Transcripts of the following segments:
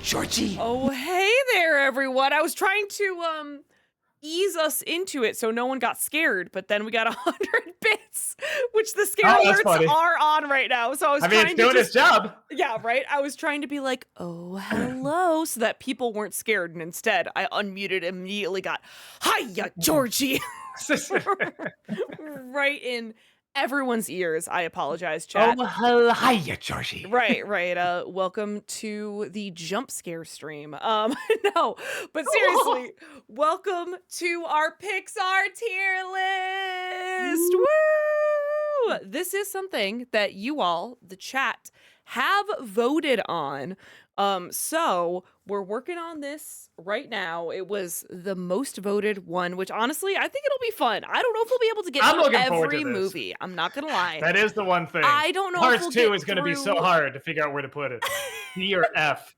Georgie. Oh, hey there, everyone. I was trying to ease us into it so no one got scared, but then we got 100 bits, which the scare alerts are on right now. So I mean, it's doing its job. Yeah, right. I was trying to be like, oh, hello, so that people weren't scared, and instead I unmuted, immediately got, hiya, Georgie, right in everyone's ears. I apologize, chat. Oh, hiya, Georgie. Right. Welcome to the jump scare stream. No, but seriously, welcome to our Pixar tier list. Woo! This is something that you all, the chat, have voted on. So we're working on this right now. It was the most voted one, which honestly, I think it'll be fun. I don't know if we'll be able to get through every movie. I'm not gonna lie. That is the one thing. I don't know Cars if we'll 2 get is going to be so hard to figure out where to put it. C or F.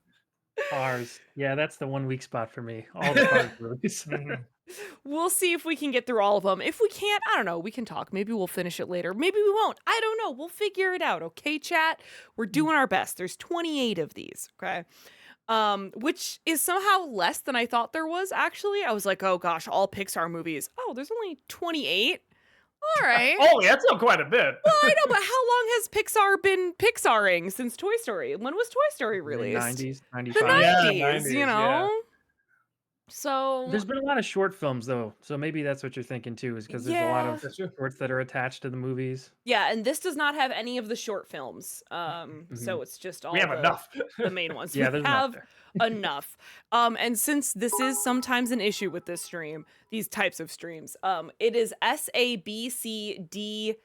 Cars. Yeah, that's the 1 weak spot for me. All the Cars movies. We'll see if we can get through all of them. If we can't, I don't know. We can talk. Maybe we'll finish it later. Maybe we won't. I don't know. We'll figure it out. Okay, chat? We're doing our best. There's 28 of these. Okay. Which is somehow less than I thought there was, actually. I was like, oh gosh, all Pixar movies. Oh, there's only 28. All right. Oh, yeah, that's still quite a bit. Well, I know, but how long has Pixar been Pixaring since Toy Story? When was Toy Story released? 90s, 95. The 90s, Yeah, 90s, you know? So there's been a lot of short films though, so maybe that's what you're thinking too, is because there's a lot of shorts that are attached to the movies. Yeah, and this does not have any of the short films. So it's just all we have enough. the main ones. Yeah, we there's have enough. And since this is sometimes an issue with this stream, these types of streams, it is SABCDF.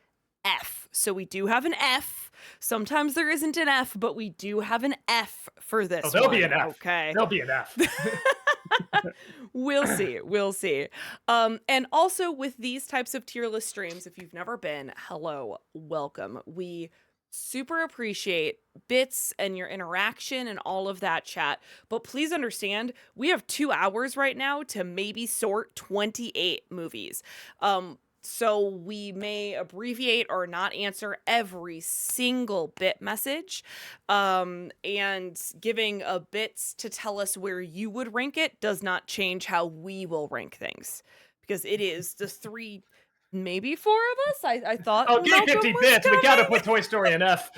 So we do have an F. Sometimes there isn't an F, but we do have an F for this. Oh, there'll be an F. Okay. There'll be an F. We'll see. And also with these types of tier list streams, if you've never been, hello, welcome. We super appreciate bits and your interaction and all of that, chat. But please understand, we have 2 hours right now to maybe sort 28 movies. So we may abbreviate or not answer every single bit message. And giving a bits to tell us where you would rank it does not change how we will rank things. Because it is the 3, maybe 4 of us. I thought. Oh, give 50 bits. We got to put Toy Story in F.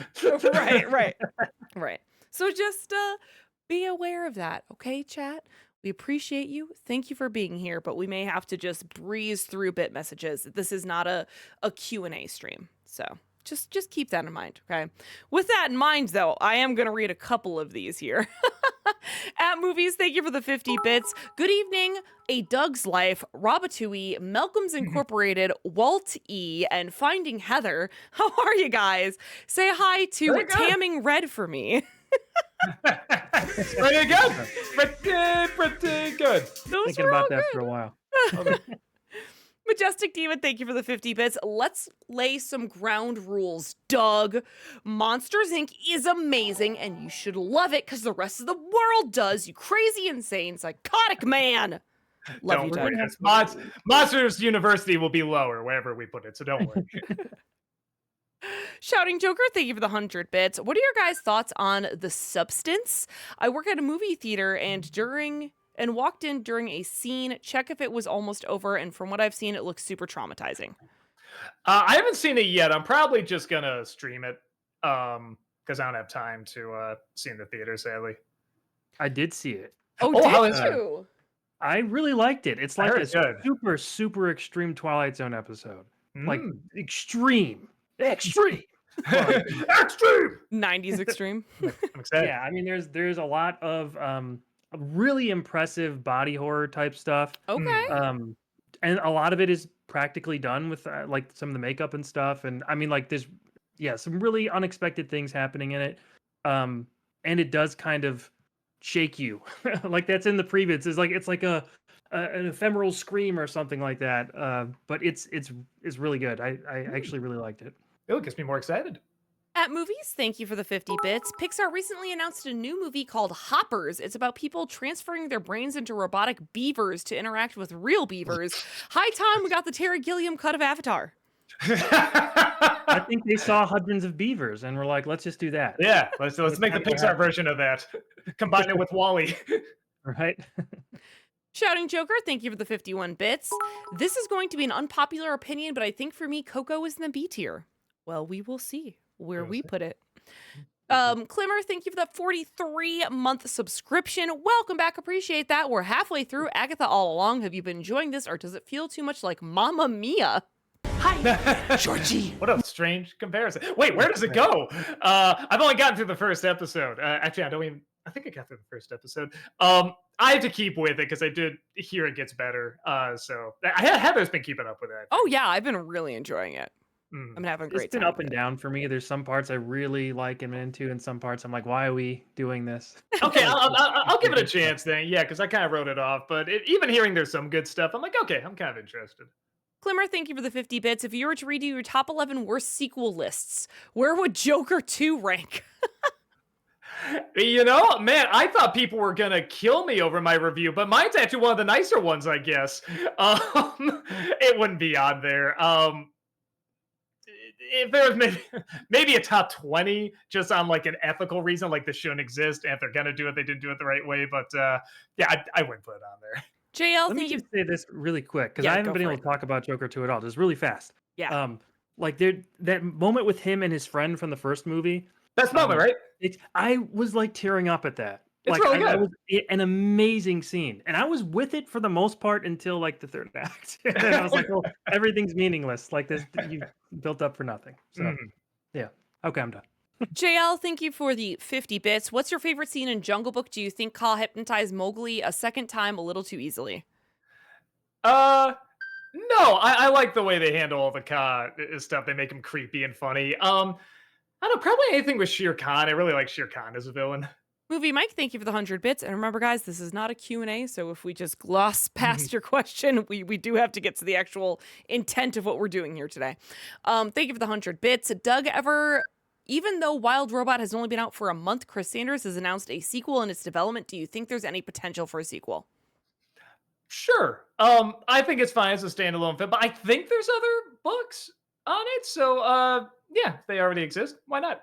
Right. So just be aware of that. Okay, chat? We appreciate you. Thank you for being here, but we may have to just breeze through bit messages. This is not a Q&A stream. So just keep that in mind, okay? With that in mind, though, I am going to read a couple of these here. At Movies, thank you for the 50 bits. Good evening, A Doug's Life, Ratatouille, Malcolm's Incorporated, Walt E., and Finding Heather. How are you guys? Say hi to Tamming Red for me. Pretty good. Pretty good. Thinking about that for a while. Majestic Demon, thank you for the 50 bits. Let's lay some ground rules, Doug. Monsters Inc. is amazing, and you should love it because the rest of the world does, you crazy, insane, psychotic man. Love you, Doug. Monsters University will be lower wherever we put it, so don't worry. Shouting Joker, thank you for the 100 bits. What are your guys' thoughts on The Substance? I work at a movie theater and walked in during a scene, check if it was almost over, and from what I've seen, it looks super traumatizing. I haven't seen it yet. I'm probably just gonna stream it because I don't have time to see in the theater, sadly. I did see it. Oh, did you? I really liked it. It's like a super, super extreme Twilight Zone episode. Like extreme. Extreme. 90s extreme. I'm excited. Yeah, I mean, there's a lot of really impressive body horror type stuff. Okay. And a lot of it is practically done with like some of the makeup and stuff. And I mean, like there's some really unexpected things happening in it. And it does kind of shake you, like that's in the previews. It's like an ephemeral scream or something like that. But it's really good. I actually really liked it. It gets me more excited. At Movies, thank you for the 50 bits. Pixar recently announced a new movie called Hoppers. It's about people transferring their brains into robotic beavers to interact with real beavers. Hi, Tom. We got the Terry Gilliam cut of Avatar. I think they saw hundreds of beavers and were like, let's just do that. Yeah, let's That's make the kinda what Pixar happened. version of that. Combine it with Wally. Right? Shouting Joker, thank you for the 51 bits. This is going to be an unpopular opinion, but I think for me, Coco is in the B tier. Well, we will see where we put it. Climmer, thank you for the 43-month subscription. Welcome back. Appreciate that. We're halfway through. Agatha all along. Have you been enjoying this, or does it feel too much like Mamma Mia? Hi, Georgie. What a strange comparison. Wait, where does it go? I've only gotten through the first episode. Actually, I think I got through the first episode. I have to keep with it because I did hear it gets better. So Heather's been keeping up with it. Oh yeah, I've been really enjoying it. Mm. I'm having a great It's been time up and with it. down for me. There's some parts I really like and into, and some parts I'm like, why are we doing this? Okay, I'll give it a chance then. Yeah, because I kind of wrote it off. But even hearing there's some good stuff, I'm like, okay, I'm kind of interested. Climmer, thank you for the 50 bits. If you were to redo your top 11 worst sequel lists, where would Joker 2 rank? You know, man, I thought people were gonna kill me over my review, but mine's actually one of the nicer ones, I guess. It wouldn't be on there. If there was maybe a top 20 just on like an ethical reason, like this shouldn't exist, and if they're gonna do it, they didn't do it the right way. But yeah, I wouldn't put it on there. JL, Let me thank you. just say this really quick because Yeah, I haven't go been for able it. to talk about Joker 2 at all, just really fast. Yeah. Like that moment with him and his friend from the first movie. Best moment, right? I was like tearing up at that. It's Like really that good. was an amazing scene, and I was with it for the most part until like the third act. And I was like, "Oh, everything's meaningless. Like this, you built up for nothing." So, Mhm. yeah. Okay, I'm done. JL, thank you for the 50 bits. What's your favorite scene in Jungle Book? Do you think Kaa hypnotized Mowgli a second time a little too easily? No, I like the way they handle all the stuff. They make him creepy and funny. I don't know, probably anything with Shere Khan. I really like Shere Khan as a villain. Movie Mike, thank you for the 100 bits. And remember, guys, this is not a Q&A, so if we just gloss past your question, we do have to get to the actual intent of what we're doing here today. Thank you for the 100 bits. Doug, even though Wild Robot has only been out for a month, Chris Sanders has announced a sequel in its development. Do you think there's any potential for a sequel? Sure. I think it's fine as a standalone film, but I think there's other books on it. So yeah, if they already exist, why not?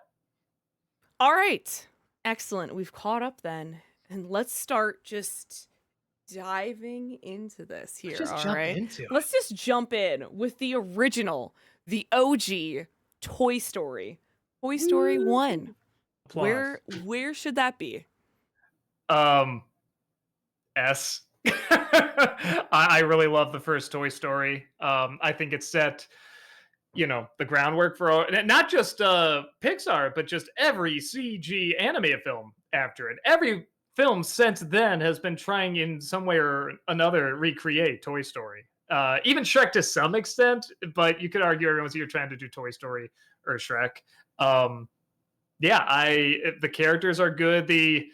All right. Excellent. We've caught up then. And let's start just diving into this here. Just all jump right. into it. Let's just jump in with the original, the OG Toy Story. Toy Story 1. Applause. Where should that be? S. I really love the first Toy Story. I think it set, the groundwork for not just Pixar, but just every CG animated film after it. Every film since then has been trying in some way or another recreate Toy Story. Even Shrek to some extent, but you could argue everyone's either trying to do Toy Story or Shrek. The characters are good. The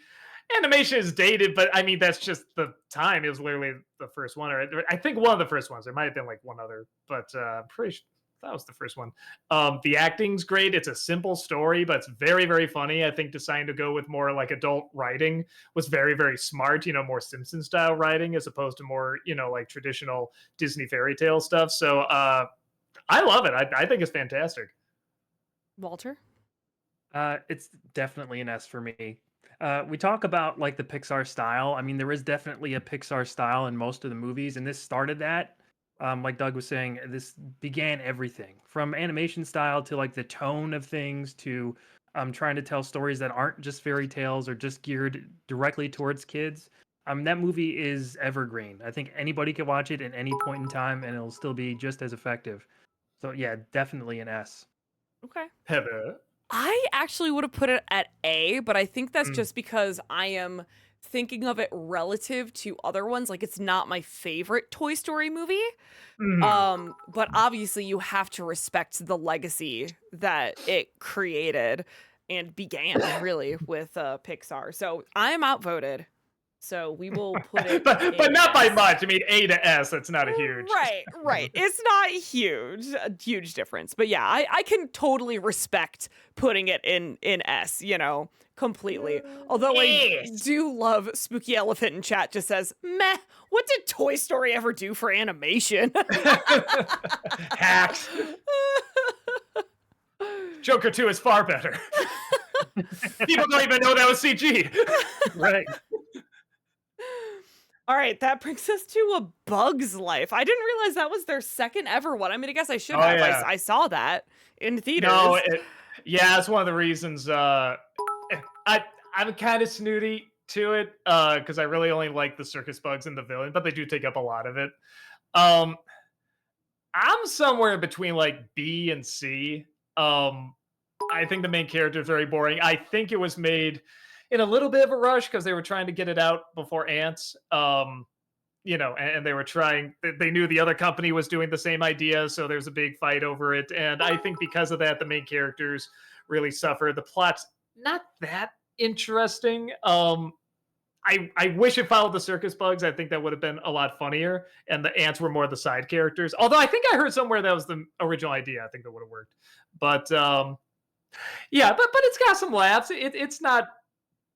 animation is dated, but I mean that's just the time. It was literally the first one, or I think one of the first ones. There might have been like one other, but I'm pretty sure that was the first one. The acting's great. It's a simple story, but it's very, very funny. I think deciding to go with more like adult writing was very, very smart. More Simpson style writing as opposed to more like traditional Disney fairy tale stuff. So I love it. I think it's fantastic. Walter? It's definitely an S for me. We talk about like the Pixar style. I mean, there is definitely a Pixar style in most of the movies, and this started that. Like Doug was saying, this began everything from animation style to like the tone of things to trying to tell stories that aren't just fairy tales or just geared directly towards kids. That movie is evergreen. I think anybody can watch it at any point in time, and it'll still be just as effective. So yeah, definitely an S. Okay. Heather. I actually would have put it at A, but I think that's just because I am thinking of it relative to other ones. Like, it's not my favorite Toy Story movie. But obviously you have to respect the legacy that it created and began really with Pixar. So I'm outvoted. So we will put it but not by much. I mean, A to S, that's not a huge. Right. It's not a huge difference. But yeah, I can totally respect putting it in S, completely. Although I Yes. do love Spooky Elephant in chat just says, meh, what did Toy Story ever do for animation? Hacks. Joker 2 is far better. People don't even know that was CG. Right. All right, that brings us to A Bug's Life. I didn't realize that was their second ever one. I mean, I guess I should Oh, have. yeah. I saw that in theaters. No, yeah, it's one of the reasons I'm kind of snooty to it because I really only like the circus bugs and the villain, but they do take up a lot of it. Um, I'm somewhere between like B and C. I think the main character is very boring. I think it was made in a little bit of a rush because they were trying to get it out before Ants. And they were trying. They knew the other company was doing the same idea, so there's a big fight over it. And I think because of that, the main characters really suffer. The plot's not that interesting. I wish it followed the circus bugs. I think that would have been a lot funnier, and the ants were more the side characters. Although I think I heard somewhere that was the original idea. I think that would have worked. But yeah, but it's got some laughs. It's not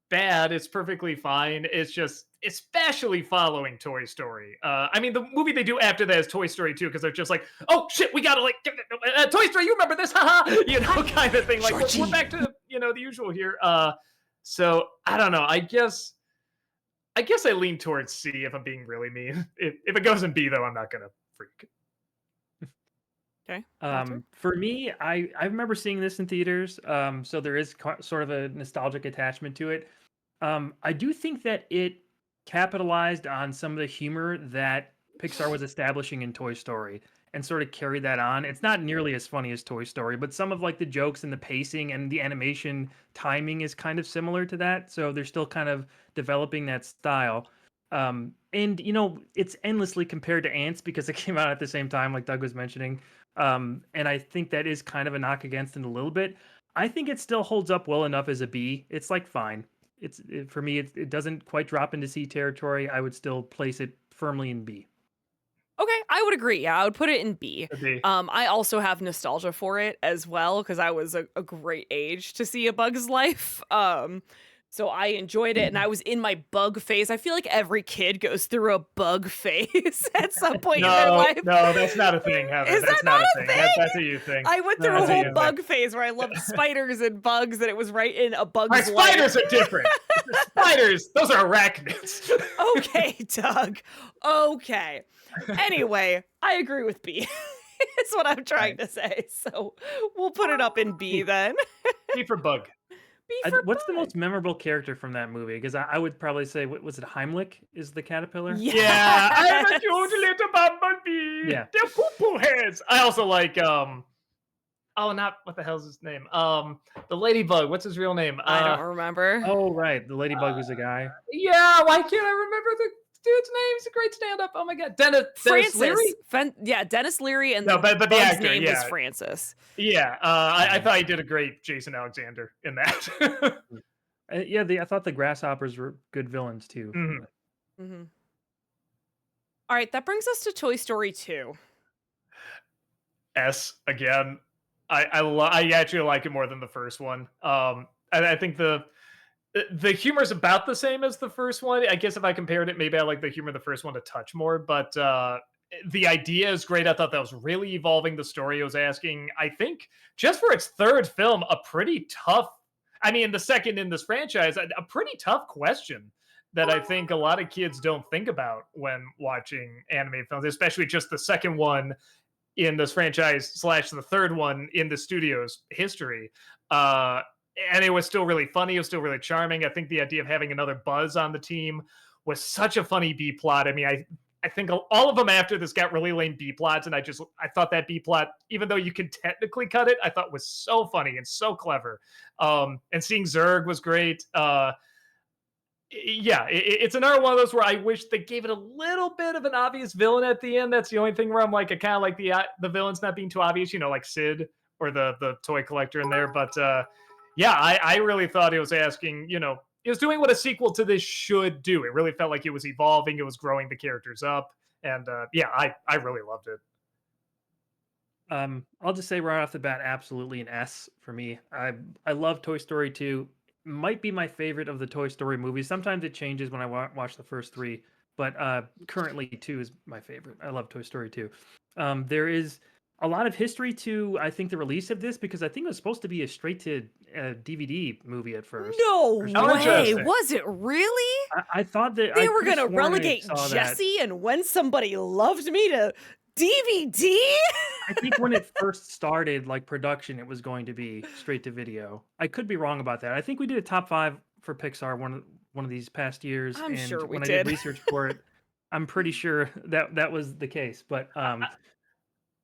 bad. It's perfectly fine. It's just especially following Toy Story. I mean, the movie they do after that is Toy Story 2 because they're just like, oh shit, we gotta like Toy Story. You remember this? Haha, kind of thing. Like we're back to the usual here. So I don't know. I guess I lean towards C if I'm being really mean. If it goes in B though, I'm not gonna freak. Okay. For me, I remember seeing this in theaters, so there is sort of a nostalgic attachment to it. I do think that it capitalized on some of the humor that Pixar was establishing in Toy Story and sort of carried that on. It's not nearly as funny as Toy Story, but some of like the jokes and the pacing and the animation timing is kind of similar to that. So they're still kind of developing that style. And it's endlessly compared to Ants because it came out at the same time, like Doug was mentioning. And I think that is kind of a knock against it a little bit. I think it still holds up well enough as a B. It's like fine. For me, it doesn't quite drop into C territory. I would still place it firmly in B. Okay, I would agree. Yeah, I would put it in B. A B. I also have nostalgia for it as well because I was a great age to see A Bug's Life. So I enjoyed it, and I was in my bug phase. I feel like every kid goes through a bug phase at some point in their life. No, that's not a thing, Heather. Is That's that not a thing. thing? That's a you thing. I went through That's a whole you bug thing. phase where I loved spiders and bugs, and it was right in A Bug's Our Life. spiders are different. Spiders, those are arachnids. Okay, Doug. Okay. Anyway, I agree with B. Is what I'm trying to say. So we'll put it up in B then. B for bug. B for What's the bug. most memorable character from that movie? Because I would probably say, was it Heimlich? Is the caterpillar? Yeah, I'm a cute little bumblebee. Yeah. They're poo-poo heads. I also like not what the hell's his name? The ladybug. What's his real name? I don't remember. Oh, right. The ladybug was a guy. Yeah, why can't I remember the dude's name? He's a great stand-up. Oh my god, Dennis Leary. Dennis Leary, and No, but the bug's actor, name was yeah. Francis. Yeah, I thought he did a great Jason Alexander in that. I thought the grasshoppers were good villains too. Mhm. Mm-hmm. All right, that brings us to Toy Story 2. S again. I actually like it more than the first one. I think the humor's about the same as the first one. I guess if I compared it, maybe I like the humor of the first one a touch more, but the idea is great. I thought that was really evolving the story. It was asking, I think, just for its third film, a pretty tough, the second in this franchise, a pretty tough question that I think a lot of kids don't think about when watching animated films, especially just the second one in this franchise / the third one in the studio's history. And it was still really funny. It was still really charming. I think the idea of having another Buzz on the team was such a funny B plot. I think all of them after this got really lame B plots, and I thought that B plot, even though you can technically cut it, I thought was so funny and so clever. And seeing Zurg was great. It's another one of those where I wish they gave it a little bit of an obvious villain at the end. That's the only thing where I'm like, I kind of like the villains not being too obvious, like Sid or the toy collector in there. But I really thought it was asking, it was doing what a sequel to this should do. It really felt like it was evolving. It was growing the characters up. And I really loved it. I'll just say right off the bat, absolutely an S for me. I love Toy Story 2. might be my favorite of the Toy Story movies. Sometimes it changes when I watch the first three, but currently 2 is my favorite. I love Toy Story 2. There is a lot of history to, I think, the release of this, because I think it was supposed to be a straight to DVD movie at first. No For Oh, way. interesting. Was it really? I thought that They I were could've going to sworn I relegate saw that. Jesse and When Somebody Loved Me to DVD? I think when it first started, like production, it was going to be straight to video. I could be wrong about that. I think we did a top 5 for Pixar one of these past years, I'm and sure we when I did. did research for it, I'm pretty sure that was the case. But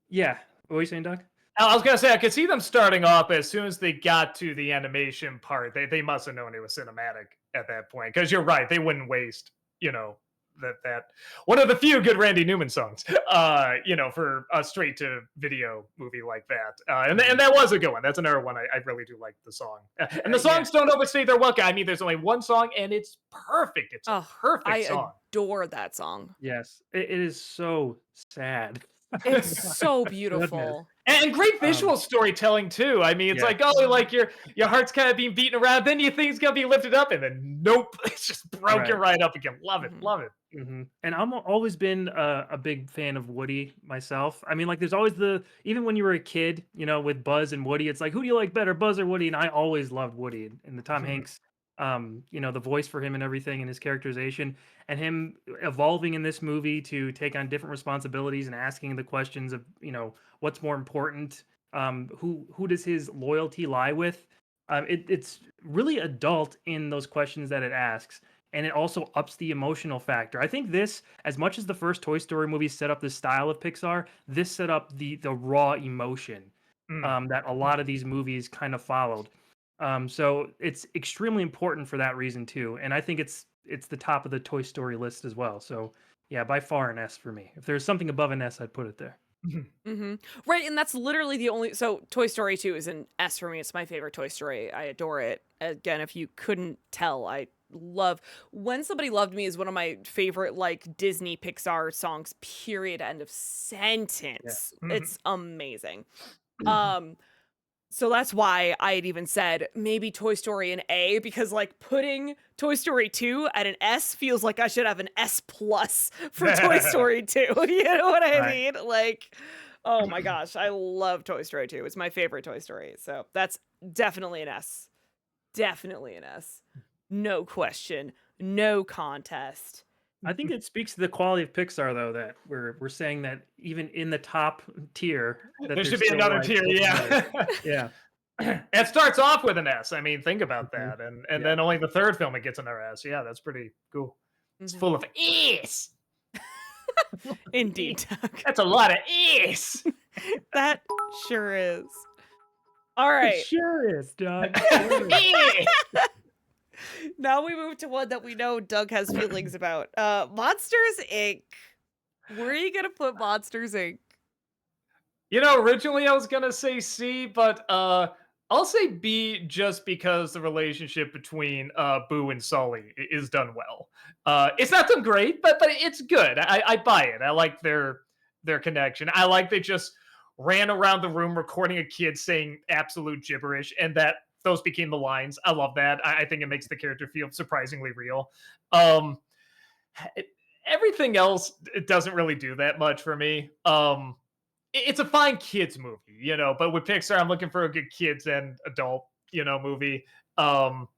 yeah, what were you saying, Doc? I was gonna say I could see them starting off as soon as they got to the animation part. They must have known it was cinematic at that point, because you're right, they wouldn't waste that one of the few good Randy Newman songs, for a straight to video movie like that. And that was a good one. That's another one I really do like the song. And the Yeah. songs don't overstay their welcome. I mean, there's only one song and it's perfect. It's a Oh, perfect I song. adore that song. Yes, it is so sad. It's so Goodness. beautiful. And great visual storytelling too. I mean, it's Yeah. like, oh, like your heart's kind of being beaten around, then you think it's gonna be lifted up, and then nope, it's just broken right up again. Love it, Mhm. love it. And I'm always been a big fan of Woody myself. I mean, like, there's always even when you were a kid, with Buzz and Woody, it's like, who do you like better, Buzz or Woody? And I always loved Woody, and the Tom Mhm. Hanks, the voice for him and everything, and his characterization, and him evolving in this movie to take on different responsibilities and asking the questions of, what's more important, who does his loyalty lie with? It's really adult in those questions that it asks, and it also ups the emotional factor. I think this, as much as the first Toy Story movie set up the style of Pixar, this set up the raw emotion Mm. that a lot of these movies kind of followed. So it's extremely important for that reason too, and I think it's the top of the Toy Story list as well. So yeah, by far an S for me. If there's something above an S, I'd put it there. Right, and that's literally the only. So, Toy Story 2 is an S for me. It's my favorite Toy Story. I adore it. Again, if you couldn't tell, I love When Somebody Loved Me is one of my favorite, like, Disney Pixar songs, period, end of sentence. Mhm. It's amazing. So that's why I had even said maybe Toy Story an A, because like putting Toy Story 2 at an S feels like I should have an S plus for Toy Story 2. You know what I Right. mean? Like, oh my gosh, I love Toy Story 2. It's my favorite Toy Story. So that's definitely an S. Definitely an S. No question. No contest. I think it speaks to the quality of Pixar, though, that we're saying that even in the top tier, that There there's should be still, another like, tier, open yeah. letters. Yeah. It starts off with an S. I mean, think about Mhm. that. And Yeah. then only the third film it gets another S. Yeah, that's pretty cool. It's Mhm. full of S. Indeed, Doug. That's a lot of S. That sure is. All It right. sure is, Doug. Sure is. S. Now we move to one that we know Doug has feelings about. Monsters Inc. Where are you gonna put Monsters Inc? Originally I was gonna say C, but I'll say B just because the relationship between Boo and Sully is done well. It's not done great, but it's good. I buy it. I like their connection. I like they just ran around the room recording a kid saying absolute gibberish, and that those became the lines. I love that. I think it makes the character feel surprisingly real. Um, Everything else, it doesn't really do that much for me. It's a fine kids movie, but with Pixar, I'm looking for a good kids and adult, movie. Um,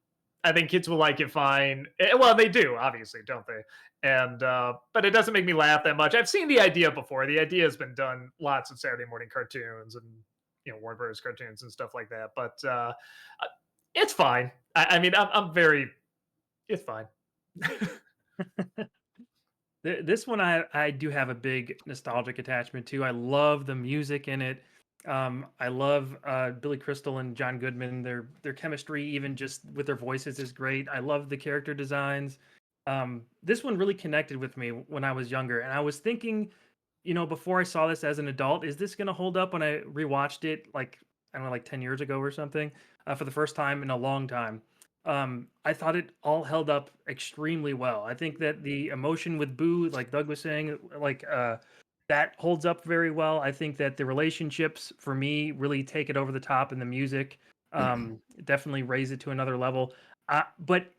I think kids will like it fine. Well, they do, obviously, don't they? And but it doesn't make me laugh that much. I've seen the idea before. The idea has been done lots of Saturday morning cartoons and Warner Brothers cartoons and stuff like that. But it's fine. I mean, I'm very. It's fine. This one I do have a big nostalgic attachment to. I love the music in it. I love Billy Crystal and John Goodman. Their chemistry, even just with their voices, is great. I love the character designs. This one really connected with me when I was younger, and I was thinking, before I saw this as an adult, is this gonna hold up when I rewatched it, like, I don't know, like 10 years ago or something, for the first time in a long time. I thought it all held up extremely well. I think that the emotion with Boo, like Doug was saying, like that holds up very well. I think that the relationships for me really take it over the top, and the music definitely raise it to another level. But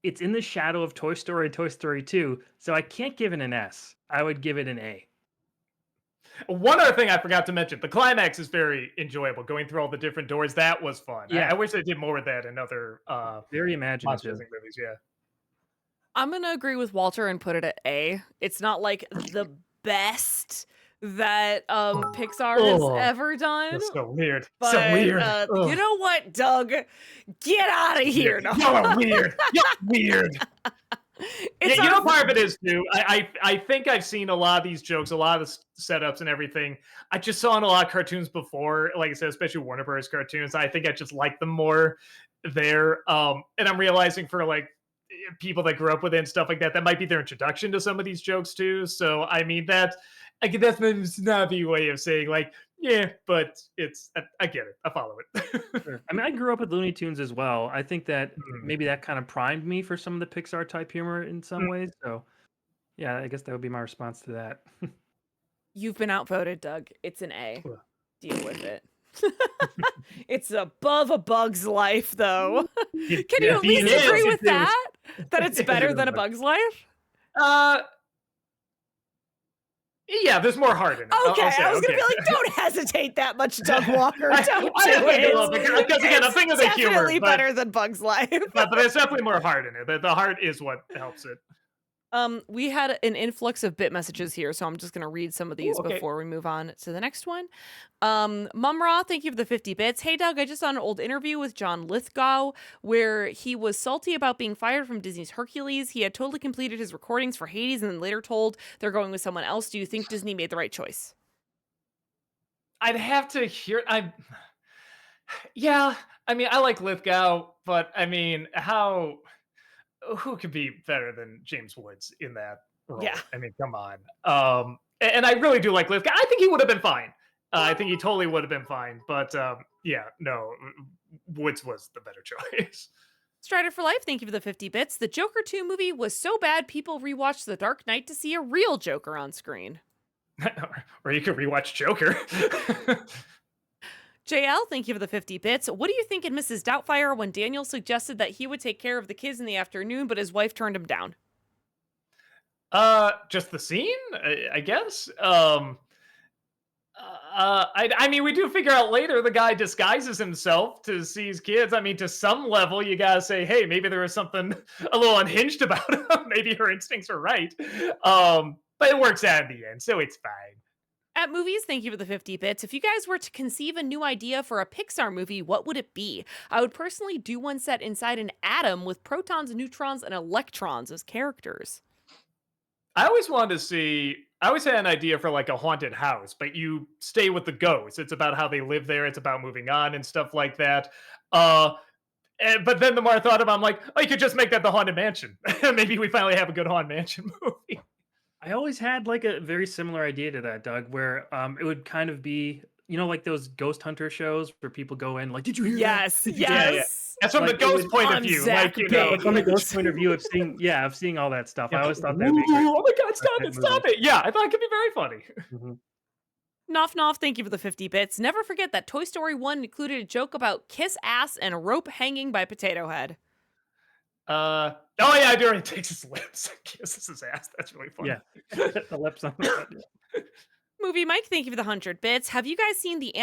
it's in the shadow of Toy Story and Toy Story 2, so I can't give it an S. I would give it an A. One other thing I forgot to mention: the climax is very enjoyable. Going through all the different doors, that was fun. Yeah. I wish they did more with that in other Very Monster imaginative. Inc. movies. Yeah. I'm gonna agree with Walter and put it at A. It's not like the best that Pixar has Oh, ever done. That's so weird. But So weird. you know what, Doug? Get out of here. No. You're weird. You're weird. It's Yeah, you know, honestly- part of it is too. I think I've seen a lot of these jokes, a lot of the setups and everything. I just saw in a lot of cartoons before, like I said, especially Warner Bros. Cartoons. I think I just like them more there. And I'm realizing for like people that grew up with it and stuff like that, that might be their introduction to some of these jokes too. So I mean that's my snobby way of saying like, yeah, but it's I get it. I follow it. Sure. I mean, I grew up with Looney Tunes as well. I think that Mm. maybe that kind of primed me for some of the Pixar type humor in some ways. So, yeah, I guess that would be my response to that. You've been outvoted, Doug. It's an A. Ugh. Deal with it. It's above A Bug's Life, though. Can you Yeah, at least it is. agree with It is. that? That it's It is better a than A bug. Bug's Life? Yeah, there's more heart in it. Okay, I'll say, I was gonna okay. be like, don't hesitate that much, Doug Walker. I Don't I do think it. a little bit, because again, I'm thinking of the humor, Definitely but, better than Bug's Life. but there's definitely more heart in it. The heart is what helps it. We had an influx of bit messages here, so I'm just gonna read some of these Ooh, okay. before we move on to the next one. Mumra, thank you for the 50 bits. Hey Doug, I just saw an old interview with John Lithgow where he was salty about being fired from Disney's Hercules. He had totally completed his recordings for Hades and then later told they're going with someone else. Do you think Disney made the right choice? I'd have to hear. Yeah. I mean, I like Lithgow, but I mean, who could be better than James Woods in that role? Yeah. I mean, come on. And I really do like Lithgow. I think he would have been fine. I think he totally would have been fine. But yeah, no, Woods was the better choice. Strider for Life, thank you for the 50 bits. The Joker 2 movie was so bad people rewatched The Dark Knight to see a real Joker on screen. Or you could rewatch Joker. JL, thank you for the 50 bits. What do you think in Mrs. Doubtfire when Daniel suggested that he would take care of the kids in the afternoon, but his wife turned him down? Just the scene, I guess. I mean, we do figure out later the guy disguises himself to see his kids. I mean, to some level, you gotta say, hey, maybe there was something a little unhinged about him. Maybe her instincts are right. But it works out in the end, so it's fine. At Movies, thank you for the 50 bits. If you guys were to conceive a new idea for a Pixar movie, what would it be? I would personally do one set inside an atom with protons, neutrons, and electrons as characters. I always had an idea for like a haunted house, but you stay with the ghosts. It's about how they live there. It's about moving on and stuff like that. But then the more I thought about it, I'm like, oh, you could just make that the Haunted Mansion. Maybe we finally have a good Haunted Mansion movie. I always had like a very similar idea to that, Doug, where it would kind of be, like those ghost hunter shows where people go in like, did you hear Yes, that? yes. That's from Like, the it ghost would- point of I'm view. Zach Like, you Bagans. know, Like, from the ghost point of view of seeing all that stuff. I always thought that would be great. Ooh, oh my God, stop that it, stop movie. it. Yeah, I thought it could be very funny. Mhm. Noff Noff, thank you for the 50 bits. Never forget that Toy Story 1 included a joke about kiss ass and a rope hanging by Potato Head. Oh yeah, Dory takes his lips and kisses his ass. That's really funny. Yeah. The lips on the yeah. Movie Mike, thank you for the 100 bits. Have you guys seen the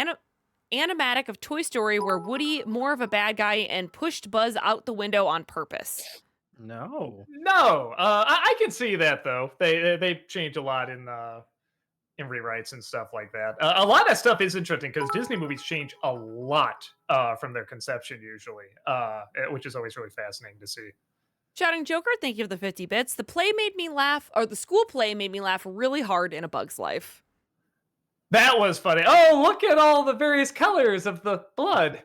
animatic of Toy Story where Woody, more of a bad guy, and pushed Buzz out the window on purpose? No. No, I can see that though. They changed a lot in rewrites and stuff like that. A lot of that stuff is interesting because Disney movies change a lot from their conception usually, which is always really fascinating to see. Shouting Joker, thank you for the 50 bits. The play made me laugh, or the school play made me laugh really hard in A Bug's Life. That was funny. Oh, look at all the various colors of the blood.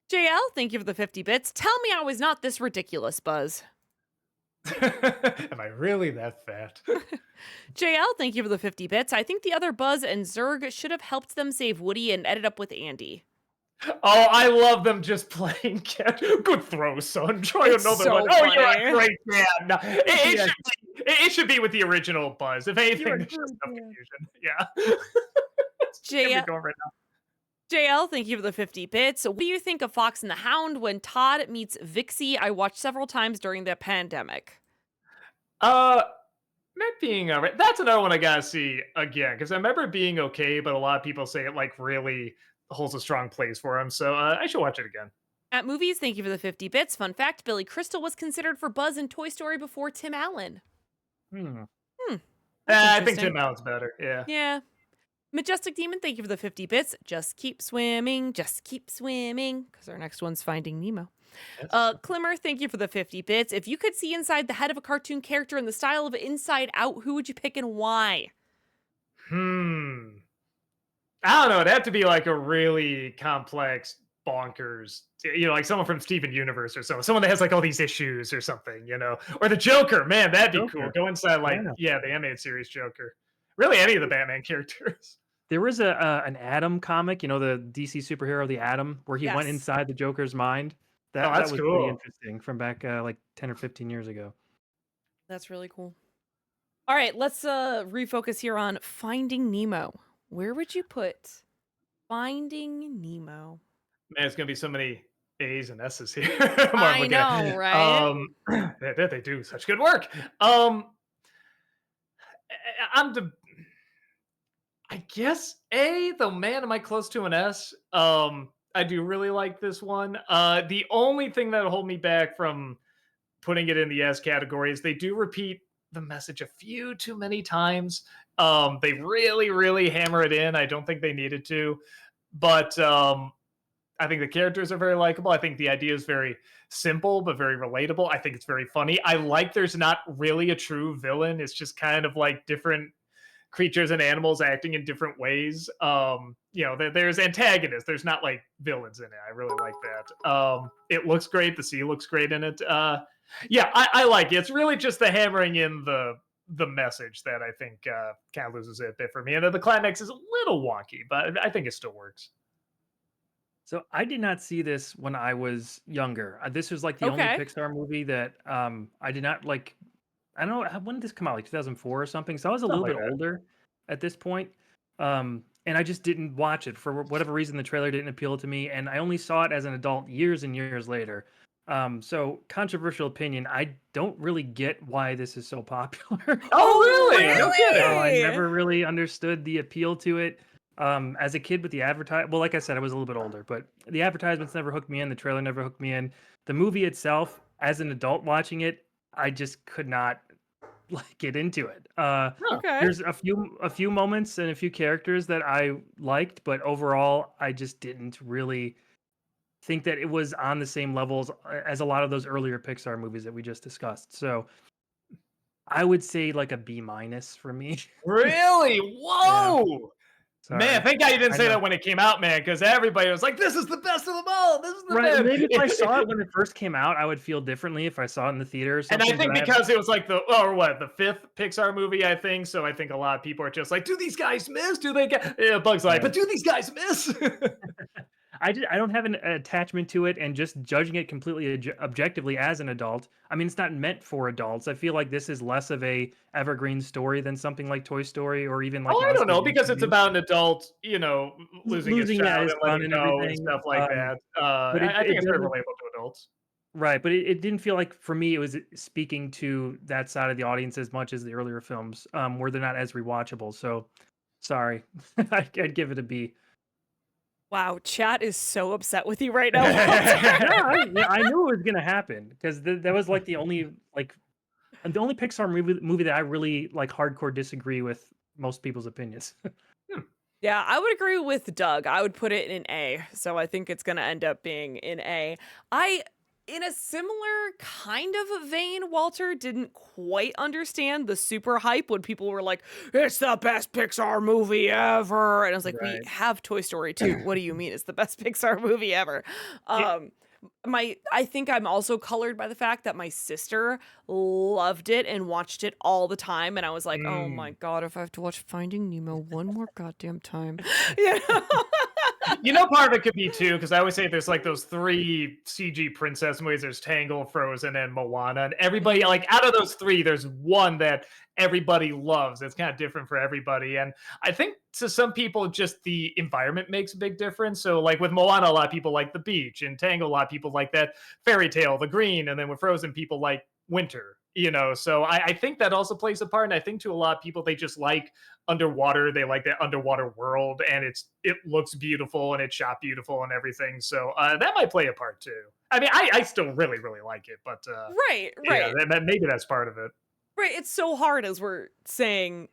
JL, thank you for the 50 bits. Tell me I was not this ridiculous, Buzz. Am I really that fat? JL, thank you for the 50 bits. I think the other Buzz and Zurg should have helped them save Woody and ended up with Andy. Oh, I love them just playing catch. Good throw, son. Try It's another so one. Oh, you're funny. a great man. No, it, Yeah. it should be with the original Buzz. If anything, You're a there's just great no man. confusion. Yeah. It's J- gonna be going right now. JL, thank you for the 50 bits. What do you think of Fox and the Hound when Todd meets Vixie? I watched several times during the pandemic. Uh, That being alright. That's another one I gotta see again because I remember it being okay, but a lot of people say it like really holds a strong place for him. So I should watch it again. At Movies, thank you for the 50 bits. Fun fact, Billy Crystal was considered for Buzz in Toy Story before Tim Allen. Hmm. That's I think interesting. Tim Allen's better. Yeah. Yeah. Majestic Demon, thank you for the 50 bits. Just keep swimming, because our next one's Finding Nemo. Climmer, thank you for the 50 bits. If you could see inside the head of a cartoon character in the style of Inside Out, who would you pick and why? Hmm. I don't know. It'd have to be like a really complex, bonkers, like someone from Steven Universe or someone that has like all these issues or something, or the Joker. Man, that'd be cool. Joker. Go inside, like, Yeah. the animated series Joker. Really, any of the Batman characters. There was an Atom comic, the DC superhero, the Atom, where he went Yes. inside the Joker's mind. Oh, That that's was pretty cool. interesting from back like 10 or 15 years ago. That's really cool. All right, let's refocus here on Finding Nemo. Where would you put Finding Nemo? Man, it's gonna be so many A's and S's here. I know, right? They do such good work. I'm the I guess A, though man, am I close to an S? I do really like this one. The only thing that'll hold me back from putting it in the S category is they do repeat the message a few too many times. They really, really hammer it in. I don't think they needed to, but I think the characters are very likable. I think the idea is very simple but very relatable. I think it's very funny. I like there's not really a true villain. It's just kind of like different creatures and animals acting in different ways. There's antagonists. There's not like villains in it. I really like that. It looks great. The sea looks great in it. I like it. It's really just the hammering in the message that I think kind of loses it a bit for me. And then the climax is a little wonky, but I think it still works. So I did not see this when I was younger. This was like the only Okay. Pixar movie that I did not like. I don't know when did this come out, like 2004 or something. So I was a little Something bit like that. older at this point. And I just didn't watch it for whatever reason. The trailer didn't appeal to me, and I only saw it as an adult years and years later. So controversial opinion. I don't really get why this is so popular. Oh, really? No kidding. I Really? never really understood the appeal to it. As a kid with the well, like I said, I was a little bit older, but the advertisements never hooked me in. The trailer never hooked me in. The movie itself, as an adult watching it, I just could not like get into it. Okay. There's a few moments and a few characters that I liked, but overall, I just didn't really think that it was on the same levels as a lot of those earlier Pixar movies that we just discussed. So I would say like a B- for me. Really? Whoa! Sorry. Man, thank God you didn't I say know. that when it came out, man, because everybody was like, "This is the best of them all. This is the Right, best." maybe if I saw it when it first came out, I would feel differently if I saw it in the theater or And I something. think but because it was like the fifth Pixar movie, I think. So I think a lot of people are just like, "Do these guys miss? Do they get?" Yeah, Bugs like, Yeah. "But do these guys miss?" I don't have an attachment to it, and just judging it completely objectively as an adult. I mean, it's not meant for adults. I feel like this is less of a evergreen story than something like Toy Story or even like Oh, I don't Monsters, know, Inc. because would it's be. about an adult, losing his Losing, yeah, child his and fun letting and go and everything. stuff like that. But I think it it's very doesn't. relatable to adults. Right, but it didn't feel like for me it was speaking to that side of the audience as much as the earlier films, where they're not as rewatchable. So sorry, I'd give it a B. Wow, chat is so upset with you right now. Yeah, I knew it was gonna happen because that was like the only Pixar movie that I really like hardcore disagree with most people's opinions. Yeah, I would agree with Doug. I would put it in A. So I think it's going to end up being in A. In a similar kind of vein, Walter didn't quite understand the super hype when people were like, it's the best Pixar movie ever. And I was like, we Right. have Toy Story 2. What do you mean it's the best Pixar movie ever? I think I'm also colored by the fact that my sister loved it and watched it all the time, and I was like, oh my god, if I have to watch Finding Nemo one more goddamn time, you know? Part of it could be too, because I always say there's like those three CG princess movies. There's Tangle, Frozen, and Moana, and everybody like out of those three, there's one that everybody loves. It's kind of different for everybody, and I think to some people, just the environment makes a big difference. So, like with Moana, a lot of people like the beach, and Tangle, a lot of people like that fairy tale, the green, and then with Frozen, people like winter. So I think that also plays a part, and I think to a lot of people, they just like underwater. They like that underwater world, and it looks beautiful and it's shot beautiful and everything. So that might play a part too. I mean, I still really really like it, but Right, yeah, right. maybe that's part of it. Right, it's so hard as we were saying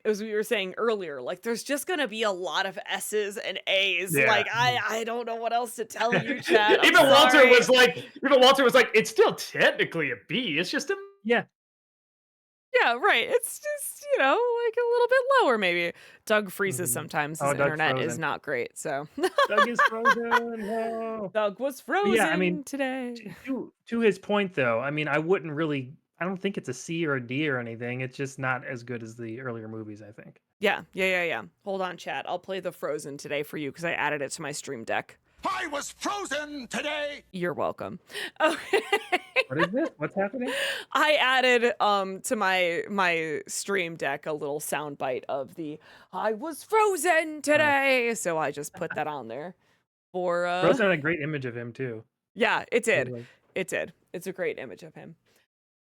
earlier, like there's just gonna be a lot of S's and A's. Yeah. Like I don't know what else to tell you, Chad. I'm Even Walter sorry. was like, it's still technically a B. It's just a Yeah. Yeah, right. It's just, like a little bit lower maybe. Doug freezes Mhm. sometimes. Oh, His Doug's internet is frozen. not great, so Doug is frozen. No. Doug was But frozen yeah, I mean, today. to his point though, I mean, I don't think it's a C or a D or anything. It's just not as good as the earlier movies, I think. Yeah. Hold on, chat. I'll play the Frozen today for you because I added it to my stream deck. I was frozen today. You're welcome. Okay. What is this? What's happening? I added to my stream deck a little sound bite of the I was frozen today. So I just put that on there for Frozen had a great image of him too. yeah, it did. Like, It did. It's a great image of him.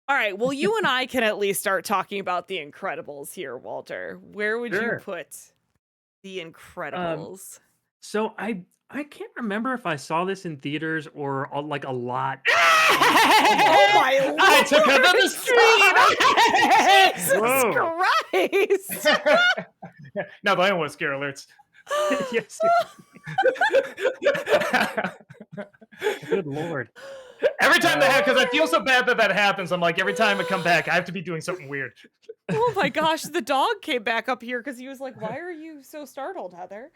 All right, well you and I can at least start talking about the Incredibles here, Walter. Where would you Sure. put the Incredibles? So I can't remember if I saw this in theaters or like a lot. Oh my lord! I took her to the street. Jesus Christ! No, but I don't want scare alerts. Yes. Good lord. Every time that happens, because I feel so bad that happens. I'm like, every time I come back, I have to be doing something weird. Oh my gosh, the dog came back up here because he was like, "Why are you so startled, Heather?"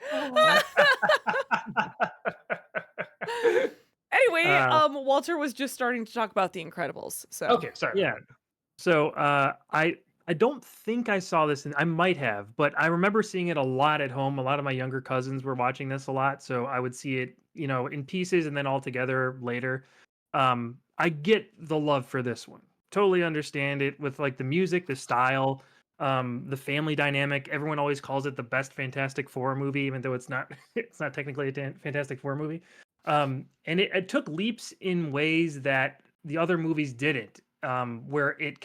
Anyway, Walter was just starting to talk about The Incredibles. So Okay, sorry. Yeah. So I don't think I saw this, I might have, but I remember seeing it a lot at home. A lot of my younger cousins were watching this a lot, so I would see it, in pieces and then all together later. I get the love for this one. Totally understand it with like the music, the style, the family dynamic. Everyone always calls it the best Fantastic Four movie, even though it's not. It's not technically a Fantastic Four movie. And it took leaps in ways that the other movies didn't. Where it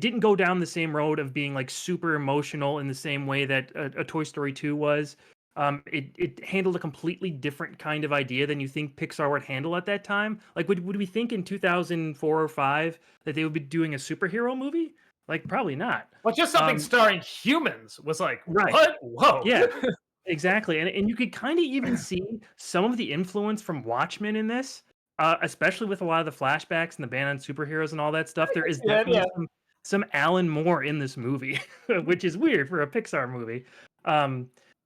didn't go down the same road of being like super emotional in the same way that a Toy Story 2 was. It handled a completely different kind of idea than you think Pixar would handle at that time. Like, would we think in 2004 or 5 that they would be doing a superhero movie? Like, probably not. Well, just something starring humans was like, Right. what? Whoa. Yeah, exactly. And you could kind of even see some of the influence from Watchmen in this, especially with a lot of the flashbacks and the ban on superheroes and all that stuff. There is Yeah, definitely yeah. some Alan Moore in this movie, which is weird for a Pixar movie.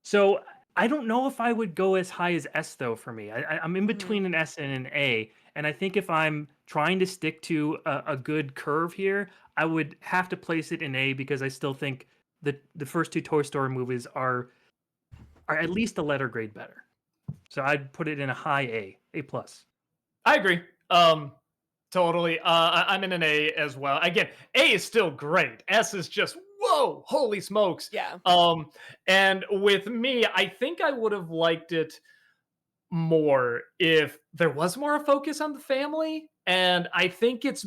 So I don't know if I would go as high as S though. For me, I'm in between an S and an A, and I think if I'm trying to stick to a good curve here, I would have to place it in A because I still think the first two Toy Story movies are at least a letter grade better. So I'd put it in a high A plus. I agree. Totally. I'm in an A as well. Again, A is still great. S is just whoa, holy smokes. yeah. And with me, I think I would have liked it more if there was more a focus on the family. And I think it's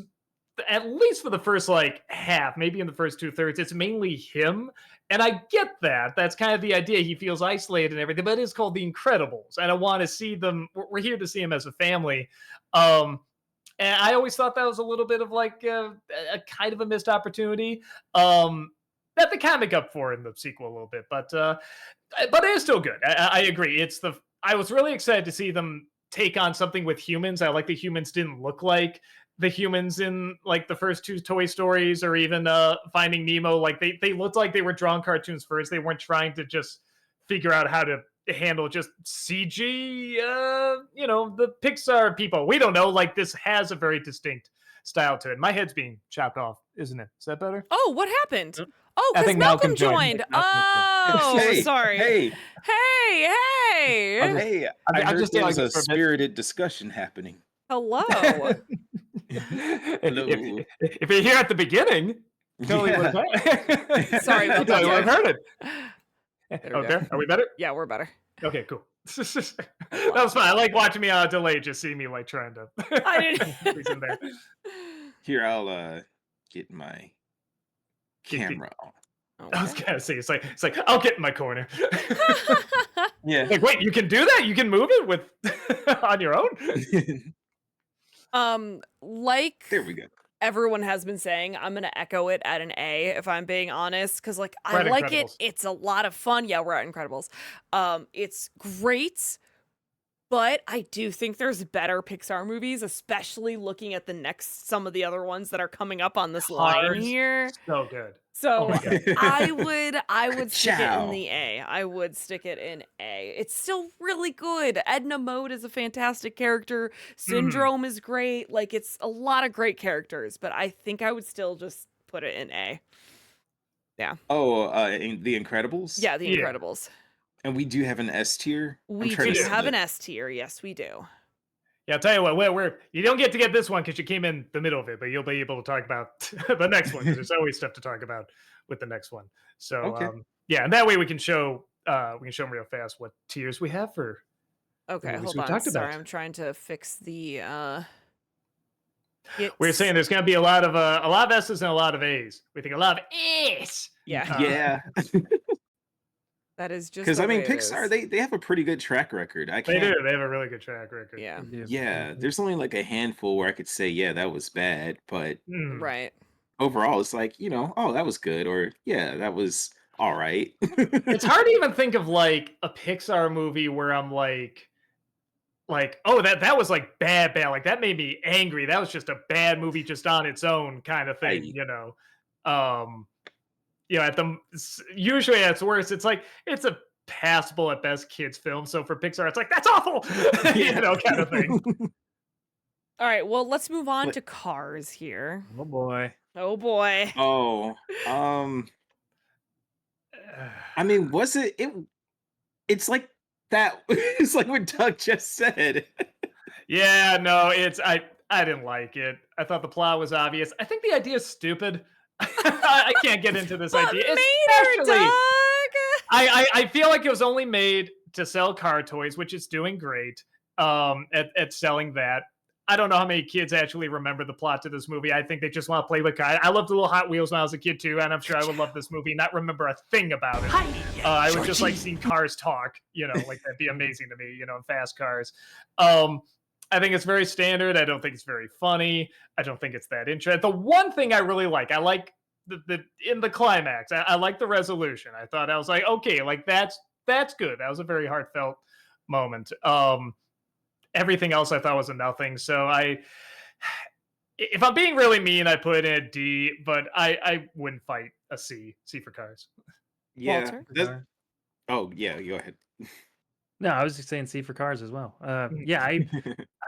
at least for the first like half, maybe in the first 2/3, it's mainly him. And I get that. That's kind of the idea. He feels isolated and everything, but it is called The Incredibles. And I want to see them. We're here to see him as a family. And I always thought that was a little bit of like a kind of a missed opportunity that they kind of make up for in the sequel a little bit. But it is still good. I agree. I was really excited to see them take on something with humans. I like the humans didn't look like the humans in like the first two Toy Stories or even Finding Nemo. Like they looked like they were drawn cartoons first. They weren't trying to just figure out how to handle just CG, the Pixar people. We don't know. Like this has a very distinct style to it. My head's being chopped off, isn't it? Is that better? Oh, what happened? Oh, I because think Malcolm Malcolm joined. joined. Malcolm Oh, Hey, sorry. hey, Hey, I'll just- hey! I'm I heard just there saying, was like, a for a bit. spirited discussion happening. Hello. Hello. If you're here at the beginning, totally would Yeah. have Sorry about that, totally would have guys. heard it. There we Oh, go. there? Are we better? Yeah, we're better. Okay, cool. That was fine. I like watching me on delay, just seeing me like trying to. I didn't. He's in there. Here, I'll get my camera on. I was gonna say it's like I'll get in my corner. Yeah. Like, wait, you can do that? You can move it with on your own? Like There we go. everyone has been saying, I'm gonna echo it at an A if I'm being honest, because like I We're at like it. Incredibles. It's a lot of fun. Yeah, we're at Incredibles. It's great, but I do think there's better Pixar movies, especially looking at some of the other ones that are coming up on this line Cars, here. So good. So my God. I would stick it in Ciao. the A. I would stick it in A. It's still really good. Edna Mode is a fantastic character. Syndrome is great. Like it's a lot of great characters, but I think I would still just put it in A. Oh, in The Incredibles? Yeah, The Yeah. Incredibles. And we do have an S tier. I'm We trying to do see have the- an S tier. Yes, we do. Yeah, I'll tell you what, we're you don't get to get this one because you came in the middle of it, but you'll be able to talk about the next one because there's always stuff to talk about with the next one. So Okay. yeah, and that way we can show them real fast what tiers we have for. Okay, movies hold we on. talked Sorry, about. I'm trying to fix the We're saying there's going to be a lot of S's and a lot of A's. We think a lot of A's. yeah, Yeah. that is just Because the I mean way it Pixar, is. they have a pretty good track record. I They can't do. They have a really good track record. Yeah, They do. Yeah, there's only like a handful where I could say, yeah, that was bad, but Mm. right. overall it's like, oh, that was good, or yeah, that was all right. It's hard to even think of like a Pixar movie where I'm like, oh, that was like bad, like that made me angry. That was just a bad movie just on its own kind of thing, Right. Usually at its worst, it's like it's a passable at best kids film. So for Pixar, it's like that's awful, kind of thing. All right, well, let's move on But- to Cars here. Oh boy. Oh boy. Oh, I mean, was it? It's like that. It's like what Doug just said. Yeah, no, I didn't like it. I thought the plot was obvious. I think the idea is stupid. I can't get into this What idea. made her, Especially, Doug? I feel like it was only made to sell car toys, which is doing great at selling that. I don't know how many kids actually remember the plot to this movie. I think they just want to play with cars. I loved the little Hot Wheels when I was a kid too, and I'm sure I would love this movie, not remember a thing about it. I would just like seeing cars talk, like that'd be amazing to me, fast cars. I think it's very standard. I don't think it's very funny. I don't think it's that interesting. The one thing I really like, I like the in the climax. I like the resolution. I thought I was like, okay, like that's good. That was a very heartfelt moment. Everything else I thought was a nothing. So if I'm being really mean, I put it in a D, but I wouldn't fight a C. C for Cars. Yeah. Walter? Oh yeah, go ahead. No, I was just saying C for Cars as well. Yeah,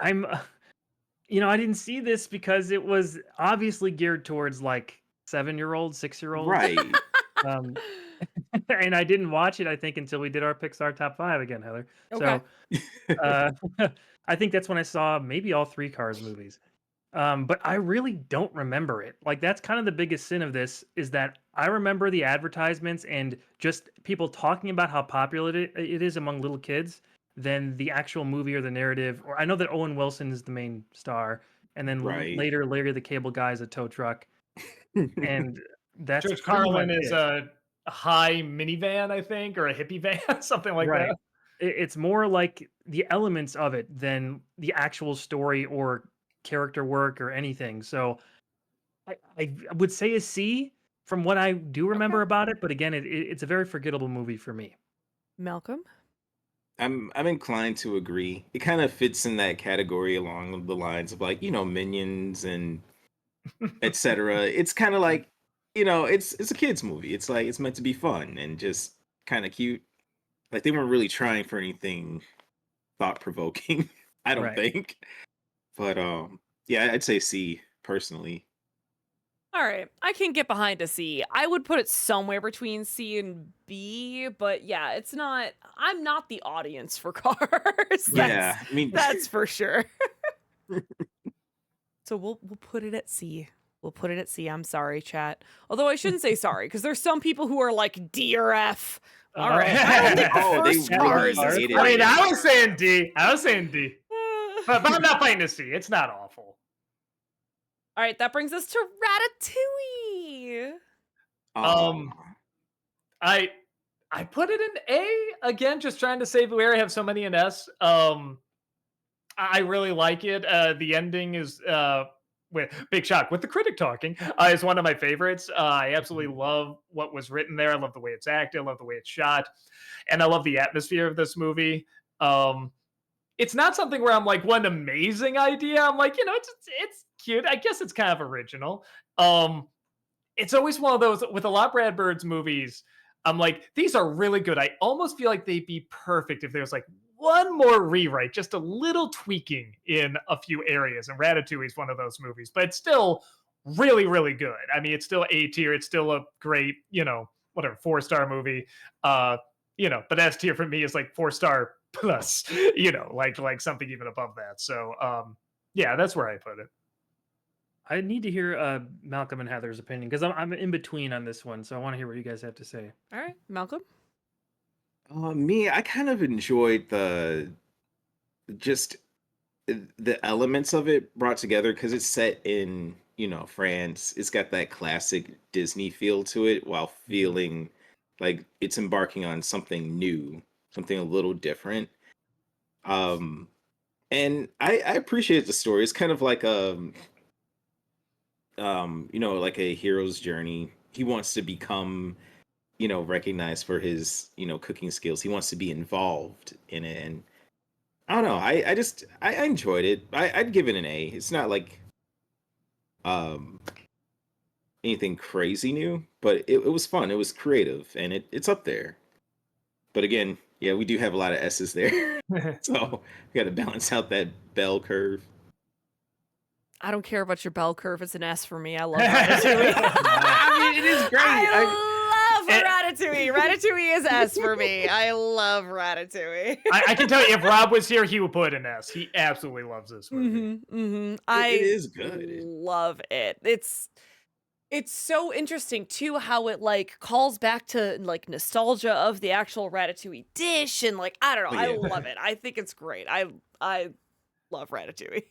I'm I didn't see this because it was obviously geared towards like 7-year-olds, 6-year-olds. Right. Um, and I didn't watch it, I think, until we did our Pixar top 5 again, Heather. Okay. So I think that's when I saw maybe all 3 Cars movies. But I really don't remember it. Like that's kind of the biggest sin of this is that I remember the advertisements and just people talking about how popular it is among little kids than the actual movie or the narrative. Or I know that Owen Wilson is the main star, and then Right. later the cable guy is a tow truck, and that's George pretty Carlin much is it. a high minivan, I think, or a hippie van, something like Right. that. It's more like the elements of it than the actual story or character work or anything. So I would say a C from what I do remember about it, but again, it's a very forgettable movie for me. Malcolm? I'm inclined to agree. It kind of fits in that category along the lines of like, Minions and etc. It's kind of like, it's a kids movie. It's like it's meant to be fun and just kind of cute. Like they weren't really trying for anything thought provoking, I don't Right. think. But yeah, I'd say C personally. All right, I can get behind a C. I would put it somewhere between C and B, but yeah, it's not. I'm not the audience for Cars. Yeah, I mean, That's for sure. So we'll put it at C. We'll put it at C. I'm sorry, chat. Although I shouldn't say sorry because there's some people who are like D or F. All right, I don't think the Oh, they first really Cars is hated I mean, it. I was saying D. But I'm not playing to C. It's not awful. All right, that brings us to Ratatouille. Um, I put it in A again, just trying to save where I have so many in S. I really like it. The ending is with big shock with the critic talking is one of my favorites. I absolutely love what was written there. I love the way it's acted. I love the way it's shot, and I love the atmosphere of this movie. It's not something where I'm like, what an amazing idea. I'm like, it's cute. I guess it's kind of original. It's always one of those with a lot of Brad Bird's movies. I'm like, these are really good. I almost feel like they'd be perfect if there was like one more rewrite, just a little tweaking in a few areas. And Ratatouille is one of those movies, but it's still really, really good. I mean, it's still A tier. It's still a great, whatever, 4-star movie. But S tier for me is like 4-star plus, like something even above that. So, yeah, that's where I put it. I need to hear Malcolm and Heather's opinion because I'm in between on this one, so I want to hear what you guys have to say. All right, Malcolm. me, I kind of enjoyed just the elements of it brought together because it's set in France. It's got that classic Disney feel to it while feeling like it's embarking on something new, something a little different. And I appreciate the story. It's kind of like like a hero's journey. He wants to become recognized for his cooking skills. He wants to be involved in it, and I don't know, I enjoyed it. I'd give it an A. It's not like anything crazy new, but it was fun. It was creative, and it's up there. But again, yeah, we do have a lot of S's there. So we got to balance out that bell curve. I don't care about your bell curve. It's an S for me. I love Ratatouille. I mean, it is great. I love Ratatouille. Ratatouille is S for me. I love Ratatouille. I can tell you, if Rob was here, he would put an S. He absolutely loves this movie. It is good. Love it. It's so interesting too how it like calls back to like nostalgia of the actual Ratatouille dish, and like I don't know, I love it. I think it's great. I love Ratatouille.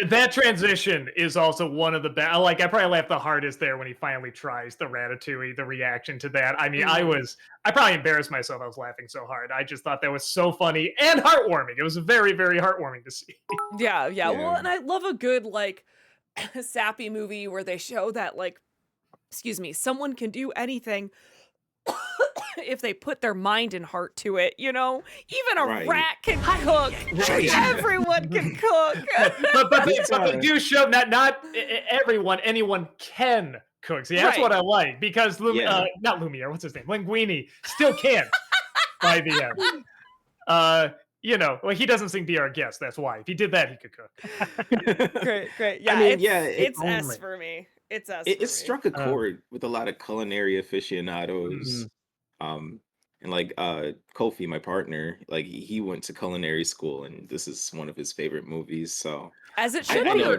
That transition is also one of the best. Like, I probably laughed the hardest there when he finally tries the Ratatouille, the reaction to that. I mean, I probably embarrassed myself. I was laughing so hard. I just thought that was so funny and heartwarming. It was very, very heartwarming to see. Yeah. Well, and I love a good like sappy movie where they show that like, someone can do anything if they put their mind and heart to it, even a rat can cook. Everyone can cook. but they do show not everyone, anyone can cook. See, that's what I like, because not Lumiere, what's his name? Linguini still can by the end. Well, he doesn't sing Be Our Guest. That's why. If he did that, he could cook. Great. Yeah, I mean, it's S for me. It's S. It struck a chord with a lot of culinary aficionados. And like Kofi, my partner, like he went to culinary school, and this is one of his favorite movies. So as it should be.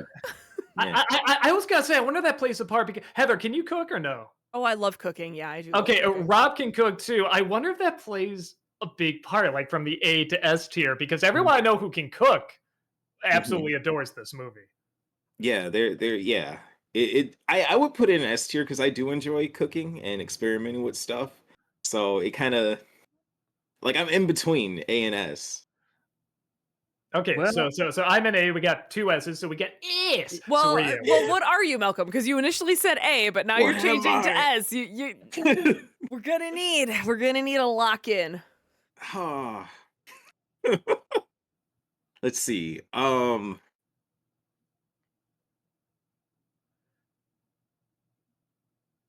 I was gonna say, I wonder if that plays a part, because Heather, can you cook or no? Oh, I love cooking. Yeah, I do. Okay, Rob can cook too. I wonder if that plays a big part, like from the A to S tier, because everyone I know who can cook absolutely adores this movie. Yeah, I would put it in S tier because I do enjoy cooking and experimenting with stuff. So it kind of like I'm in between A and S. Okay, so I'm in A. We got 2 S's, so we get S. Well, what are you, Malcolm? Because you initially said A, but now you're changing to S. We're gonna need a lock in. Let's see.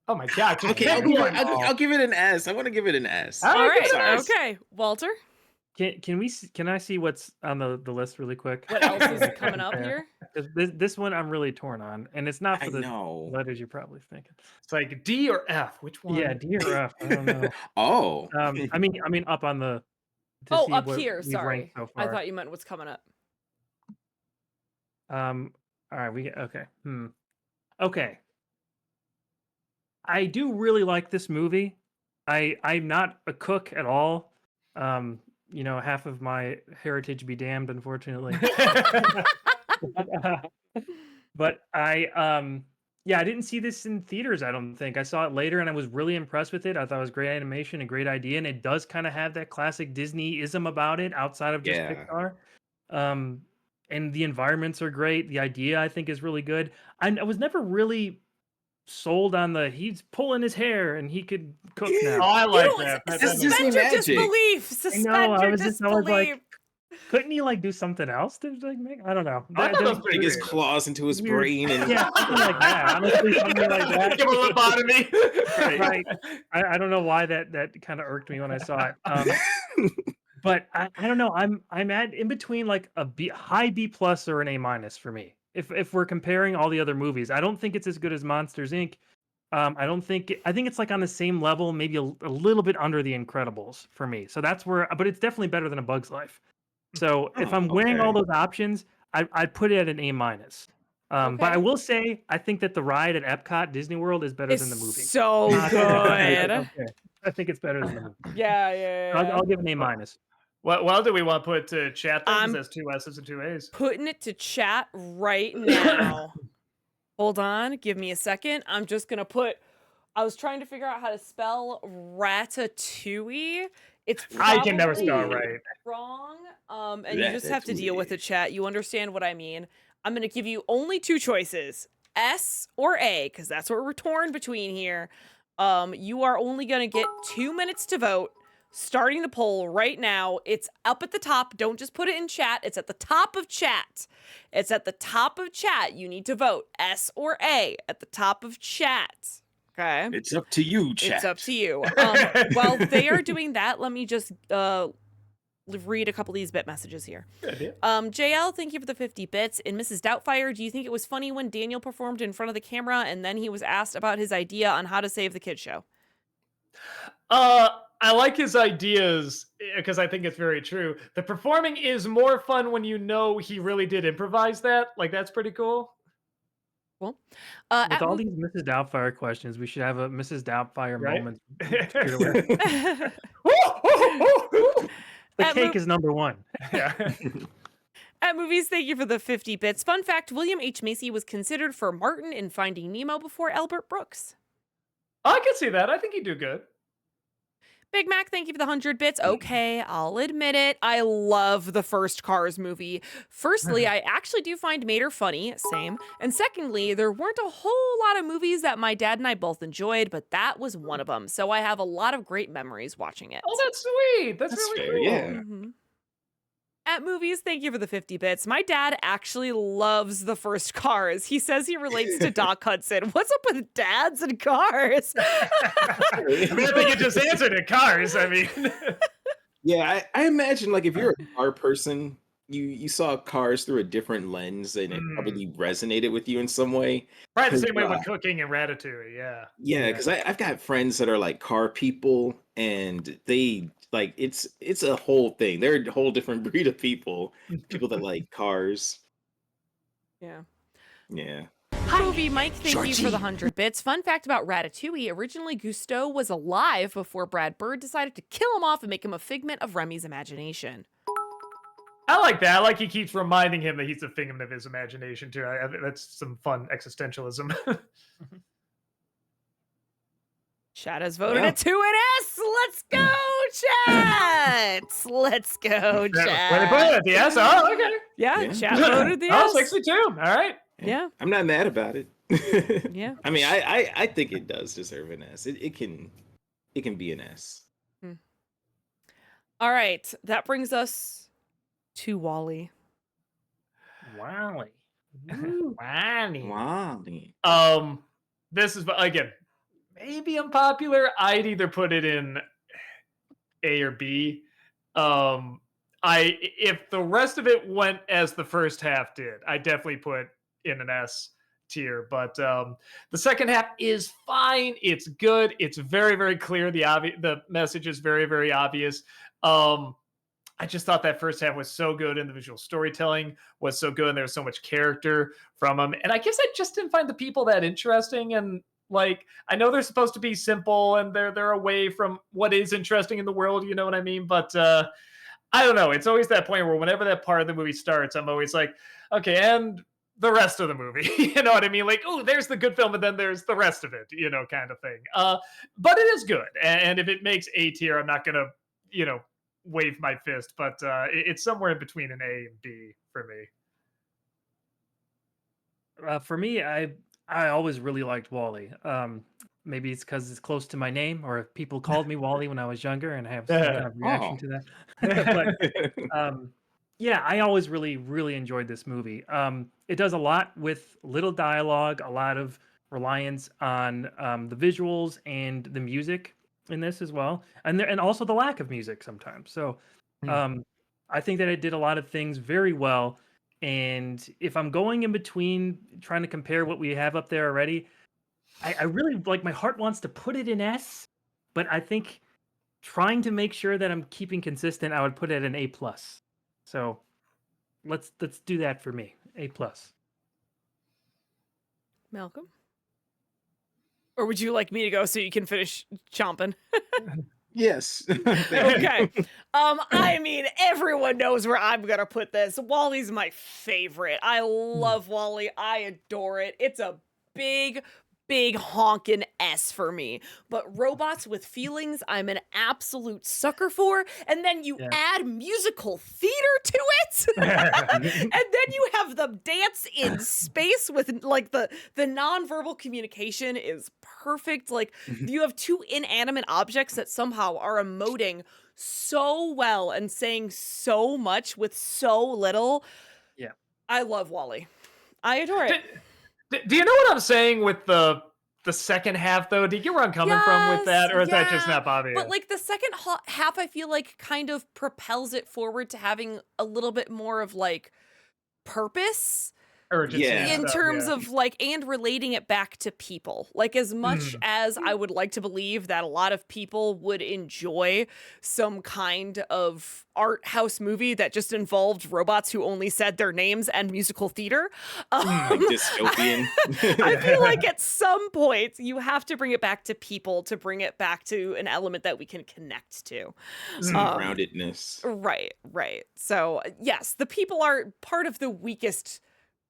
Oh my God! Okay, I'll give it an S. I want to give it an S. All right. Okay, Walter. Can I see what's on the list really quick? What else is coming up here? 'cause this one I'm really torn on, and it's not I for the know. letters you're probably thinking. It's like D or F. Which one? Yeah, D or F. I don't know. Oh. I mean, up on the to Oh, see up what here. we've ranked Sorry. so I far. thought you meant what's coming up. All right, okay. Okay. I do really like this movie. I'm not a cook at all. Half of my heritage be damned, unfortunately. But I didn't see this in theaters, I don't think. I saw it later and I was really impressed with it. I thought it was great animation, a great idea, and it does kind of have that classic Disney-ism about it outside of just Yeah. Pixar. And the environments are great. The idea I think is really good. I was never really sold on he's pulling his hair and he could cook Oh, now. I You like don't that. That's Disney suspend your magic. disbelief. I Suspend know. I your was disbelief. like, couldn't he like do something else to like make? I don't know. I thought that was pretty Dig his creative. claws into his Weird. brain and Yeah, something like that. Honestly, something like that. Give a lobotomy. Right. I don't know why that kind of irked me when I saw it. But I don't know. I'm at in between like a high B plus or an A minus for me. If we're comparing all the other movies, I don't think it's as good as Monsters Inc. I think it's like on the same level, maybe a little bit under The Incredibles for me. So that's where, but it's definitely better than A Bug's Life. So if I'm weighing all those options, I'd put it at an A minus. But I Okay. will say, I think that the ride at Epcot Disney World is better than the movie. So Not- good. Okay. I think it's better than the movie. Yeah. I'll give it an A minus. Well, do we want to put to chat then? 'Cause I'm- that's 2 S's and 2 A's. Putting it to chat right now. Hold on, give me a second. I'm just gonna I was trying to figure out how to spell Ratatouille. It's I can never probably spell it right. wrong. And you just have to deal with Ratatouille. the chat. You understand what I mean. I'm gonna give you only 2 choices, S or A, because that's what we're torn between here. You are only gonna get 2 minutes to vote. Starting the poll right now. It's up at the top. Don't just put it in chat. It's at the top of chat. It's at the top of chat. You need to vote S or A at the top of chat. Okay. it's up to you, chat. It's up to you. While they are doing that, let me just read a couple of these bit messages here. Good idea. JL, thank you for the 50 bits. In Mrs. Doubtfire, do you think it was funny when Daniel performed in front of the camera and then he was asked about his idea on how to save the kids show? I like his ideas because I think it's very true. The performing is more fun when you know he really did improvise that. Like, that's pretty cool. Cool. With all these Mrs. Doubtfire questions, we should have a Mrs. Doubtfire Right? moment. straight away. The At cake is number one. Yeah. At Movies, thank you for the 50 bits. Fun fact, William H. Macy was considered for Martin in Finding Nemo before Albert Brooks. I can see that. I think he'd do good. Big Mac, thank you for the 100 bits. Okay, I'll admit it. I love the first Cars movie. Firstly, I actually do find Mater funny, same. And secondly, there weren't a whole lot of movies that my dad and I both enjoyed, but that was one of them. So I have a lot of great memories watching it. Oh, that's sweet. That's really fair, cool. yeah. Mhm. At Movies, thank you for the 50 bits. My dad actually loves the first Cars. He says he relates to Doc Hudson. What's up with dads and cars? I mean, I think you just answered it. Cars. I mean, Yeah, I imagine like if you're a car person, you saw Cars through a different lens and it probably resonated with you in some way. probably the same way Yeah. with cooking and Ratatouille. Yeah. Yeah, because I've got friends that are like car people, and they like it's a whole thing. They're a whole different breed of people. People that like cars. Yeah. Yeah. Movie Mike, thank you for the Georgie. 100 bits. Fun fact about Ratatouille, originally Cousteau was alive before Brad Bird decided to kill him off and make him a figment of Remy's imagination. I like that. I like he keeps reminding him that he's a figment of his imagination, too. That's some fun existentialism. Chat has voted Yeah. it to an S. Let's go, chat. Let's go, Where they put chat. it? The S? Oh, okay. Yeah, Yeah. chat voted the Oh, S. 62. All right. Yeah. I'm not mad about it. Yeah. I mean, I think it does deserve an S. It can be an S. All right. That brings us to Wally. Wally. Wow. This is, again, maybe unpopular. I'd either put it in A or B. if the rest of it went as the first half did, I definitely put in an S tier. But the second half is fine. It's good. It's very, very clear. The message is very, very obvious. I just thought that first half was so good, and the visual storytelling was so good, and there was so much character from them. And I guess I just didn't find the people that interesting. And like, I know they're supposed to be simple, and they're away from what is interesting in the world. You know what I mean? But I don't know. It's always that point where whenever that part of the movie starts, I'm always like, okay, and the rest of the movie. You know what I mean? Like, oh, there's the good film, and then there's the rest of it. Kind of thing. But it is good, and if it makes A tier, I'm not gonna, wave my fist, but it's somewhere in between an A and B for me. For me, I always really liked Wally. Maybe it's because it's close to my name, or if people called me Wally when I was younger, and I have some kind of reaction to that. But yeah, I always really, really enjoyed this movie. It does a lot with little dialogue, a lot of reliance on the visuals and the music in this as well, and also the lack of music sometimes. So I think that it did a lot of things very well. And if I'm going in between trying to compare what we have up there already, I really like, my heart wants to put it in S, but I think trying to make sure that I'm keeping consistent, I would put it an A plus. So let's do that for me. A plus. Malcolm? Or would you like me to go so you can finish chomping? Yes. Okay. I mean, everyone knows where I'm gonna put this. Wally's my favorite. I love Wally. I adore it. It's a big honkin' S for me. But robots with feelings, I'm an absolute sucker for. And then you add musical theater to it. And then you have them dance in space with like the nonverbal communication is perfect. Like, you have two inanimate objects that somehow are emoting so well and saying so much with so little. Yeah. I love Wally. I adore it. Do you know what I'm saying with the second half, though? Do you get where I'm coming from with that, or is that just not obvious? But like the second half, I feel like kind of propels it forward to having a little bit more of like purpose. Urgency In stuff, terms of like, and relating it back to people. Like, as much as I would like to believe that a lot of people would enjoy some kind of art house movie that just involved robots who only said their names and musical theater. Like dystopian. I feel like at some point you have to bring it back to people, to bring it back to an element that we can connect to. Some groundedness. Right. So yes, the people are part of the weakest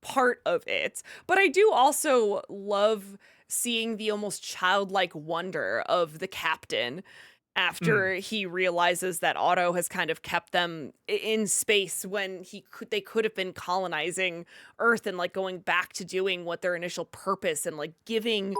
part of it, but I do also love seeing the almost childlike wonder of the captain after he realizes that Otto has kind of kept them in space when they could have been colonizing Earth and like going back to doing what their initial purpose, and like giving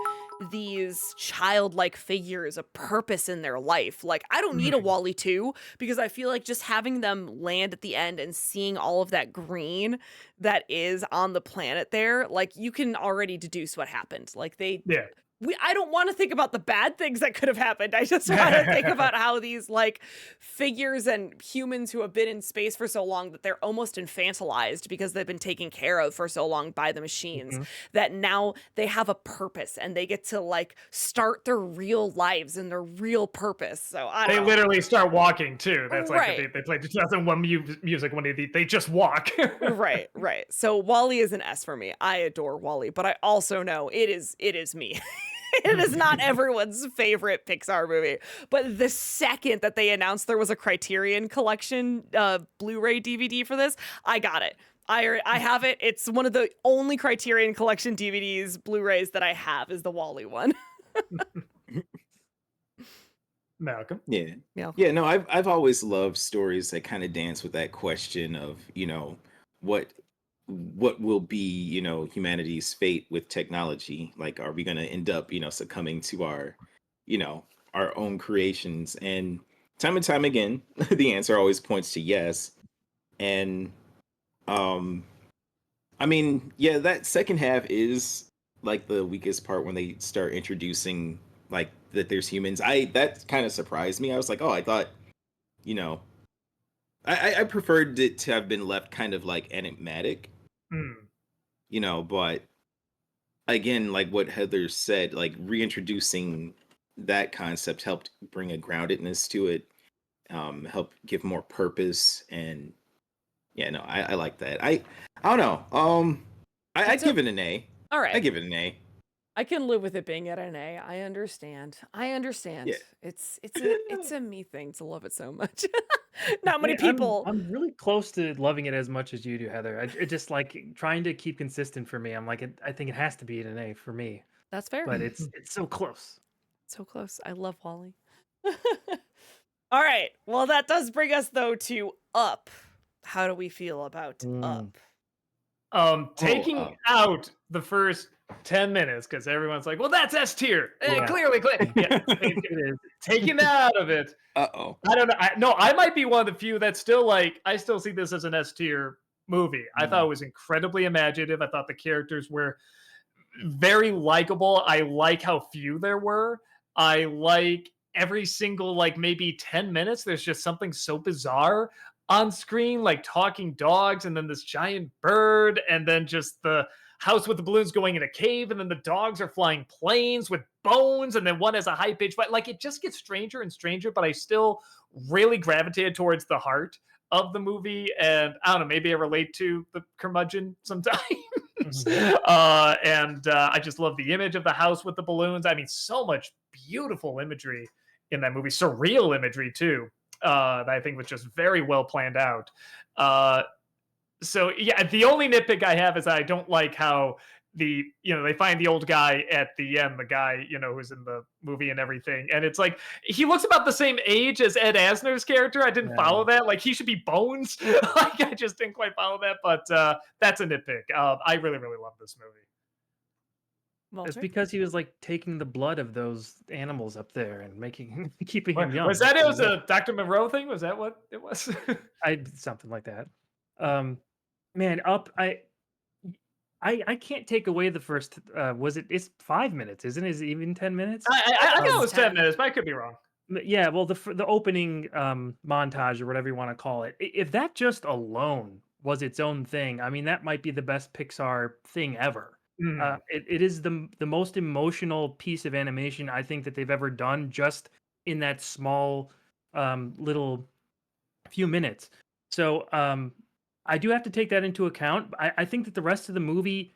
these childlike figures a purpose in their life. Like, I don't need a Wall-E 2, because I feel like just having them land at the end and seeing all of that green that is on the planet there, like, you can already deduce what happened. Like, I don't want to think about the bad things that could have happened. I just want to think about how these like figures and humans who have been in space for so long that they're almost infantilized because they've been taken care of for so long by the machines, that now they have a purpose and they get to like start their real lives and their real purpose. So they literally start walking too. That's like they played 2001 music when they just walk. Right. So Wall-E is an S for me. I adore Wall-E, but I also know it is me. It is not everyone's favorite Pixar movie, but the second that they announced there was a Criterion Collection Blu-ray DVD for this, I got it. I have it. It's one of the only Criterion Collection DVDs, Blu-rays that I have is the Wall-E one. Malcolm? Yeah. No, I've always loved stories that kind of dance with that question of, what will be, humanity's fate with technology? Like, are we going to end up, succumbing to our own creations? And time again, the answer always points to yes. And I mean, yeah, that second half is like the weakest part, when they start introducing like that there's humans. That kind of surprised me. I was like, oh, I thought, I preferred it to have been left kind of like enigmatic, Hmm. but again, like what Heather said, like reintroducing that concept helped bring a groundedness to it, help give more purpose, and yeah, no, I like that. I don't know. I'd It's a give it an A. all I right. give it an A. I can live with it being at an A. I understand. I Yeah. understand. It's a me thing to love it so much. Not many Yeah, I'm people. I'm really close to loving it as much as you do, Heather. It just like trying to keep consistent for me. I'm like, I think it has to be an A for me, That's fair. but it's so close. So close. I love Wally. All right. Well, that does bring us though to Up. How do we feel about Mm. Up? Taking out the first 10 minutes because everyone's like, well, that's S tier. Yeah. Clearly. Yeah, It is. taking that out of it. Uh-oh. I don't know. No, I might be one of the few that still I still see this as an S tier movie. I thought it was incredibly imaginative. I thought the characters were very likable. I like how few there were. I like every single maybe 10 minutes there's just something so bizarre on screen, like talking dogs and then this giant bird and then just the house with the balloons going in a cave and then the dogs are flying planes with bones and then one has a high pitch but it just gets stranger and stranger, but I still really gravitated towards the heart of the movie, and I don't know, maybe I relate to the curmudgeon sometimes. And I just love the image of the house with the balloons. I mean, so much beautiful imagery in that movie, surreal imagery too. That I think was just very well planned out. So yeah, the only nitpick I have is I don't like how they find the old guy at the end, the guy who's in the movie and everything, and it's like he looks about the same age as Ed Asner's character. I didn't follow that. Like he should be Bones. I just didn't quite follow that, but that's a nitpick. I really love this movie. It's Walter? because he was like taking the blood of those animals up there and keeping him young. Was that it? Was a Dr. Monroe thing? Was that what it was? Something like that. Man, Up. I can't take away the first. It's 5 minutes, isn't it? Is it even 10 minutes? I thought know it it was was 10 10. minutes, but I could be wrong. Yeah, well, the opening montage or whatever you want to call it, if that just alone was its own thing, I mean, that might be the best Pixar thing ever. Mhm. It is the most emotional piece of animation I think that they've ever done, just in that small little few minutes. So I do have to take that into account. I think that the rest of the movie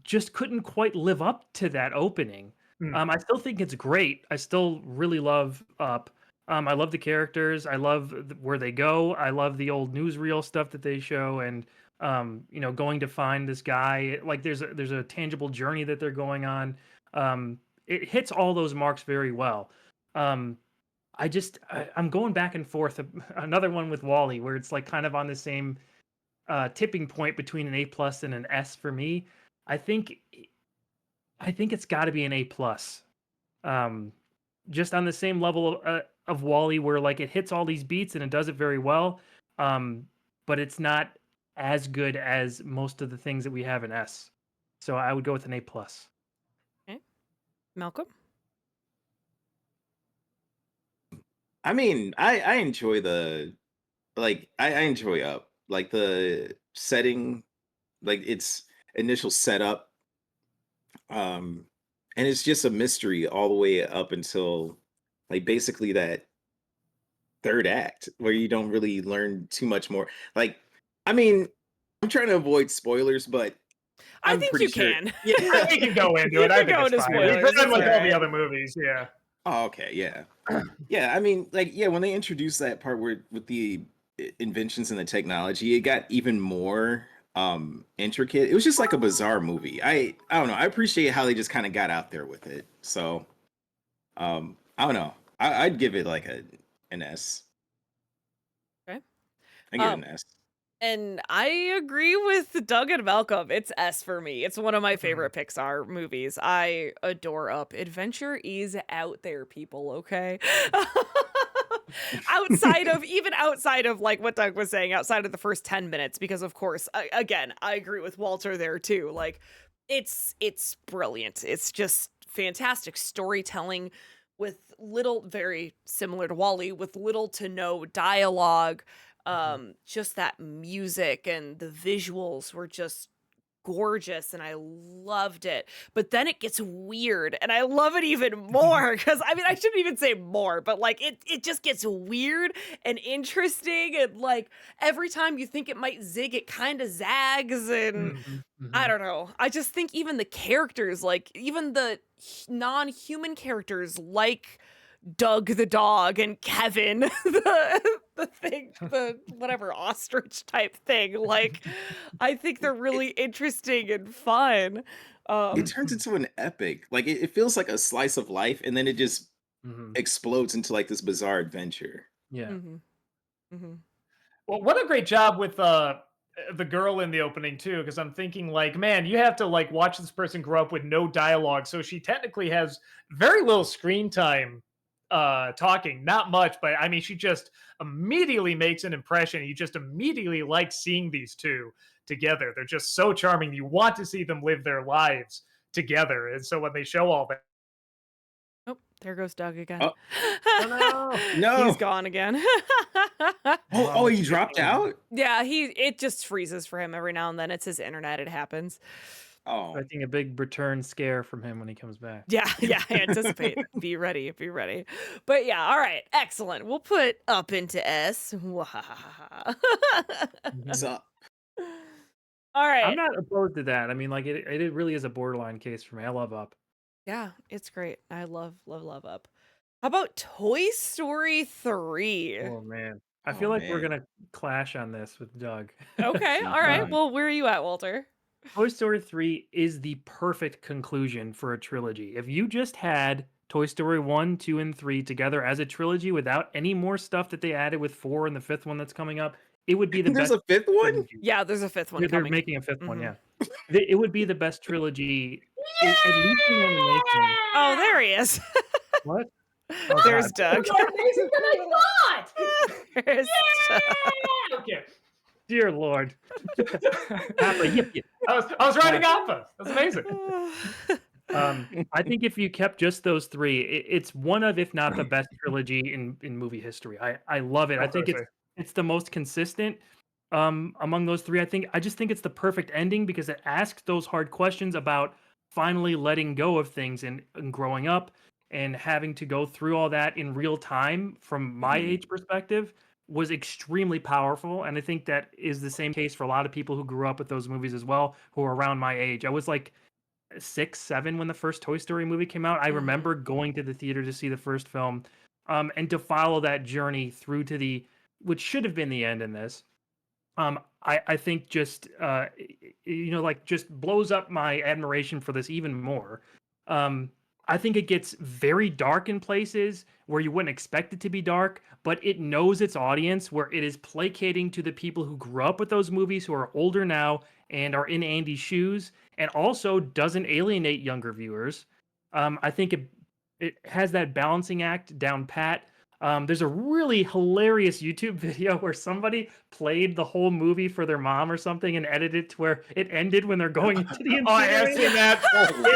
just couldn't quite live up to that opening. Mm. I still think it's great. I still really love Up. I love the characters. I love where they go. I love the old newsreel stuff that they show, and going to find this guy. Like there's a tangible journey that they're going on. It hits all those marks very well. I'm going back and forth. Another one with Wally, where it's like kind of on the same tipping point between an A plus and an S for me. I think it's got to be an A plus. Just on the same level of Wally, where like it hits all these beats and it does it very well, but it's not as good as most of the things that we have in S. So I would go with an A plus. Okay. Malcolm? I mean, I enjoy I enjoy Up. Like the setting, like its initial setup. And it's just a mystery all the way up until like basically that third act where you don't really learn too much more. Like, I mean, I'm trying to avoid spoilers, but I I'm think pretty you sure. can. I think you can go into You it. I can think go it's into fine. spoilers, We've read it's like all the alright. other movies. Yeah. Oh, okay, yeah. Yeah, I mean, like, yeah, when they introduced that part where with the inventions and the technology, it got even more intricate. It was just like a bizarre movie. I don't know. I appreciate how they just kind of got out there with it. So I don't know. I'd give it like an S. Okay. I give it Um, an S. And I agree with Doug and Malcolm. It's S for me. It's one of my favorite Pixar movies. I adore Up. Adventure is out there, people, okay? outside of like what Doug was saying, outside of the first 10 minutes, because of course, again, I agree with Walter there too. Like it's brilliant. It's just fantastic storytelling with very similar to Wall-E, with little to no dialogue. Just that music and the visuals were just gorgeous and I loved it. But then it gets weird and I love it even more because I mean I shouldn't even say more, but like it just gets weird and interesting and like every time you think it might zig, it kind of zags and I don't know. I just think even the characters, like even the non-human characters like Doug the dog and Kevin the thing, the whatever ostrich type thing. Like I think they're really interesting and fun. It turns into an epic. Like it feels like a slice of life, and then it just Mhm. explodes into like this bizarre adventure. Yeah. Mhm, mhm. Well, what a great job with the girl in the opening too, because I'm thinking like, man, you have to like watch this person grow up with no dialogue, so she technically has very little screen time talking, not much, but I mean she just immediately makes an impression. You just immediately like seeing these two together. They're just so charming. You want to see them live their lives together. And so when they show all that, Oh, there goes Doug again. Oh, oh no. no. He's gone again. Oh, he dropped out? Yeah, it just freezes for him every now and then. It's his internet. It happens. Oh. Expecting a big return scare from him when he comes back. Yeah, yeah, anticipate. Be ready, be ready. But yeah, all right, excellent. We'll put up into S. So All right. I'm not opposed to that. I mean, like it really is a borderline case for me. I love Up. Yeah, it's great. I love Up. How about Toy Story 3? Oh man. I Oh, feel like we're man. gonna clash on this with Doug. Okay, all right. Well, where are you at, Walter? Toy Story 3 is the perfect conclusion for a trilogy. If you just had Toy Story 1, 2, and 3 together as a trilogy without any more stuff that they added with 4 and the fifth one that's coming up, it would be the There's best a fifth one? trilogy. Yeah, there's a fifth one They're coming. making a fifth one, Mhm. yeah. It would be the best trilogy, at least in animation. Oh, there he is. What? Oh, There's God. Doug. More amazing than I thought. There's Doug. Okay. Dear Lord. Appa, yip, yip. I was writing Appa. That's amazing. I think if you kept just those three, it's one of, if not the best trilogy in movie history. I love it. I think it's the most consistent among those three. I just think it's the perfect ending because it asks those hard questions about finally letting go of things and growing up and having to go through all that in real time from my age perspective was extremely powerful. And I think that is the same case for a lot of people who grew up with those movies as well, who are around my age. I was like 6, 7 when the first Toy Story movie came out. I remember going to the theater to see the first film, and to follow that journey through to which should have been the end in this. I think just like just blows up my admiration for this even more. I think it gets very dark in places where you wouldn't expect it to be dark, but it knows its audience, where it is placating to the people who grew up with those movies, who are older now and are in Andy's shoes, and also doesn't alienate younger viewers. I think it has that balancing act down pat. There's a really hilarious YouTube video where somebody played the whole movie for their mom or something and edited it to where it ended when they're going into the Oh, I have incinerator. seen that.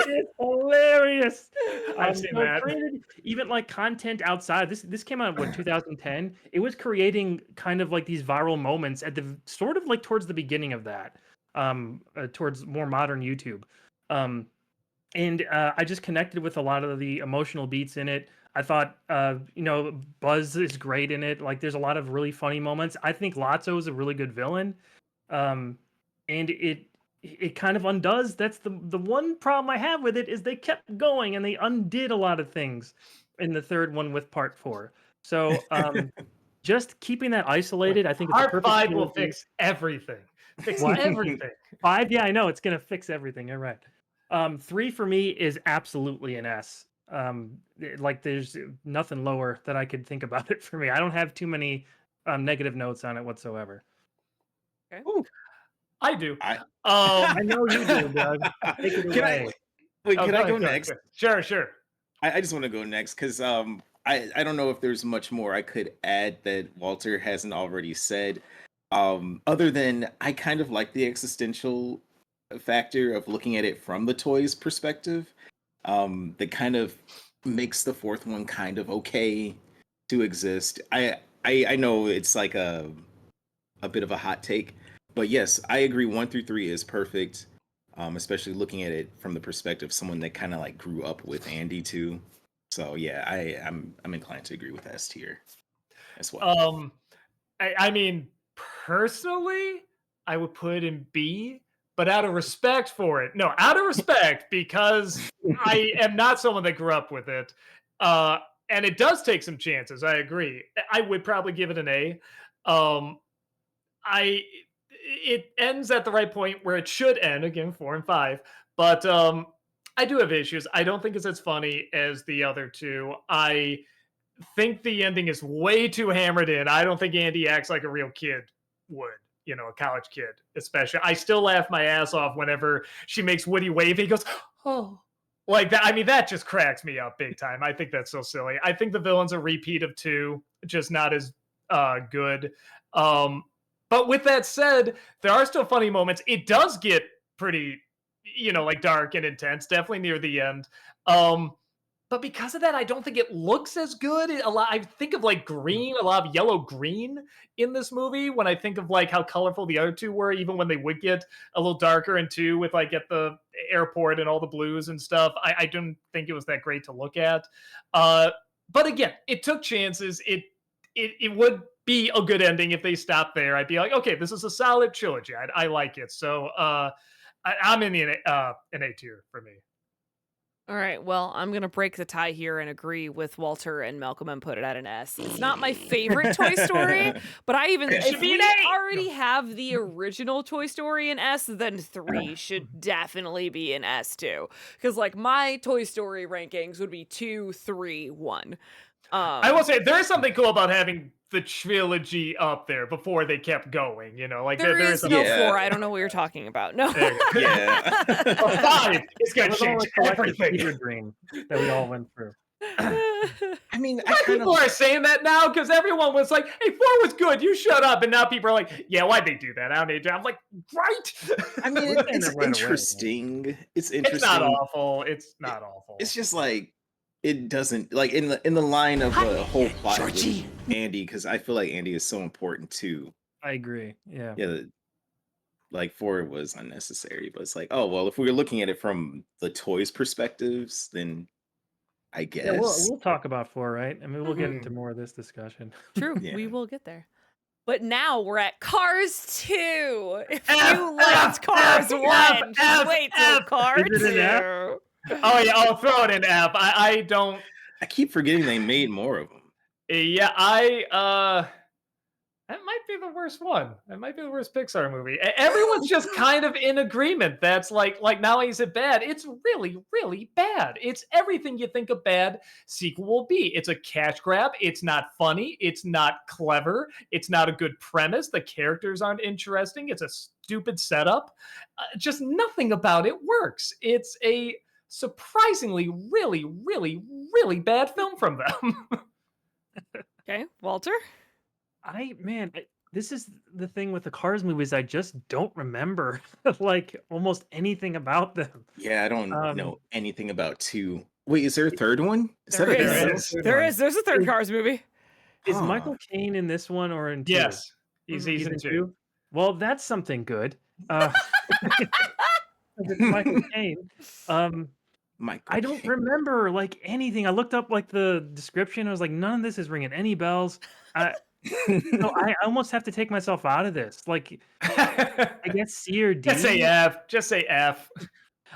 It is hilarious. I've seen that. Created even like content outside. This came out in what, 2010. It was creating kind of like these viral moments at the sort of like towards the beginning of that, towards more modern YouTube. And I just connected with a lot of the emotional beats in it. I thought, Buzz is great in it. Like, there's a lot of really funny moments. I think Lotso is a really good villain, and it kind of undoes. That's the one problem I have with it is they kept going and they undid a lot of things in the third one with Part 4. So just keeping that isolated, I think it's a Part perfect 5 will trilogy. fix everything. Fix What? everything. 5, yeah, I know it's gonna fix everything. You're right. 3 for me is absolutely an S. Like there's nothing lower that I could think about it for me. I don't have too many negative notes on it whatsoever. I do. I know you do, Doug. Take it Can away. can I go go ahead, next? Sure. I just want to go next because I don't know if there's much more I could add that Walter hasn't already said. Other than I kind of like the existential factor of looking at it from the toys perspective. That kind of makes the fourth one kind of okay to exist. I know it's like a bit of a hot take, but yes, I agree. 1 through 3 is perfect, especially looking at it from the perspective of someone that kind of like grew up with Andy too. So yeah, I'm inclined to agree with S tier as well. I mean, personally, I would put it in B, but out of respect for it. No, out of respect because I am not someone that grew up with it. Uh, and it does take some chances. I agree. I would probably give it an A. Um, I it ends at the right point where it should end again, 4 and 5. But I do have issues. I don't think it's as funny as the other two. I think the ending is way too hammered in. I don't think Andy acts like a real kid would, a college kid, especially. I still laugh my ass off whenever she makes Woody wave. He goes, oh, like that. I mean, that just cracks me up big time. I think that's so silly. I think the villain's a repeat of 2, just not as good. But with that said, there are still funny moments. It does get pretty, like dark and intense, definitely near the end. But because of that, I don't think it looks as good. I think of like green, a lot of yellow green in this movie. When I think of like how colorful the other two were, even when they would get a little darker in 2 with like at the airport and all the blues and stuff, I didn't think it was that great to look at. But again, it took chances. It would be a good ending if they stopped there. I'd be like, okay, this is a solid trilogy. I like it. So I'm in an A tier for me. All right, well, I'm going to break the tie here and agree with Walter and Malcolm and put it at an S. It's not my favorite Toy Story, but if we already have the original Toy Story in S, then 3 should definitely be in S too. Because like my Toy Story rankings would be 2, 3, 1. I will say there is something cool about having the trilogy up there before they kept going. Like there is no 4. I don't know what you're talking about. No. Yeah. 5 is going to That was all change a collective everything. fever dream that we all went through. I mean, Why people are saying that now? Because everyone was like, hey, 4 was good. You shut up. And now people are like, yeah, why'd they do that? I don't need to. I'm like, right? I mean, We're saying it's it right away, interesting. It's interesting. It's not awful. It's not awful. It's just like it doesn't like in the line of the whole plot with Andy, because I feel like Andy is so important too. I agree. Yeah. Yeah, like 4 was unnecessary, but it's like, oh well, if we were looking at it from the toys perspectives, then I guess. Yeah, we'll talk about 4, right? I mean, we'll get into more of this discussion. True, Yeah. we will get there. But now we're at Cars 2. If F, you liked F, Cars F, 1, F, just wait till F. Cars Is it an F? 2. Oh, yeah, I'll throw it in F. I don't. I keep forgetting they made more of them. Yeah, that might be the worst one. That might be the worst Pixar movie. Everyone's just kind of in agreement. That's like now is it bad? It's really, really bad. It's everything you think a bad sequel will be. It's a cash grab. It's not funny. It's not clever. It's not a good premise. The characters aren't interesting. It's a stupid setup. Just nothing about it works. It's a surprisingly, really, really, really bad film from them. Okay, Walter? This is the thing with the Cars movies. I just don't remember like almost anything about them. Yeah, I don't know anything about 2. Wait, is there a third one? There is. There's a third Cars movie. Is Michael Caine in this one or in 2? Yes, he's in 2. Well, that's something good. It's Michael Caine. I don't remember like anything. I looked up like the description. I was like, none of this is ringing any bells. So I almost have to take myself out of this. Like, I guess C or D. Just say F. Just say F.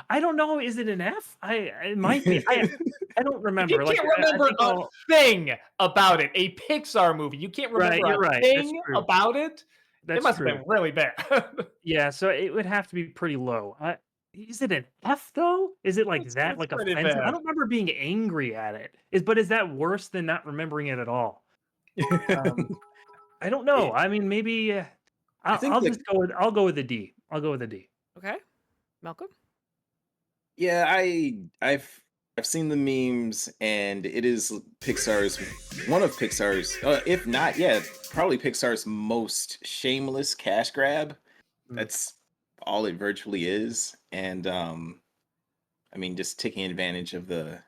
I don't know. Is it an F? It might be. I don't remember. You can't remember a thing about it. A Pixar movie. You can't remember a thing about it. It must have been really bad. Yeah, so it would have to be pretty low. Is it an F though? Is it like that? Like offensive? Bad. I don't remember being angry at it. But is that worse than not remembering it at all? I don't know. I mean, maybe I'll just go with. I'll go with a D. I'll go with a D. Okay, Malcolm. Yeah, I've seen the memes, and it is one of Pixar's, if not, yeah, probably Pixar's most shameless cash grab. That's all it virtually is, and I mean, just taking advantage of the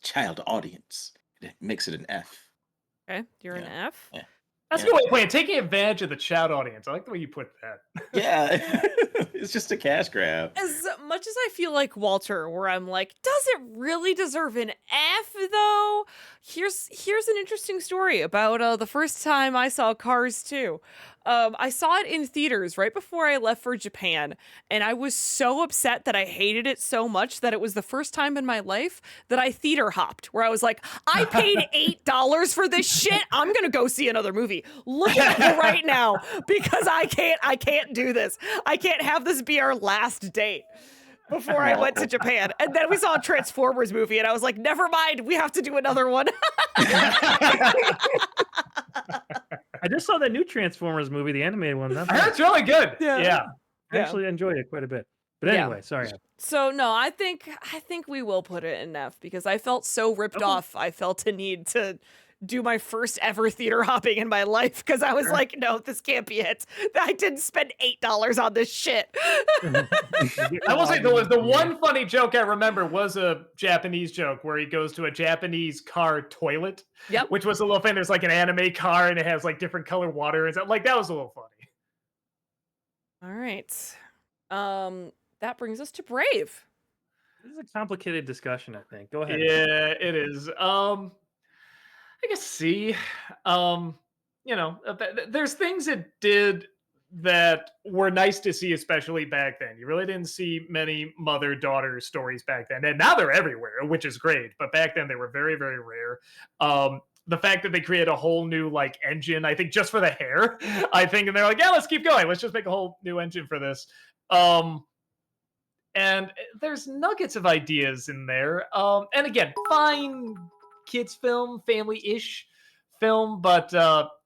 child audience, it makes it an F. Okay, you're an F. Yeah. That's a Yeah. good way of playing. Taking advantage of the child audience. I like the way you put that. Yeah, it's just a cash grab. As much as I feel like Walter, where I'm like, does it really deserve an F though? Here's an interesting story about the first time I saw Cars 2. I saw it in theaters right before I left for Japan, and I was so upset that I hated it so much that it was the first time in my life that I theater hopped, where I was like, I paid $8 for this shit. I'm gonna go see another movie. Look at me right now, because I can't do this. I can't have this be our last date before I went to Japan. And then we saw a Transformers movie, and I was like, never mind, we have to do another one. I just saw that new Transformers movie, the animated one. I heard it's really good. Yeah. Yeah. I actually enjoyed it quite a bit. But Yeah. anyway, sorry. So no, I think we will put it in F, because I felt so ripped off. I felt a need to do my first ever theater hopping in my life, because I was like, no, this can't be it. I didn't spend $8 on this shit. I will say the one funny joke I remember was a Japanese joke where he goes to a Japanese car toilet. Yep. Which was a little funny. There's like an anime car and it has like different color water and stuff. Like that was a little funny. All right. That brings us to Brave. This is a complicated discussion, I think. Go ahead. Yeah, it is. I guess C. There's things it did that were nice to see, especially back then. You really didn't see many mother-daughter stories back then, and now they're everywhere, which is great. But back then, they were very, very rare. The fact that they created a whole new like engine, I think, just for the hair, I think, and they're like, yeah, let's keep going. Let's just make a whole new engine for this. And there's nuggets of ideas in there. And again, fine kids film, family-ish film, but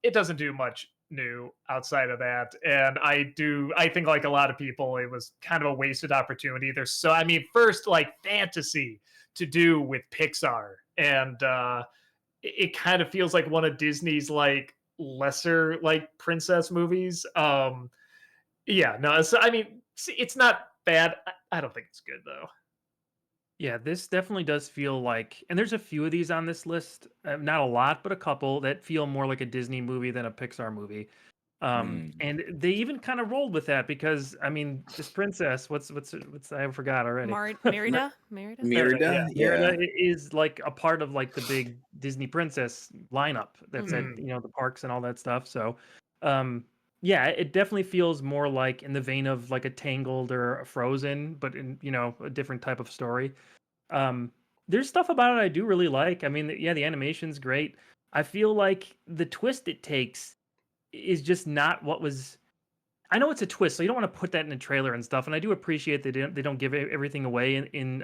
it doesn't do much new outside of that. And I think like a lot of people, it was kind of a wasted opportunity. First like fantasy to do with Pixar, and it kind of feels like one of Disney's like lesser like princess movies. It's not bad. I don't think it's good though. Yeah, this definitely does feel like, and there's a few of these on this list, not a lot, but a couple that feel more like a Disney movie than a Pixar movie. And they even kind of rolled with that because, I mean, this princess, what's I forgot already. Merida? Merida, yeah. Merida is like a part of like the big Disney princess lineup that's at, the parks and all that stuff. So, yeah, it definitely feels more like in the vein of like a Tangled or a Frozen, but in, a different type of story. There's stuff about it I do really like. I mean, yeah, the animation's great. I feel like the twist it takes is just not what was. I know it's a twist, so you don't want to put that in a trailer and stuff. And I do appreciate they don't give everything away in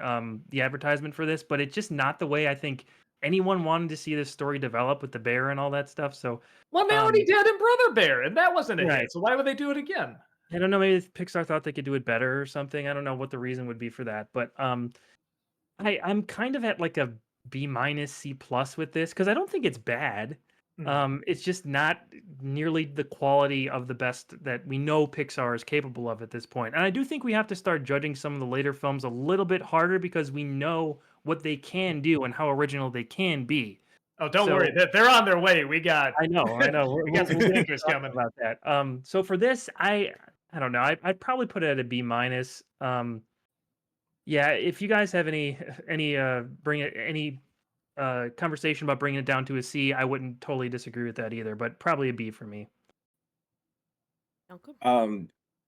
the advertisement for this, but it's just not the way I think anyone wanted to see this story develop with the bear and all that stuff. So, well, they already did in Brother Bear, and that wasn't a right. hit. So why would they do it again? I don't know. Maybe Pixar thought they could do it better or something. I don't know what the reason would be for that. But I'm kind of at like a B- C+ with this because I don't think it's bad. It's just not nearly the quality of the best that we know Pixar is capable of at this point. And I do think we have to start judging some of the later films a little bit harder because we know what they can do and how original they can be. Oh, don't worry. They're on their way. I know. We got some stinkers coming about that. So for this, I don't know. I'd probably put it at a B-. Yeah, if you guys have any conversation about bringing it down to a C, I wouldn't totally disagree with that either, but probably a B for me.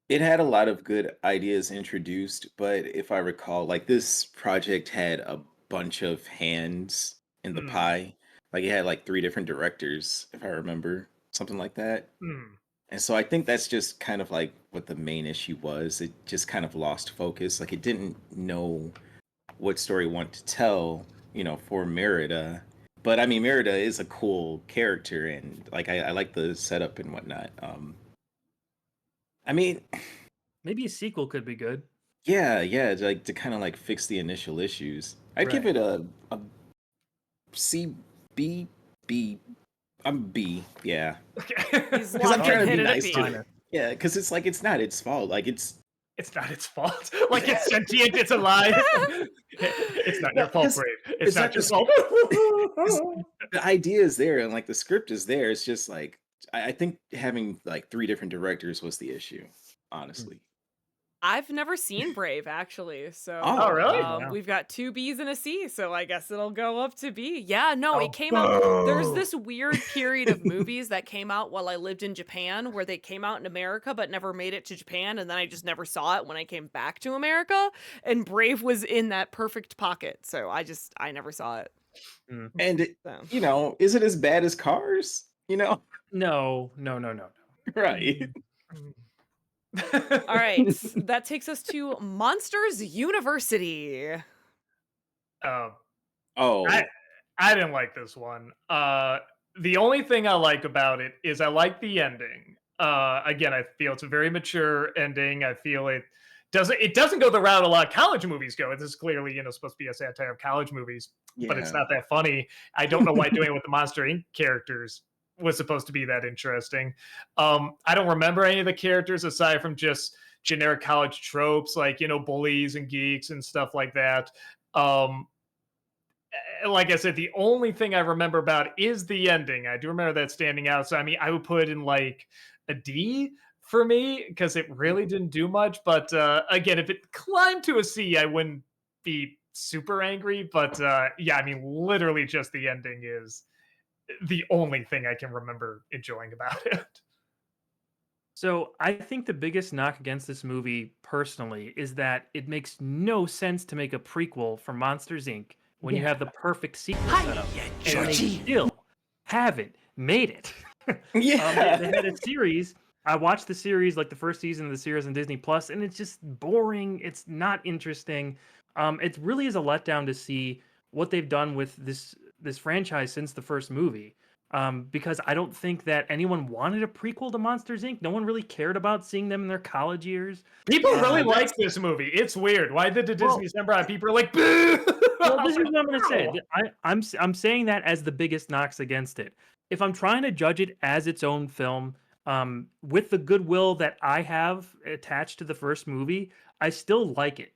It had a lot of good ideas introduced, but if I recall, like this project had a bunch of hands in the pie. Like it had like 3 different directors, if I remember, something like that. And so I think that's just kind of like what the main issue was. It just kind of lost focus. Like it didn't know what story it wanted to tell, for Merida. But I mean, Merida is a cool character, and like I like the setup and whatnot. I mean, maybe a sequel could be good. Yeah, like to kind of like fix the initial issues. I'd give it a C, B. I'm B, yeah. Because I'm trying to be nice to it. Yeah, because it's like it's not its fault. Like it's not its fault. Like it's sentient, it's alive. It's not your fault, Brave. It's not your fault. The idea is there and like the script is there. It's just like I think having like 3 different directors was the issue, honestly. I've never seen Brave actually, so Oh, really? Wow. we've got 2 Bs and a C, so I guess it'll go up to B. Yeah, no, Oh, it came out. There's boo. this weird period of movies that came out while I lived in Japan, where they came out in America but never made it to Japan, and then I just never saw it when I came back to America. And Brave was in that perfect pocket, so I never saw it. And it, So is it as bad as Cars? No. Right. all right, that takes us to Monsters University. Um, Oh, I didn't like this one. The only thing I like about it is I like the ending. Again, I feel it's a very mature ending. I feel it doesn't go the route a lot of college movies go. This is clearly, supposed to be a satire of college movies, but it's yeah. not that funny. I don't know why doing it with the Monster Inc. characters was supposed to be that interesting. I don't remember any of the characters aside from just generic college tropes like, bullies and geeks and stuff like that. Like I said, the only thing I remember about is the ending. I do remember that standing out. So, I mean, I would put in like a D for me because it really didn't do much. But again, if it climbed to a C, I wouldn't be super angry. But yeah, I mean, literally just the ending is the only thing I can remember enjoying about it. So I think the biggest knock against this movie, personally, is that it makes no sense to make a prequel for Monsters Inc. when you have the perfect sequel set up, and they still haven't made it. Yeah. They had a series. I watched the series, like the first season of the series on Disney Plus, and it's just boring. It's not interesting. It really is a letdown to see what they've done with this franchise since the first movie. Because I don't think that anyone wanted a prequel to Monsters Inc. No one really cared about seeing them in their college years. People really like this movie. It's weird. Why did the Disney send out? People are like, boo! Well, this is what I'm going to say. I'm saying that as the biggest knocks against it. If I'm trying to judge it as its own film, with the goodwill that I have attached to the first movie, I still like it.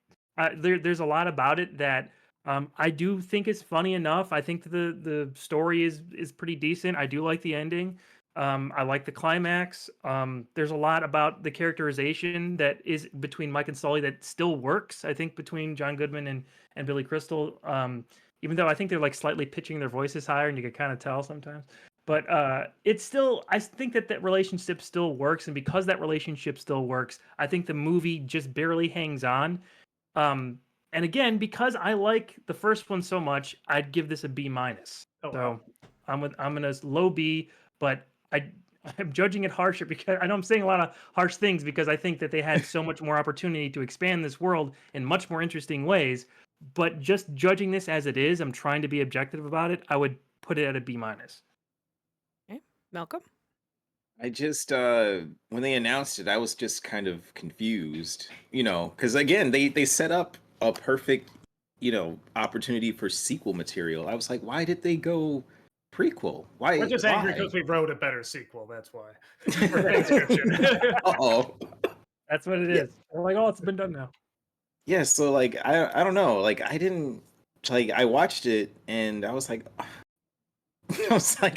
There's a lot about it that I do think is funny enough. I think the story is pretty decent. I do like the ending. I like the climax. There's a lot about the characterization that is between Mike and Sully that still works. I think between John Goodman and Billy Crystal. Even though I think they're like slightly pitching their voices higher, and you can kind of tell sometimes. But it's still, I think that relationship still works, and because that relationship still works, I think the movie just barely hangs on. And again, because I like the first one so much, I'd give this a B minus. Oh, So wow. I'm in a low B, but I'm judging it harsher because I know I'm saying a lot of harsh things because I think that they had so much more opportunity to expand this world in much more interesting ways. But just judging this as it is, I'm trying to be objective about it. I would put it at a B minus. okay, Malcolm. I just when they announced it, I was just kind of confused, because again, they set up a perfect, opportunity for sequel material. I was like, why did they go prequel? Why? We're just angry Why? because we wrote a better sequel. That's why. For transcription. Uh-oh. That's what it Yeah. is. We're like, oh, it's been done now. Yeah, so like I don't know, like I didn't like I watched it and I was like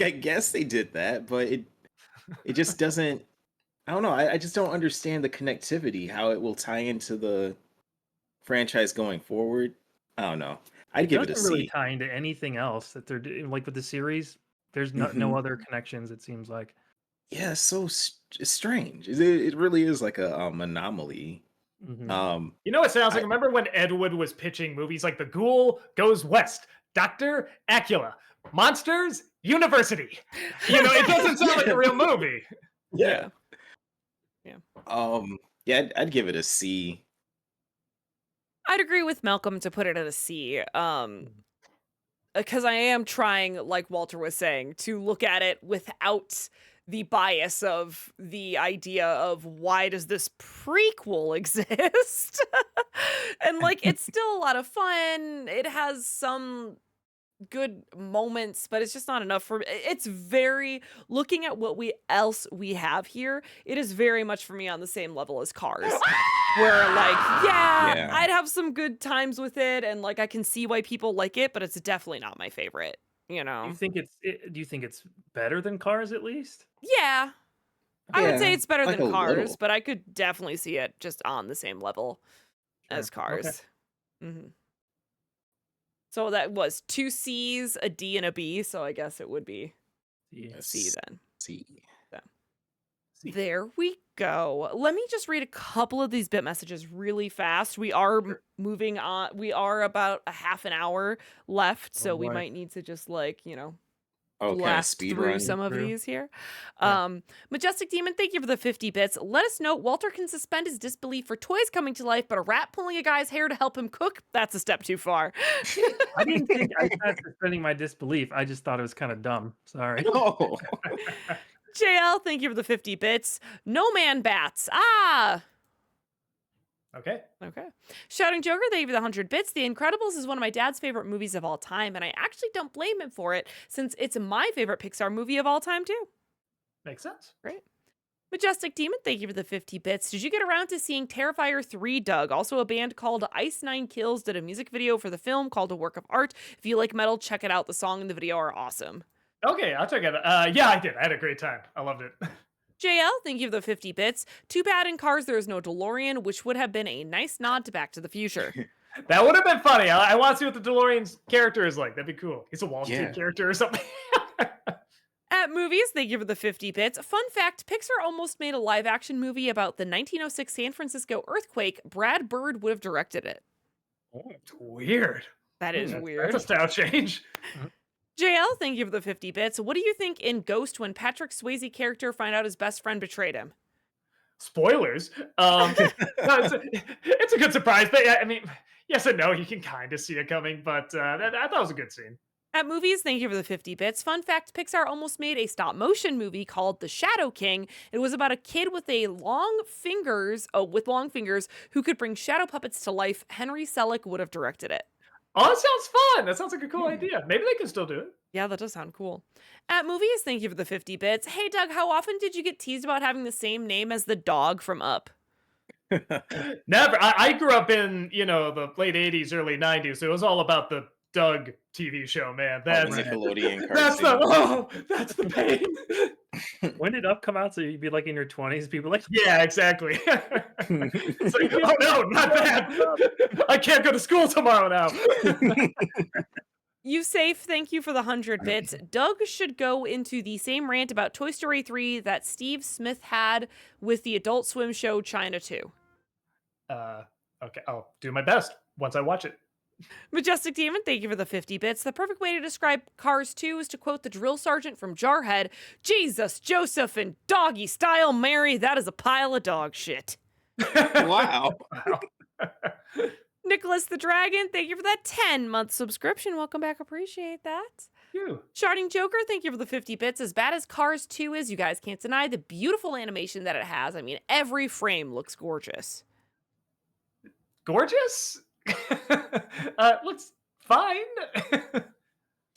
I guess they did that, but it just doesn't. I don't know. I just don't understand the connectivity, how it will tie into the franchise going forward. I don't know. I'd give it a doesn't really C. tie into anything else that they're doing. Like with the series, there's no Mhm. other connections. It seems like. Yeah, it's so it's strange. It really is like a anomaly. Mhm. You know what it sounds like? I- Remember when Ed Wood was pitching movies like The Ghoul Goes West, Dr. Acula, Monsters University? It doesn't sound like a real movie. Yeah. Yeah. Yeah, I'd give it a C. I'd agree with Malcolm to put it at a C. Because I am trying, like Walter was saying, to look at it without the bias of the idea of why does this prequel exist? And like it's still a lot of fun. It has some good moments, but it's just not enough for me. It's very, looking at what else we have here, it is very much for me on the same level as Cars. Where like, Yeah. I'd have some good times with it, and like I can see why people like it, but it's definitely not my favorite. you know. Do you think it's better than Cars at least? Yeah. I would say Yeah, it's better like than a Cars, little. but I could definitely see it just on the same level as Sure. Okay. Cars. hmm So that was 2 C's, a D, and a B. So I guess it would be Yeah. a C then. See. See. There we go. Let me just read a couple of these bit messages really fast. We are moving on. We are about a half an hour left, so we boy. might need to just like, you know, Oh, kind of blast speed through run. some of through. these here. Yeah. Majestic Demon, thank you for the 50 bits. Let us know Walter can suspend his disbelief for toys coming to life, but a rat pulling a guy's hair to help him cook, that's a step too far. I didn't think I started suspending my disbelief. I just thought it was kind of dumb. Sorry. Oh, JL, thank you for the 50 bits. No man bats. Ah! Okay. Okay. Shouting Joker, thank you for the 100 bits. The Incredibles is one of my dad's favorite movies of all time, and I actually don't blame him for it, since it's my favorite Pixar movie of all time, too. Makes sense. Great. Majestic Demon, thank you for the 50 bits. Did you get around to seeing Terrifier 3, Doug? Also, a band called Ice Nine Kills did a music video for the film called A Work of Art. If you like metal, check it out. The song and the video are awesome. Okay, I'll check it out. Yeah, I did. I had a great time. I loved it. JL, thank you for the 50 bits. Too bad in Cars there is no DeLorean, which would have been a nice nod to Back to the Future. That would have been funny. I want to see what the DeLorean's character is like. That'd be cool. He's a Wall Street Yeah. character or something. At movies, thank you for the 50 bits. Fun fact, Pixar almost made a live-action movie about the 1906 San Francisco earthquake. Brad Bird would have directed it. Oh, it's weird. That is That's weird. a style change. JL, thank you for the 50 bits. What do you think in Ghost when Patrick Swayze character find out his best friend betrayed him? Spoilers. No, it's a good surprise. But yeah, I mean, yes and no. You can kind of see it coming, but I thought it was a good scene. At movies, thank you for the 50 bits. Fun fact, Pixar almost made a stop-motion movie called The Shadow King. It was about a kid with long fingers who could bring shadow puppets to life. Henry Selick would have directed it. Oh, that sounds fun. That sounds like a cool idea. Maybe they can still do it. Yeah, that does sound cool. At movies, thank you for the 50 bits. Hey, Doug, how often did you get teased about having the same name as the dog from Up? Never. I grew up in, the late 80s, early 90s. So it was all about the Doug TV show, man. That's Nickelodeon that's the pain. When did Up come out? So you'd be like in your 20s. People like, Yeah, exactly. It's like, oh no, not bad. I can't go to school tomorrow now. You safe, thank you for the 100 bits. Doug should go into the same rant about Toy Story 3 that Steve Smith had with the Adult Swim show China 2. Okay, I'll do my best once I watch it. Majestic Demon, thank you for the 50 bits. The perfect way to describe Cars 2 is to quote the drill sergeant from Jarhead, Jesus, Joseph, and doggy style Mary, that is a pile of dog shit. Wow. Nicholas the Dragon, thank you for that 10-month subscription. Welcome back, appreciate that. You. Sharding Joker, thank you for the 50 bits. As bad as Cars 2 is, you guys can't deny the beautiful animation that it has. I mean, every frame looks gorgeous. Gorgeous? Looks fine.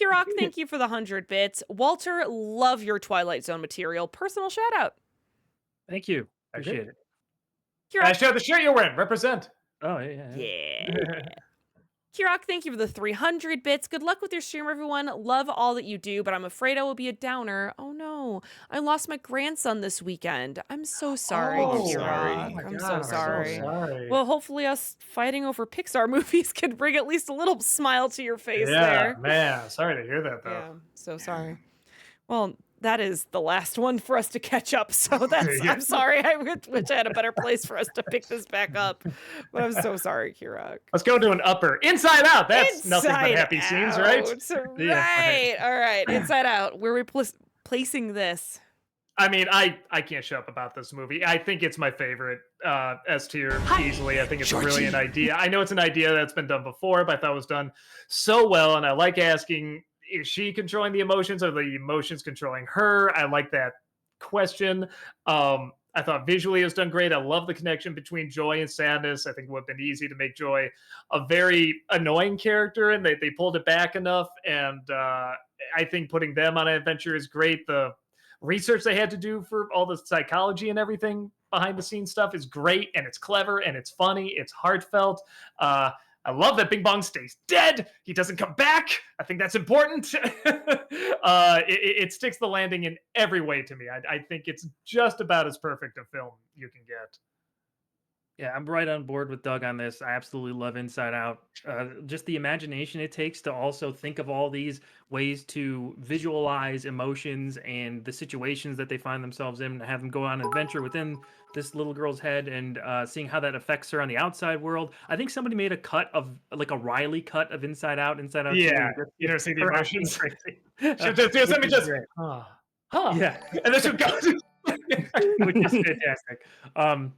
Kirok, thank you for the 100 bits. Walter, love your Twilight Zone material. Personal shout out. thank you. Okay. Appreciate it. I Kirok, share the shirt you're wearing. Represent. Oh, yeah. yeah. Kirok, thank you for the 300 bits. Good luck with your stream, everyone. Love all that you do, but I'm afraid I will be a downer. Oh no, I lost my grandson this weekend. I'm so sorry, Oh, Kirok. sorry. Oh my I'm God, so sorry. sorry. Well, hopefully us fighting over Pixar movies can bring at least a little smile to your face yeah, there. man. Sorry to hear that, though. Yeah, so sorry. Well, that is the last one for us to catch up. So that's, Yeah. I'm sorry. I wish I had a better place for us to pick this back up. But I'm so sorry, Kirok. Let's go to an upper. Inside Out. That's nothing but Inside happy scenes, right? Out. Yeah, Right. All right. Inside Out. Where are we placing this? I mean, I can't shut up about this movie. I think it's my favorite S tier easily. I think it's a brilliant idea. I know it's an idea that's been done before, but I thought it was done so well. And I like asking, is she controlling the emotions or the emotions controlling her? I like that question. I thought visually it was done great. I love the connection between joy and sadness. I think it would have been easy to make Joy a very annoying character, and they pulled it back enough. And I think putting them on an adventure is great. The research they had to do for all the psychology and everything behind the scenes stuff is great, and it's clever and it's funny. It's heartfelt. I love that Bing Bong stays dead. He doesn't come back. I think that's important. It sticks the landing in every way to me. I think it's just about as perfect a film you can get. Yeah, I'm right on board with Doug on this. I absolutely love Inside Out. Just the imagination it takes to also think of all these ways to visualize emotions and the situations that they find themselves in, and have them go on an adventure within this little girl's head, and seeing how that affects her on the outside world. I think somebody made a cut of like a Riley cut of Inside Out, Inside Out 2. Yeah, and just you never see the her acting emotions. crazy. Let me Which is just, great. huh, Yeah. and then she goes. Which is fantastic.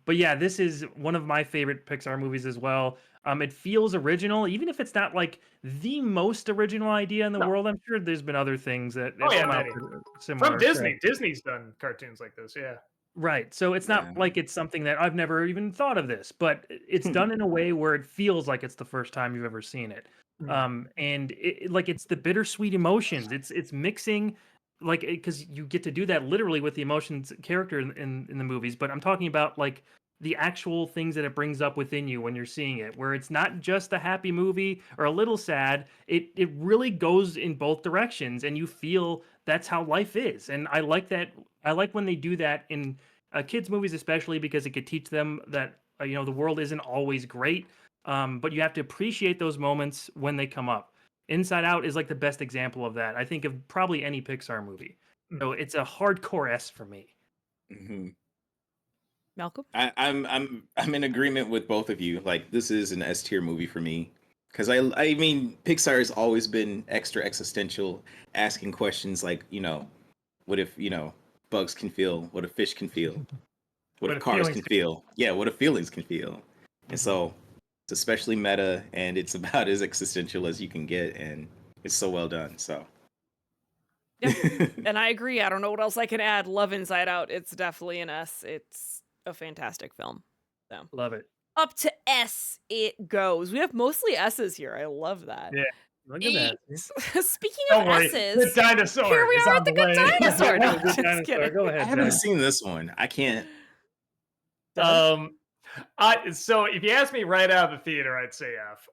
But yeah, this is one of my favorite Pixar movies as well. It feels original, even if it's not like the most original idea in the No. world. I'm sure there's been other things that have Oh, yeah, come out many. similar. From Disney. Disney's done cartoons like this, yeah. Right. So it's not Yeah. like it's something that I've never even thought of this, but it's done in a way where it feels like it's the first time you've ever seen it. And like it's the bittersweet emotions. It's mixing, like, because you get to do that literally with the emotions character in the movies. But I'm talking about like the actual things that it brings up within you when you're seeing it, where it's not just a happy movie or a little sad. It really goes in both directions, and you feel that's how life is. And I like that. I like when they do that in kids movies, especially because it could teach them that the world isn't always great, but you have to appreciate those moments when they come up. Inside Out is like the best example of that, I think, of probably any Pixar movie. So it's a hardcore S for me. Mhm. Malcolm? I'm in agreement with both of you. Like, this is an S tier movie for me, because I mean, Pixar has always been extra existential, asking questions like, what if bugs can feel, what if fish can feel, what if cars can feel, yeah, what if feelings can feel, and so it's especially meta, and it's about as existential as you can get, and it's so well done. So Yeah, and I agree. I don't know what else I can add. Love Inside Out. It's definitely an S. It's a fantastic film. So Love it. up to S it goes. We have mostly S's here. I love that. Yeah. Look at that. Speaking Don't of worry, S's, Good Dinosaur. here we is are on at the the Good way. Dinosaur. No, Good just Dinosaur. kidding. Go I ahead, haven't Zach. seen this one. I can't. So if you ask me right out of the theater, I'd say F.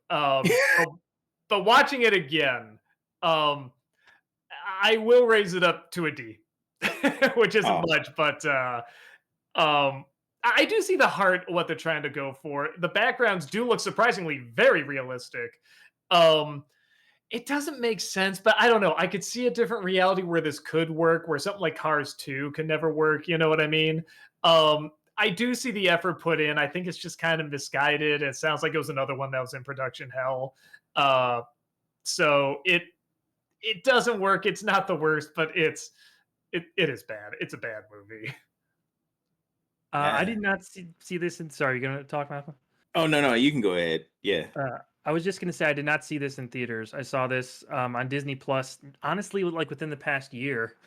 But watching it again, I will raise it up to a D, which isn't Oh. much, but I do see the heart, what they're trying to go for. The backgrounds do look surprisingly very realistic. It doesn't make sense, but I don't know. I could see a different reality where this could work, where something like Cars 2 can never work. You know what I mean? I do see the effort put in. I think it's just kind of misguided. It sounds like it was another one that was in production hell. So it doesn't work. It's not the worst, but it is bad. It's a bad movie. I did not see this. Sorry, you're gonna talk, Malcolm? Oh, no, you can go ahead. Yeah. I was just gonna say I did not see this in theaters. I saw this on Disney Plus, honestly, like within the past year,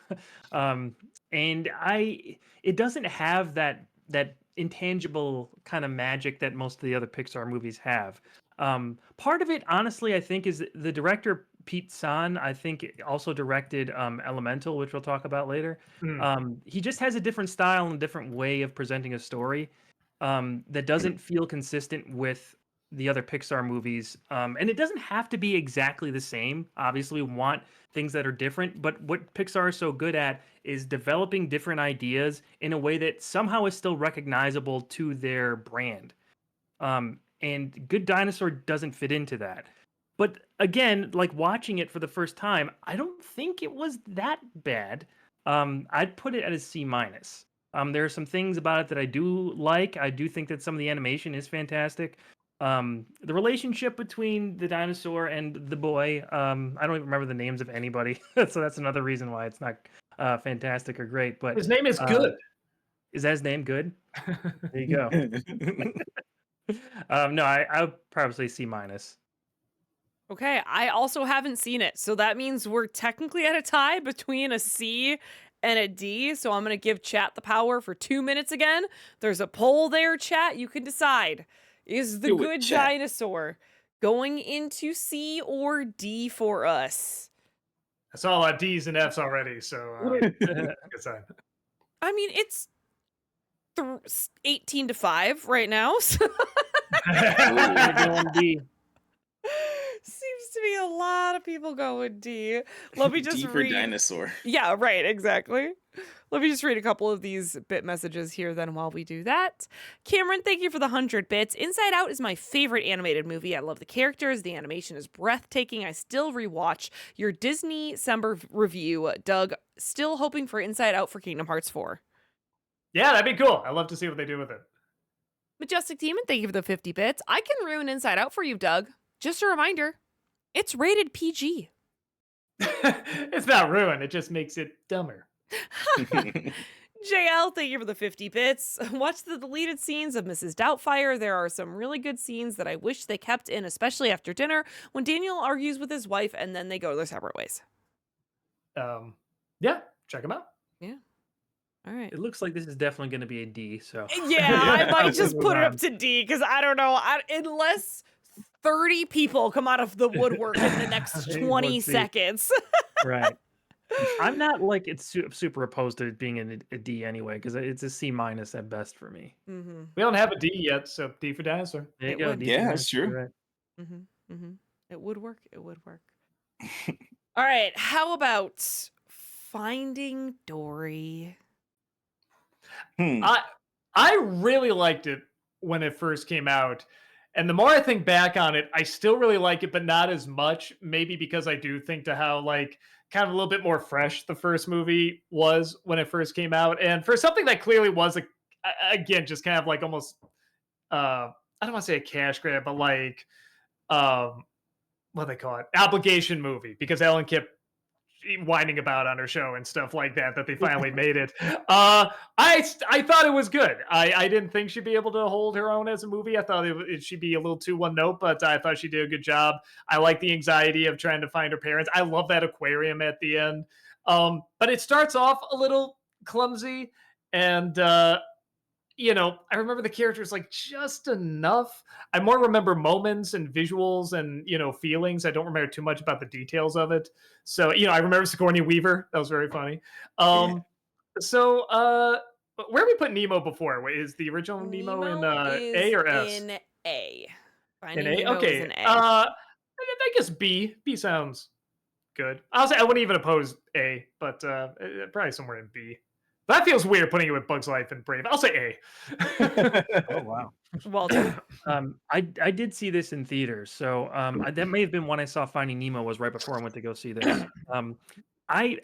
and it doesn't have that intangible kind of magic that most of the other Pixar movies have. Part of it, honestly, I think, is the director Pete San. I think also directed Elemental, which we'll talk about later. He just has a different style and a different way of presenting a story that doesn't feel consistent with the other Pixar movies. And it doesn't have to be exactly the same. Obviously, we want things that are different, but what Pixar is so good at is developing different ideas in a way that somehow is still recognizable to their brand. And Good Dinosaur doesn't fit into that. But again, like watching it for the first time, I don't think it was that bad. I'd put it at a C minus. There are some things about it that I do like. I do think that some of the animation is fantastic. The relationship between the dinosaur and the boy, I don't even remember the names of anybody, so that's another reason why it's not fantastic or great. But His name is Good. Is that his name? Good. There you go. No, I'll probably say C minus. Okay, I also haven't seen it, so that means we're technically at a tie between a C and a D, so I'm going to give chat the power for 2 minutes again. There's a poll there, chat. You can decide. Is the Good Dinosaur going into C or D for us? I saw a lot of D's and F's already, so good sign. I mean, it's 18-5 right now. So We're going D. be a lot of people going D. Let me just D for read. dinosaur. Yeah, right, exactly. Let me just read a couple of these bit messages here then while we do that. Cameron, thank you for the 100 bits. Inside Out is my favorite animated movie. I love the characters. The animation is breathtaking. I still rewatch your Disney December review. Doug, still hoping for Inside Out for Kingdom Hearts 4. Yeah, that'd be cool. I'd love to see what they do with it. Majestic Demon, thank you for the 50 bits. I can ruin Inside Out for you, Doug. Just a reminder, it's rated PG. It's not ruined. It just makes it dumber. JL, thank you for the 50 bits. Watch the deleted scenes of Mrs. Doubtfire. There are some really good scenes that I wish they kept in, especially after dinner when Daniel argues with his wife and then they go their separate ways. Yeah, check them out. Yeah. All right. It looks like this is definitely going to be a D. So Yeah, I might Let's just move put it on. up to D because I don't know. Unless 30 people come out of the woodwork in the next 20 Let's see. seconds. Right. I'm not like it's super opposed to it being a D anyway, because it's a C minus at best for me. Mm-hmm. We don't have a D yet, so D for dinosaur. There you It go. would. D for Yeah, minus, that's you're true. right. Mm-hmm. Mm-hmm. It would work. It would work. All right. How about Finding Dory? I really liked it when it first came out. And the more I think back on it, I still really like it, but not as much. Maybe because I do think to how like kind of a little bit more fresh the first movie was when it first came out. And for something that clearly was again, just kind of like almost I don't want to say a cash grab, but like what do they call it? Obligation movie, because Ellen kept whining about on her show and stuff like that they finally made it. I thought it was good. I didn't think she'd be able to hold her own as a movie. I thought it should be a little too one note, but I thought she did a good job. I like the anxiety of trying to find her parents. I love that aquarium at the end. But it starts off a little clumsy, and I remember the characters like just enough. I more remember moments and visuals and, feelings. I don't remember too much about the details of it. So, I remember Sigourney Weaver. That was very funny. So, where we put Nemo before? Wait, is the original Nemo in is A or S? in A. In Finding A? Nemo is Okay. in A. I guess B. B sounds good. I'll say I wouldn't even oppose A, but probably somewhere in B. That feels weird putting it with Bug's Life and Brave. I'll say A. Oh wow. Walter. I did see this in theaters, so that may have been when I saw Finding Nemo was right before I went to go see this. I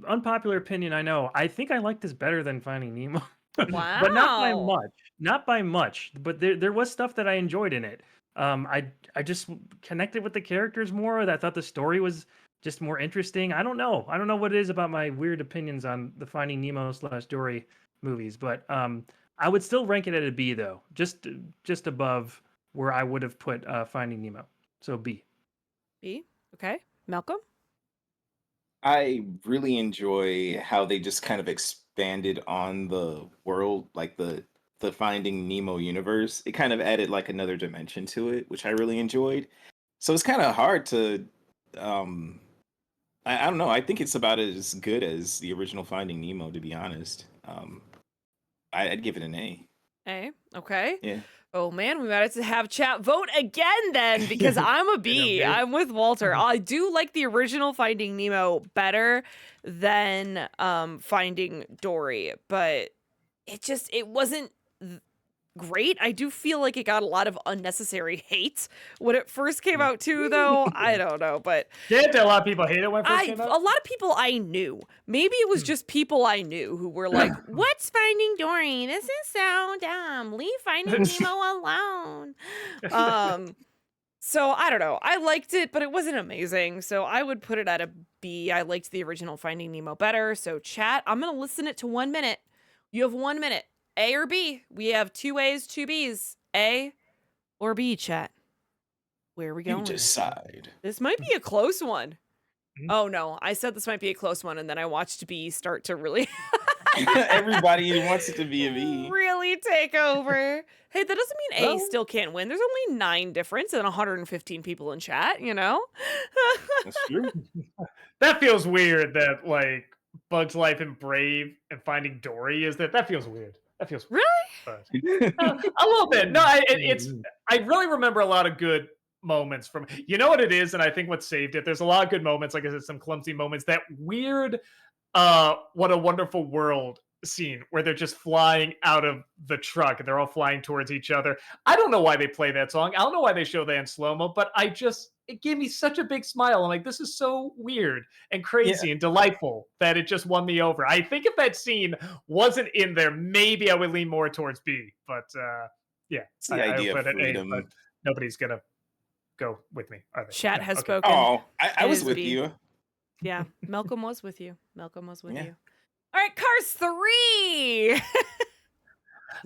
unpopular opinion, I know. I think I like this better than Finding Nemo, but not by Wow. much. Not by much. But there was stuff that I enjoyed in it. I just connected with the characters more. I thought the story was just more interesting. I don't know what it is about my weird opinions on the Finding Nemo / Dory movies, but I would still rank it at a B though, just above where I would have put Finding Nemo. So B. B. Okay. Malcolm? I really enjoy how they just kind of expanded on the world, like the Finding Nemo universe. It kind of added like another dimension to it, which I really enjoyed. So it's kind of hard to I don't know. I think it's about as good as the original Finding Nemo, to be honest. I'd give it an A. A. Okay. Yeah. Oh man, we might have chat vote again then, because I'm a B. I'm with Walter. I do like the original Finding Nemo better than Finding Dory, but it wasn't great. I do feel like it got a lot of unnecessary hate when it first came out too, though. I don't know, but Did a lot of people hate it when it first came a out? lot of people I knew. Maybe it was just people I knew who were like, "What's Finding Dory? This is so dumb. Leave Finding Nemo alone." So I don't know. I liked it, but it wasn't amazing. So I would put it at a B. I liked the original Finding Nemo better. So chat, I'm gonna listen it to 1 minute. You have 1 minute. A or B? We have 2 A's, 2 B's. A or B, chat? Where are we going? You decide. This might be a close one. Mhm. Oh no, I said this might be a close one, and then I watched B start to really Everybody wants it to be a B. really take over. Hey, that doesn't mean A Well- still can't win. There's only 9 difference and 115 people in chat, you know? That's true. That feels weird that like Bug's Life and Brave and Finding Dory is that feels weird. That feels Really? but, a little bit. No, I really remember a lot of good moments from, you know what it is, and I think what saved it. There's a lot of good moments, like I said, some clumsy moments. That weird "What a Wonderful World" scene where they're just flying out of the truck and they're all flying towards each other. I don't know why they play that song. I don't know why they show that in slow-mo, but it gave me such a big smile. I'm like, this is so weird and Yeah, crazy and delightful that it just won me over. I think if that scene wasn't in there, maybe I would lean more towards B. But yeah, it's the I idea of put it A, but freedom. nobody's gonna go with me, are they? Chat No. has Okay. spoken. Oh, I It was is with B. you. Yeah, Malcolm was with you. Malcolm was with Yeah. you. All right, Cars 3.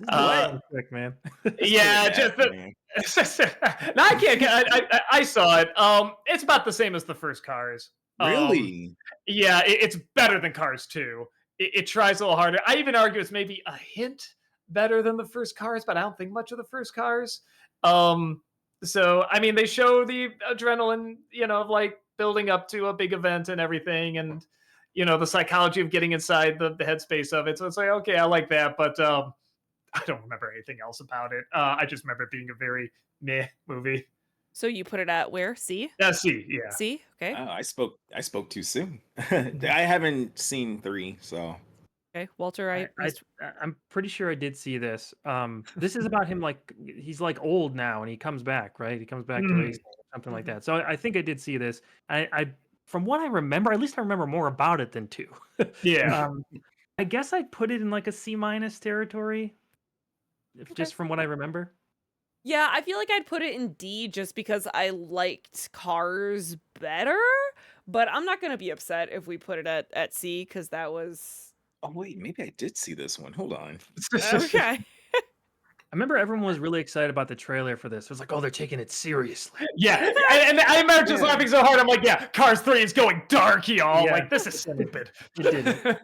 This is Uh, going quick, man. Yeah, Quick just math, man. no, I can't. I saw it. It's about the same as the first Cars. Really? Yeah, it's better than Cars 2. It tries a little harder. I even argue it's maybe a hint better than the first Cars, but I don't think much of the first Cars. So I mean, they show the adrenaline, of like building up to a big event and everything, and the psychology of getting inside the headspace of it. So it's like, okay, I like that, but I don't remember anything else about it. I just remember it being a very meh movie. So you put it at where? C? C, yeah. C? Okay. Oh, I spoke too soon. I haven't seen 3, so Okay. Walter, I'm pretty sure I did see this. This is about him, like he's like old now and he comes back, right? He comes back to Mhm. racing or something like Mhm. that. So I think I did see this. I from what I remember, at least I remember more about it than 2. Yeah. I guess I'd put it in like a C minus territory, if Okay. just from what I remember. Yeah, I feel like I'd put it in D just because I liked Cars better, but I'm not going to be upset if we put it at C because that was oh wait, maybe I did see this one. Hold on. okay. I remember everyone was really excited about the trailer for this. It was like, oh, they're taking it seriously. Yeah. And I remember just Yeah. laughing so hard. I'm like, yeah, Cars 3 is going dark, y'all. Yeah. Like, this is stupid. It didn't.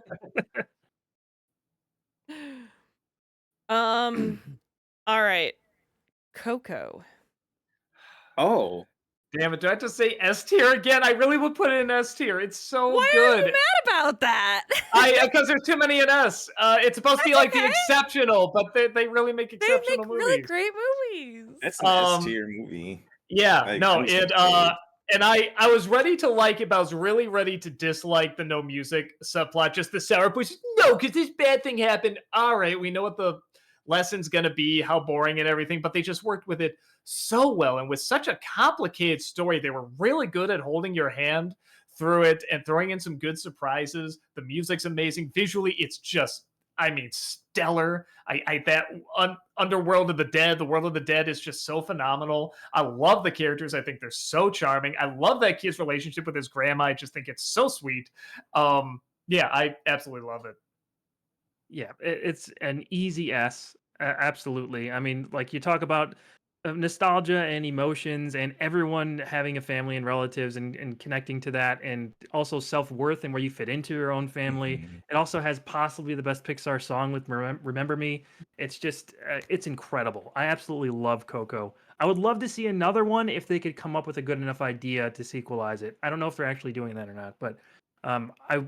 All right. Coco. Oh, Damn it. Do I have to say S tier again? I really would put it in S tier. It's so Why are good. you mad about that? Because there's too many in S. It's supposed to be That's like the okay. exceptional, but they really make They exceptional make really movies. great movies. that's an Um, S tier movie. Yeah, Like, no, I'm so it excited. and I was ready to like it, but I was really ready to dislike the no music subplot, just the sourpuss. No, because this bad thing happened. All right, we know what the lesson's gonna be, how boring and everything, but they just worked with it so well and with such a complicated story. They were really good at holding your hand through it and throwing in some good surprises. The music's amazing. Visually, it's just, I mean, stellar. That Underworld of the Dead, the World of the Dead is just so phenomenal. I love the characters. I think they're so charming. I love that kid's relationship with his grandma. I just think it's so sweet. Yeah, I absolutely love it. Yeah, it's an easy S. Absolutely. I mean, like you talk about nostalgia and emotions and everyone having a family and relatives and connecting to that, and also self-worth and where you fit into your own family. Mhm. It also has possibly the best Pixar song with Remember Me. It's just, it's incredible. I absolutely love Coco. I would love to see another one if they could come up with a good enough idea to sequelize it. I don't know if they're actually doing that or not, but um, I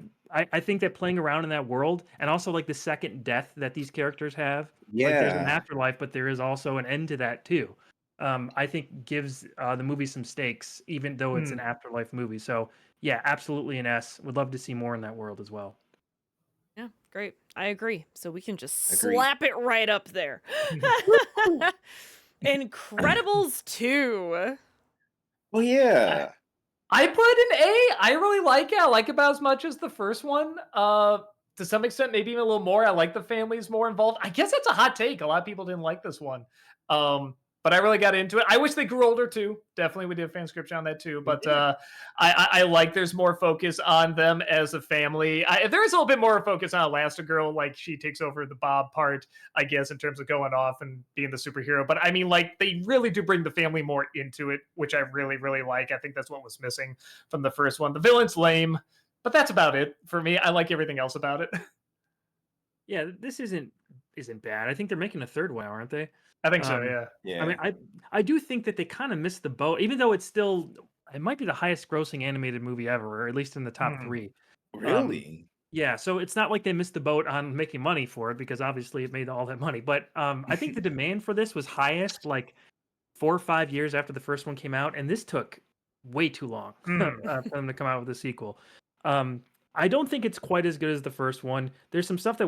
I think that playing around in that world, and also like the second death that these characters have, like there's an Yeah, afterlife, but there is also an end to that too. I think gives the movie some stakes, even though it's an Hmm. afterlife movie. So yeah, absolutely an S. Would love to see more in that world as well. Yeah, great. I agree. So we can just Agreed. slap it right up there. Incredibles 2. well, yeah. I put it in A. I really like it. I like it about as much as the first one. To some extent, maybe even a little more. I like the families more involved. I guess that's a hot take. A lot of people didn't like this one. But I really got into it. I wish they grew older too. Definitely, we did a fan scripture on that too. We But did. I like there's more focus on them as a family. There is a little bit more focus on Elastigirl. Like she takes over the Bob part, I guess, in terms of going off and being the superhero. But I mean, like they really do bring the family more into it, which I really, really like. I think that's what was missing from the first one. The villain's lame, but that's about it for me. I like everything else about it. Yeah, this isn't bad. I think they're making a third one, aren't they? I think so. Um, Yeah. Yeah. I mean, I do think that they kind of missed the boat, even though it's still, it might be the highest grossing animated movie ever, or at least in the top Hmm. 3. really? Yeah, so it's not like they missed the boat on making money for it because obviously it made all that money. But I think the demand for this was highest, like 4 or 5 years after the first one came out, and this took way too long for them to come out with a sequel. I don't think it's quite as good as the first one. There's some stuff that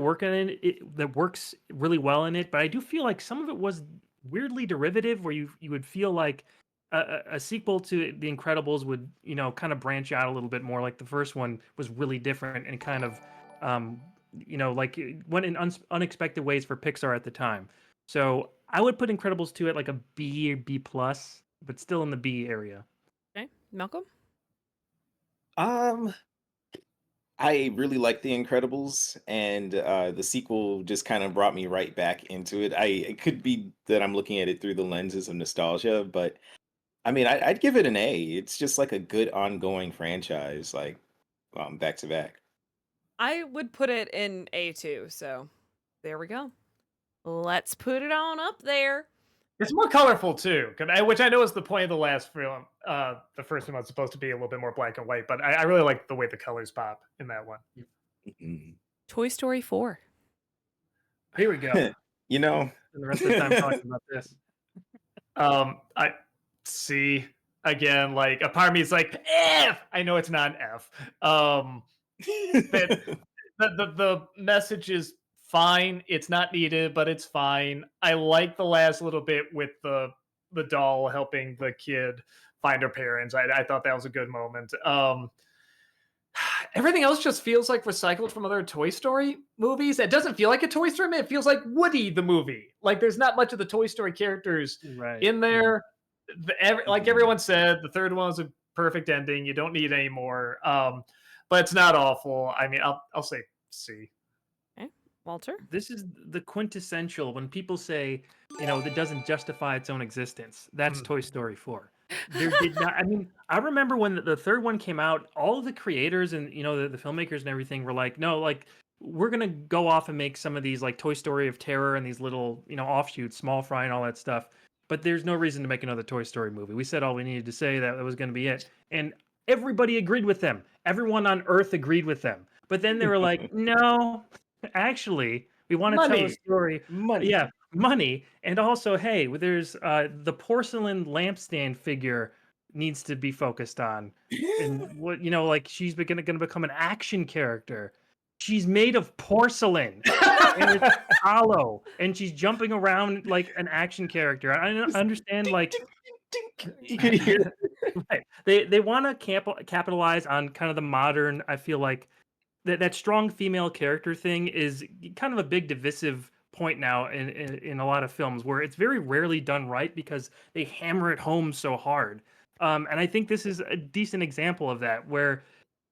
that works really well in it, but I do feel like some of it was weirdly derivative, where you would feel like a sequel to The Incredibles would kind of branch out a little bit more. Like the first one was really different and kind of like it went in unexpected ways for Pixar at the time. So I would put Incredibles 2 at like a B or B plus, but still in the B area. Okay, Malcolm. I really like The Incredibles, and the sequel just kind of brought me right back into it. It could be that I'm looking at it through the lenses of nostalgia, but I mean, I'd give it an A. It's just like a good ongoing franchise, like back to back. I would put it in A2, so there we go. Let's put it on up there. It's more colorful too, which I know is the point of the last film. The first one was supposed to be a little bit more black and white, but I really like the way the colors pop in that one. Mhm. Toy Story 4. Here we go. You know, And the rest of the time talking about this. I see again, like a part of me is like F. I know it's not an F. The message is fine. It's not needed, but it's fine. I like the last little bit with the doll helping the kid find her parents. I thought that was a good moment. Everything else just feels like recycled from other Toy Story movies. It doesn't feel like a Toy Story movie. It feels like Woody the movie. Like there's not much of the Toy Story characters Right. in there. Like everyone said, the third one was a perfect ending. You don't need any more. But it's not awful. I mean, I'll say C. Okay, Walter. This is the quintessential when people say, that doesn't justify its own existence. That's Toy Story 4. There did not. I mean, I remember when the third one came out, all of the creators and the filmmakers and everything were like, no, like we're gonna go off and make some of these like Toy Story of Terror and these little offshoots, Small Fry and all that stuff. But there's no reason to make another Toy Story movie. We said all we needed to say, that was going to be it, and everybody agreed with them. Everyone on Earth agreed with them. But then they were like, no, actually, we want to tell a story. Money. Yeah, money. And also, hey, there's the porcelain lampstand figure needs to be focused on. And what like she's going to become an action character. She's made of porcelain and it's hollow, and she's jumping around like an action character. I understand, like You could hear right. They want to capitalize on kind of the modern. I feel like that strong female character thing is kind of a big divisive point now in a lot of films, where it's very rarely done right because they hammer it home so hard. And I think this is a decent example of that, where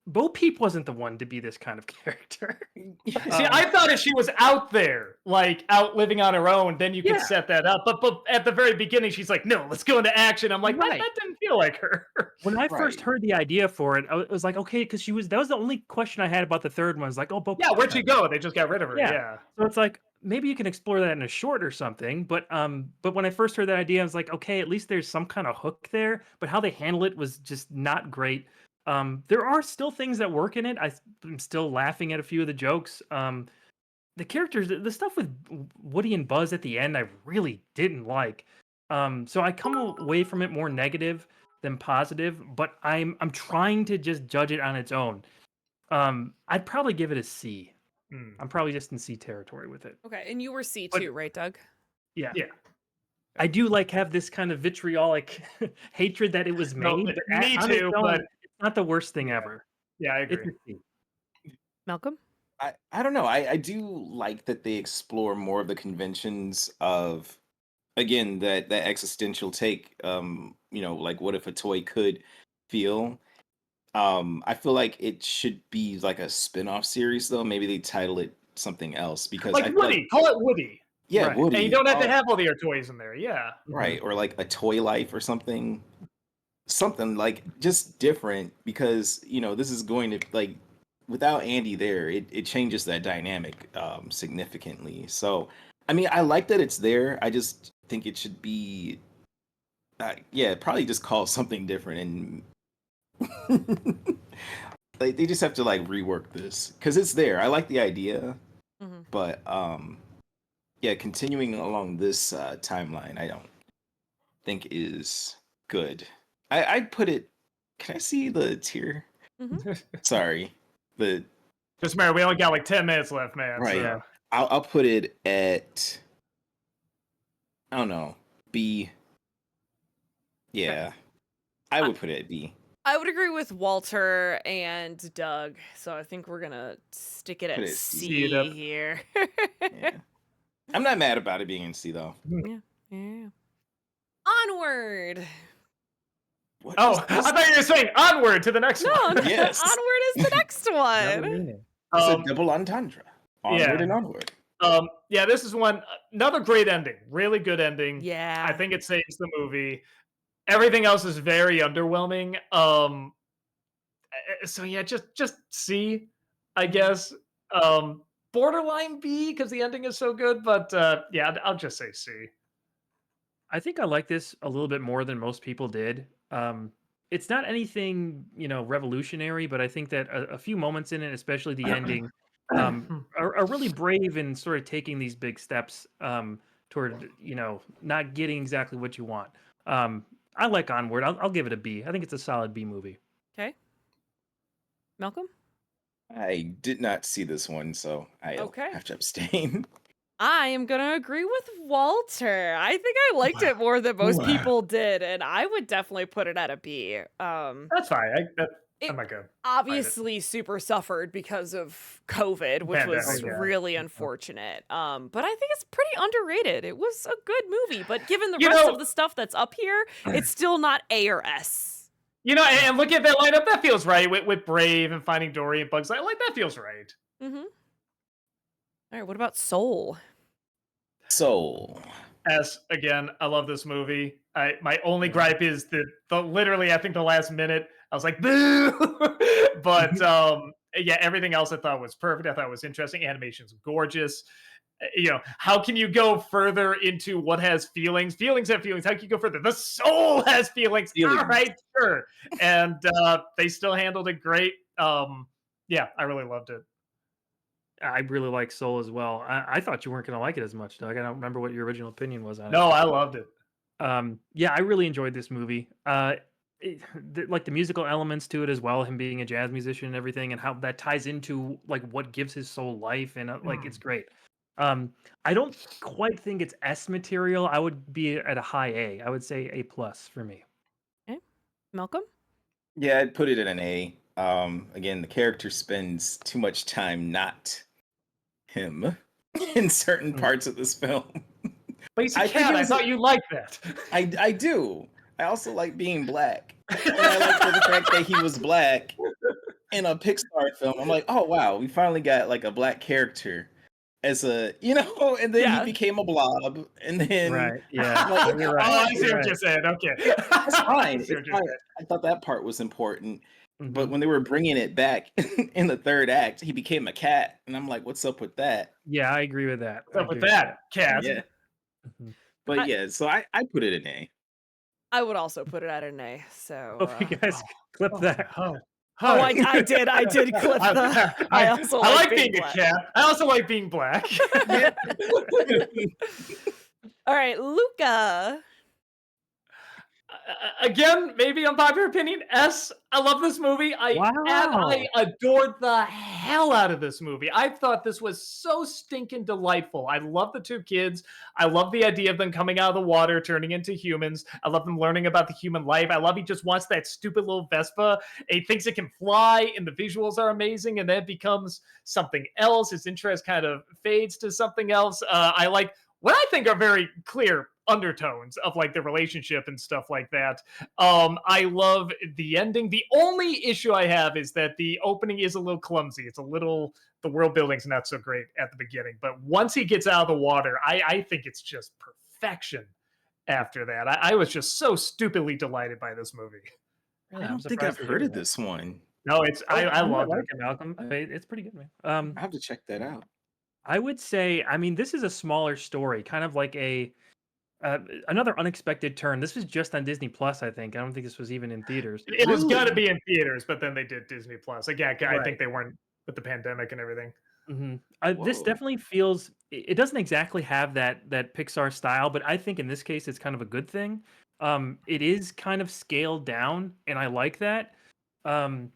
Bo Peep wasn't the one to be this kind of character. See, I thought if she was out there, like out living on her own, then you could set that up. But at the very beginning, she's like, "No, let's go into action." I'm like, that didn't feel like her. When I first heard the idea for it, I was like, okay, because that was the only question I had about the third one. I was like, oh, Bo Peep. Yeah, where'd she go? They just got rid of her. Yeah. So it's like, maybe you can explore that in a short or something. But when I first heard that idea, I was like, okay, at least there's some kind of hook there. But how they handle it was just not great. There are still things that work in it. I'm still laughing at a few of the jokes. The characters, the stuff with Woody and Buzz at the end, I really didn't like. So I come away from it more negative than positive, but I'm trying to just judge it on its own. I'd probably give it a C. I'm probably just in C territory with it. Okay, and you were C too, right, Doug? Yeah. I do have this kind of vitriolic hatred that it was made. No, me too, but it's not the worst thing ever. Yeah, I agree. Malcolm? I don't know. I do like that they explore more of the conventions of, again, that existential take. Like what if a toy could feel. I feel like it should be like a spin-off series though. Maybe they title it something else, because I like feel Woody. Call it Woody. Yeah, Right. Woody. And you don't have to have all your toys in there. Yeah. Right, or like a toy life or something like just different, because this is going to, like, without Andy there, it changes that dynamic significantly. So I mean, I like that it's there. I just think it should be probably just call something different, and like they just have to like rework this, because it's there. I like the idea, but continuing along this timeline, I don't. think is good. I'd put it. Can I see the tier? Sorry, the Just remember, we only got like 10 minutes left, man. Right. So. I'll put it at, I don't know, B. Yeah, I would put it at B. I would agree with Walter and Doug, so I think we're gonna stick it Put at it at C C. C. here. Yeah. I'm not mad about it being in C though. Yeah. Onward. What Oh, is I this? thought you were saying onward to the next No, one. Yes. Onward is the next one. It's Um, a double entendre. Onward yeah. and onward. Yeah, this is one. Another great ending. Really good ending. Yeah. I think it saves the movie. Everything else is very underwhelming. So yeah, just C, I guess. Borderline B because the ending is so good, but yeah, I'll just say C. I think I like this a little bit more than most people did. It's not anything, revolutionary, but I think that a few moments in it, especially the ending, are really brave in sort of taking these big steps toward, not getting exactly what you want. I like Onward. I'll give it a B. I think it's a solid B movie. Okay. Malcolm? I did not see this one, so I Okay. have to abstain. I am going to agree with Walter. I think I liked it more than most people did, and I would definitely put it at a B. That's fine. I'm not good. Obviously super suffered because of COVID, which was Pandemic, yeah. really unfortunate. But I think it's pretty underrated. It was a good movie, but given the You rest know- of the stuff that's up here, it's still not A or S. And look at that lineup. That feels right with Brave and Finding Dory and Bugs Life. Like that feels right. Mm-hmm. All right, what about Soul? So, S again. I love this movie. My only gripe is the literally I think the last minute I was like boo, but yeah, everything else I thought was perfect. I thought it was interesting. Animation's gorgeous. How can you go further into what has feelings? Feelings have feelings. How can you go further? The soul has feelings. Feelings. All right, sure. And they still handled it great. Yeah, I really loved it. I really like Soul as well. I thought you weren't going to like it as much, Doug. I don't remember what your original opinion was on it. No, I loved it. Yeah, I really enjoyed this movie. Like the musical elements to it as well, him being a jazz musician and everything, and how that ties into like what gives his soul life, and it's great. I don't quite think it's S material. I would be at a high A. I would say A plus for me. Okay. Malcolm? yeah, I'd put it at an A. Again, the character spends too much time not him in certain parts of this film. But he's a I think cat. it I was thought you liked that. I do. I also like being black. And I like the fact that he was black in a Pixar film. I'm like, oh wow, we finally got like a black character as a, and then Yeah. he became a blob, and then Right. Yeah. Like, You're Oh, right. I see what you're saying. Okay. That's fine. I see what It's you're fine. saying. I thought that part was important. But Mhm. when they were bringing it back in the third act, he became a cat, and I'm like, "What's up with that?" Yeah, I agree with that. What's up with that, cat? Yeah, Mhm. but yeah, so I put it in A. I would also put it at an A. So Hope you guys clip that. Oh, I did clip the I also I like being being a black. cat. I also like being black. All right, Luca. Again, maybe unpopular opinion. S. I love this movie. I adored the hell out of this movie. I thought this was so stinking delightful. I love the two kids. I love the idea of them coming out of the water, turning into humans. I love them learning about the human life. I love he just wants that stupid little Vespa. He thinks it can fly, and the visuals are amazing, and then it becomes something else. His interest kind of fades to something else. I like what I think are very clear undertones of like the relationship and stuff like that. I love the ending. The only issue I have is that the opening is a little clumsy. It's a little, the world building's not so great at the beginning, but once he gets out of the water, I think it's just perfection after that. I was just so stupidly delighted by this movie. I don't think I've heard of this one. No, it's I love like it. it, Malcolm. It's pretty good, man. I have to check that out. I would say, this is a smaller story, kind of like another unexpected turn. This was just on Disney Plus, I think. I don't think this was even in theaters. It was gonna be in theaters, but then they did Disney Plus. Again, I Right. think they weren't with the pandemic and everything. This Whoa. definitely feels. It doesn't exactly have that Pixar style, but I think in this case it's kind of a good thing It is kind of scaled down, and I like that. Um,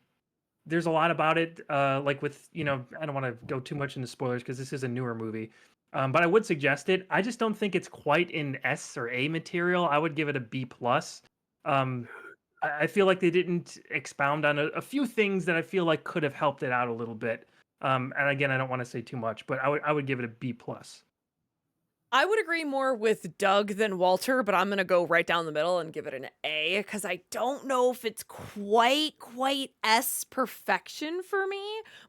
there's a lot about it, like with, I don't want to go too much into spoilers because this is a newer movie. But I would suggest it. I just don't think it's quite in S or A material. I would give it a B plus. Um, I feel like they didn't expound on a few things that I feel like could have helped it out a little bit. And again, I don't want to say too much, but I would give it a B plus. I would agree more with Doug than Walter, but I'm going to go right down the middle and give it an A because I don't know if it's quite S perfection for me,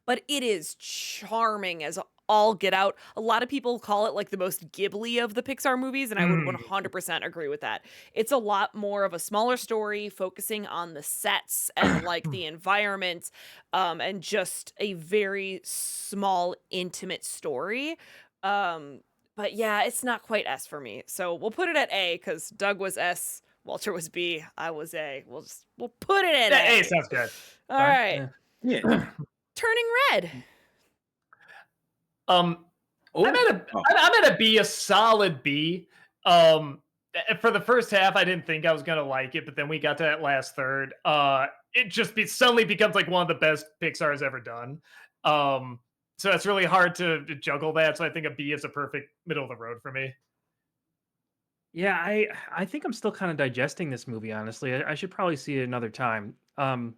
but it is charming as all get out. A lot of people call it like the most Ghibli of the Pixar movies, and I would 100% agree with that. It's a lot more of a smaller story, focusing on the sets and like the environment, and just a very small, intimate story. But yeah, it's not quite S for me. So we'll put it at A because Doug was S, Walter was B, I was A. We'll put it at A. A sounds good. All right. Yeah. Turning Red. I'm at a B, a solid B. For the first half, I didn't think I was gonna like it, but then we got to that last third. It just suddenly becomes like one of the best Pixar has ever done. So it's really hard to juggle that. So I think a B is a perfect middle of the road for me. Yeah, I think I'm still kind of digesting this movie, honestly. I should probably see it another time. I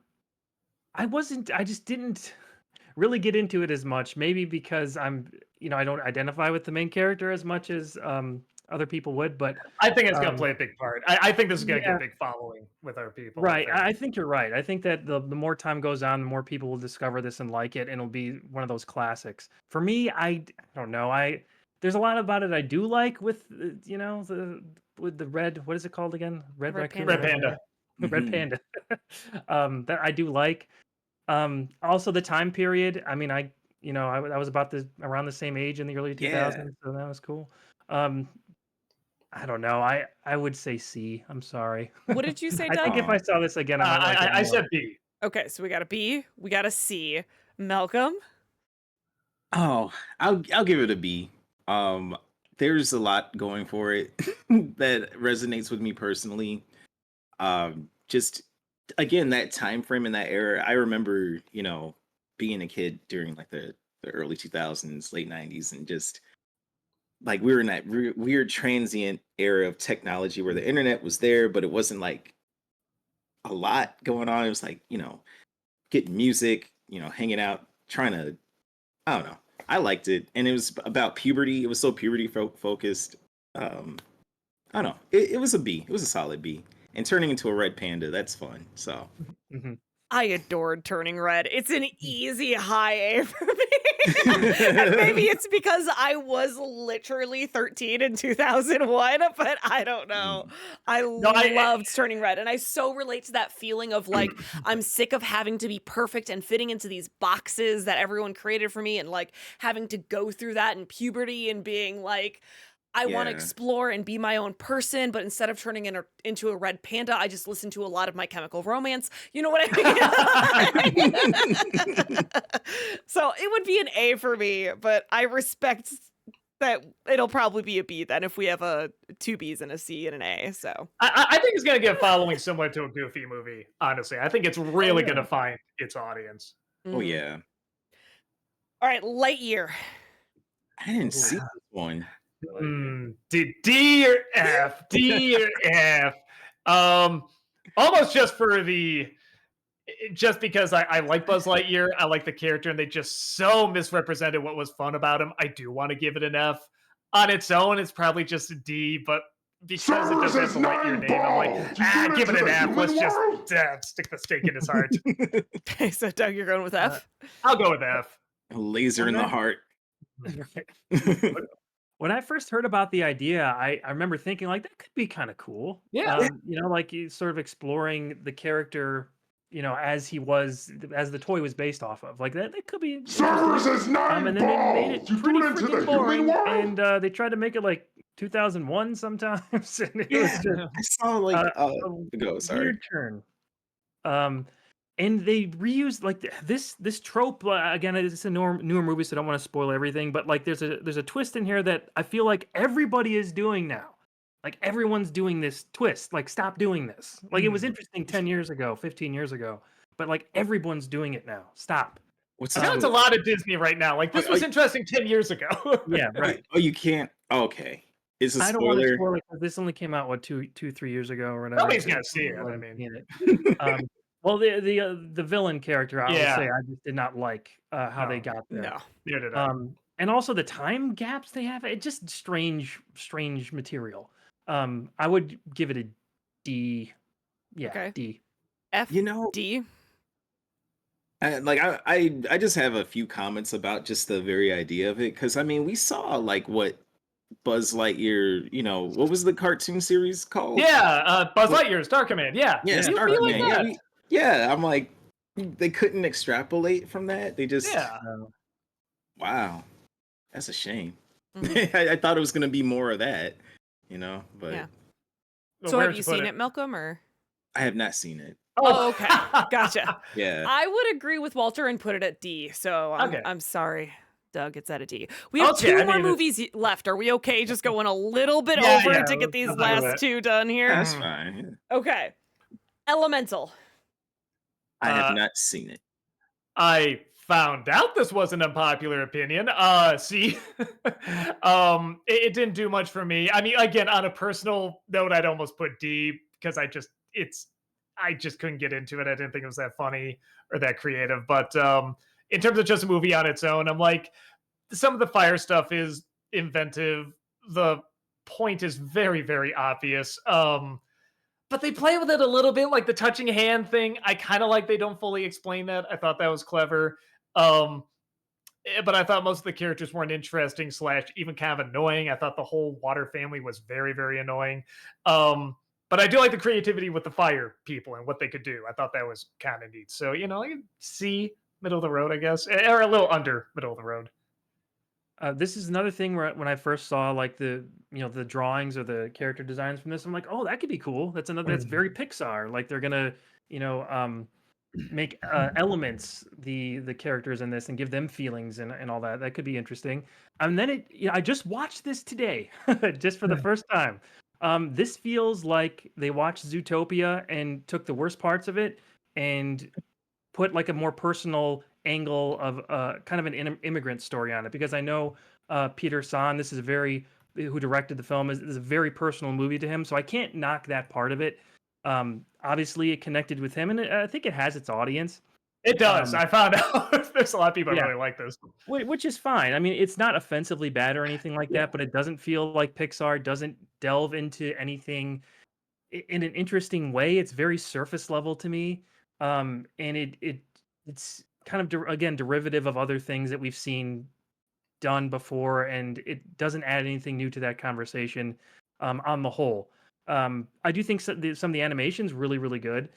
just didn't really get into it as much. Maybe because I don't identify with the main character as much as other people would, but I think it's gonna play a big part. I think this is gonna get yeah. a big following with our people. Right. I think you're right. I think that the more time goes on, the more people will discover this and like it, and it'll be one of those classics. For me, I don't know. There's a lot about it I do like with with the red. What is it called again? Red Red raccoon. Red Panda. Red Mhm. panda. That I do like. Also the time period. I mean, I was around the same age in the early 2000s, so that was cool. I don't know. I would say C. I'm sorry. What did you say, I think Doug? if I saw this again, I might like it I more. said B. Okay, so we got a B, we got a C. Malcolm? Oh, I'll give it a B. There's a lot going for it that resonates with me personally. Just again, that time frame in that era. I remember, being a kid during like the early 2000s, late 90s, and just like we were in that weird transient era of technology where the internet was there, but it wasn't like a lot going on. It was like, getting music, hanging out, trying to, I don't know. I liked it. And it was about puberty. It was so puberty focused. I don't know. It was a B. It was a solid B. And turning into a red panda, that's fun. So Mhm. I adored Turning Red. It's an easy high A for me. And maybe it's because I was literally 13 in 2001, but I don't know. I loved Turning Red, and I so relate to that feeling of like I'm sick of having to be perfect and fitting into these boxes that everyone created for me, and like having to go through that in puberty and being like, I want to Yeah. explore and be my own person, but instead of turning into a red panda, I just listen to a lot of My Chemical Romance. You know what I mean? So it would be an A for me, but I respect that it'll probably be a B then if we have a 2 Bs and a C and an A. So I think it's gonna get a following similar to a Goofy movie. Honestly, I think it's really yeah. gonna find its audience. Oh mm. yeah. All right, Lightyear. I didn't see this one. D or F? D or F? Almost just because I like Buzz Lightyear, I like the character, and they just so misrepresented what was fun about him. I do want to give it an F. On its own, it's probably just a D, but because it doesn't have the Lightyear name, I'm like, give it an F. Let's just stick the stake in his heart. Okay, so Doug, you're going with F? I'll go with F. A laser in the heart. When I first heard about the idea, I remember thinking like that could be kind of cool. Yeah. Like you sort of exploring the character, as the toy was based off of. Like that could be interesting. And then they made it pretty freaking boring, and they tried to make it like 2001 sometimes, and it was just I saw like go. Sorry. weird turn. And they reused like this trope again. It's a newer movie, so I don't want to spoil everything. But like, there's a twist in here that I feel like everybody is doing now. Like everyone's doing this twist. Like stop doing this. Like it was interesting 10 years ago, 15 years ago, but like everyone's doing it now. Stop. What's I this? feel it's a lot of Disney right now. Like this was interesting 10 years ago. Yeah, right. Oh, you can't. Okay, it's a I don't want to spoiler. spoil it 'cause this only came out what 3 years ago or whatever. Nobody's so gonna see it. I I haven't mean, seen it. Well, the villain character, I will Yeah. say, I just did not like how they No. got there. No. neither did I. And also the time gaps they have, it just strange material. I would give it a D. Yeah, Okay. D. F You know, D. I just have a few comments about just the very idea of it, because I mean we saw like what Buzz Lightyear, what was the cartoon series called? Yeah, Buzz Lightyear, Star Command. Yeah, Yeah, You Star feel like Command. that. Yeah, I'm like, they couldn't extrapolate from that. They just, Yeah. wow, that's a shame. Mhm. I thought it was gonna be more of that, but Yeah. Well, So where'd have you put seen it, Malcolm, or? I have not seen it. Oh, okay. Gotcha. Yeah, I would agree with Walter and put it at D. So Okay. I'm sorry, Doug. It's at a D. We have Okay, two I more mean, movies left. Are we okay? Just going a little bit Yeah, over yeah, to get these let's do last it. two done here. that's fine. Okay. Elemental. I have Uh, not seen it. I found out this was an unpopular opinion. See, it didn't do much for me. I mean, again, on a personal note, I'd almost put D because I just couldn't get into it. I didn't think it was that funny or that creative. But in terms of just a movie on its own, I'm like, some of the fire stuff is inventive. The point is very, very obvious. But they play with it a little bit, like the touching hand thing. I kind of like they don't fully explain that. I thought that was clever. But I thought most of the characters weren't interesting, slash even kind of annoying. I thought the whole water family was very, very annoying. But I do like the creativity with the fire people and what they could do. I thought that was kind of neat. So, I could see middle of the road, I guess, or a little under middle of the road. This is another thing where when I first saw like the drawings or the character designs from this, I'm like, oh, that could be cool. That's very Pixar. Like they're gonna make elements the characters in this and give them feelings and all that. That could be interesting. And then I just watched this today, just for the first time. This feels like they watched Zootopia and took the worst parts of it and put like a more personal angle of kind of an immigrant story on it, because I know Peter San, this is who directed the film, is a very personal movie to him, so I can't knock that part of it. Obviously it connected with him, and I think it has its audience. It does. I found out there's a lot of people that really like this. Which is fine. I mean, it's not offensively bad or anything like that, but it doesn't feel like Pixar, doesn't delve into anything in an interesting way. It's very surface level to me. And it's kind of again derivative of other things that we've seen done before, and it doesn't add anything new to that conversation on the whole. I do think some of the animation's really, really good.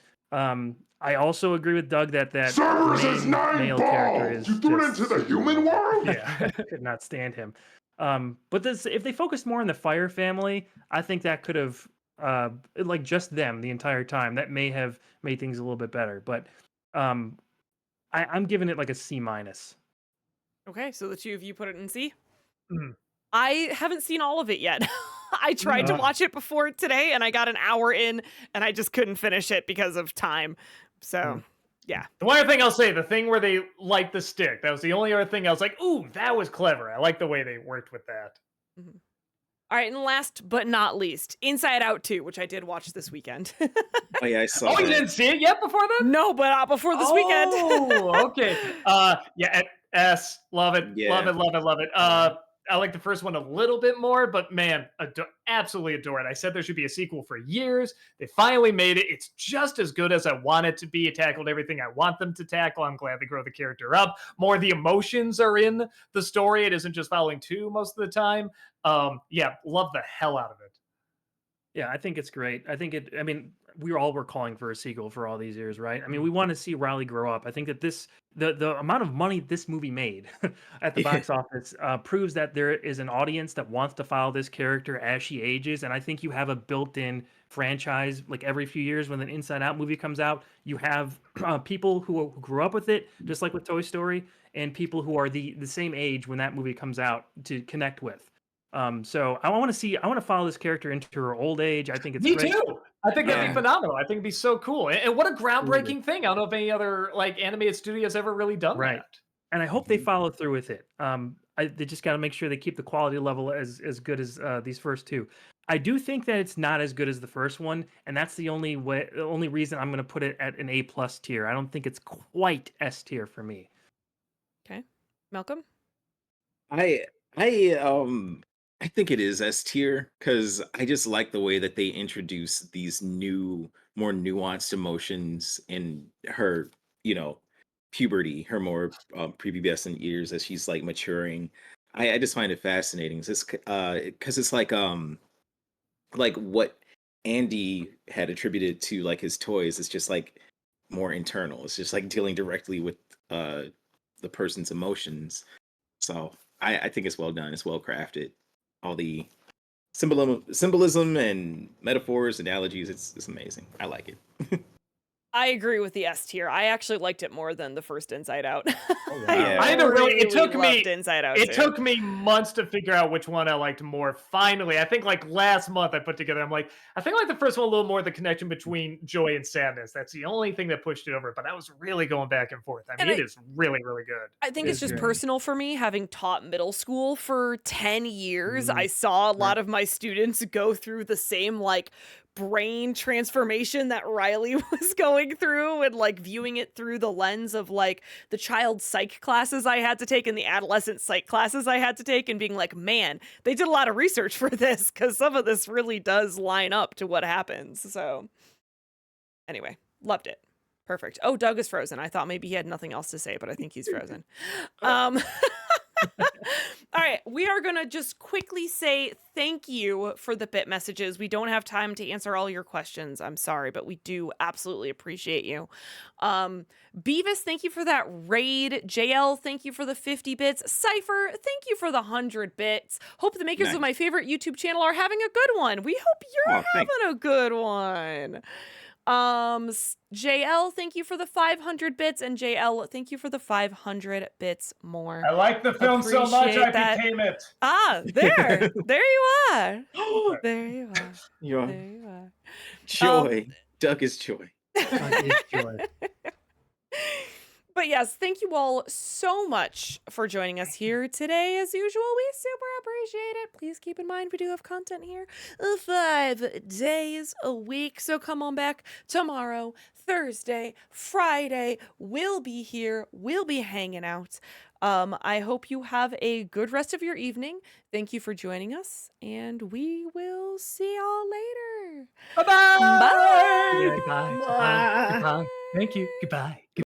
I also agree with Doug that Cerberus is main 9 male character balls! is You threw it just into the super human annoying. world? Yeah. Could not stand him. But if they focused more on the Fire family, I think that could have like just them the entire time. That may have made things a little bit better. But I'm giving it like a C minus. Okay, so the two of you put it in C. Mhm. I haven't seen all of it yet. I tried to watch it before today, and I got an hour in, and I just couldn't finish it because of time. So, yeah. The one other thing I'll say, the thing where they light the stick, that was the only other thing I was like, ooh, that was clever. I like the way they worked with that. Mhm. All right, and last but not least, Inside Out 2, which I did watch this weekend. Oh yeah, I saw Oh, you that. didn't see it yet before then? No, but before this weekend. Oh, okay. Yeah, S, love it, Yeah. love it, love it, love it. I like the first one a little bit more, but man, absolutely adore it. I said there should be a sequel for years. They finally made it. It's just as good as I want it to be. It tackled everything I want them to tackle. I'm glad they grow the character up. More of the emotions are in the story. It isn't just following two most of the time. Yeah, love the hell out of it. Yeah, I think it's great. I mean, we all were calling for a sequel for all these years, right? I mean, we want to see Riley grow up. I think that the amount of money this movie made at the box office proves that there is an audience that wants to follow this character as she ages. And I think you have a built-in franchise. Like every few years when an Inside Out movie comes out, you have people who grew up with it, just like with Toy Story, and people who are the same age when that movie comes out to connect with. So I want to follow this character into her old age. I think it's Me great. too. I think that'd be Yeah. phenomenal. I think it'd be so cool. And what a Absolutely. groundbreaking thing. I don't know if any other like animated studio has ever really done Right. that. And I hope they Mhm. follow through with it. They just got to make sure they keep the quality level as good as these first two. I do think that it's not as good as the first one, and that's the only reason I'm going to put it at an A+ tier. I don't think it's quite S tier for me. Okay. Malcolm? I I think it is S tier because I just like the way that they introduce these new, more nuanced emotions in her, you know, puberty, her more prepubescent years as she's like maturing. I just find it fascinating. It's because it's like what Andy had attributed to like his toys. It's just like more internal. It's just like dealing directly with uh the person's emotions. So I think it's well done. It's well crafted. All the symbolism and metaphors, analogies. It's amazing. I like it. I agree with the S tier. I actually liked it more than the first Inside Out. Oh, wow. I I had to really- it really took loved me- Inside Out. It too. took me months to figure out which one I liked more. Finally, I think like last month I put together, I'm like, I think I like the first one a little more, the connection between joy and sadness. That's the only thing that pushed it over, but I was really going back and forth. I And mean, it is really, really good. I think It it's is just great. personal for me, having taught middle school for 10 years. Mhm. I saw a lot of my students go through the same like brain transformation that Riley was going through, and like viewing it through the lens of like the child psych classes I had to take and the adolescent psych classes I had to take, and being like, man, they did a lot of research for this because some of this really does line up to what happens. So anyway, loved it. Perfect. Oh, Doug is frozen. I thought maybe he had nothing else to say, but I think he's frozen. All right, we are going to just quickly say thank you for the bit messages. We don't have time to answer all your questions. I'm sorry, but we do absolutely appreciate you. Beavis, thank you for that raid. JL, thank you for the 50 bits. Cypher, thank you for the 100 bits. Hope the makers Nice. of my favorite YouTube channel are having a good one. We hope you're Oh, thanks. having a good one. JL, thank you for the 500 bits, and JL, thank you for the 500 bits more. I like the film so much, Appreciate I that. became it. There you are. There you are. Your There you are. joy. Duck is joy. Doug is joy. But yes, thank you all so much for joining us here today. As usual, we super appreciate it. Please keep in mind we do have content here 5 days a week. So come on back tomorrow, Thursday, Friday. We'll be here. We'll be hanging out. I hope you have a good rest of your evening. Thank you for joining us, and we will see y'all later. Bye-bye. Bye. Yeah, goodbye. Goodbye. Goodbye. Thank you. Goodbye.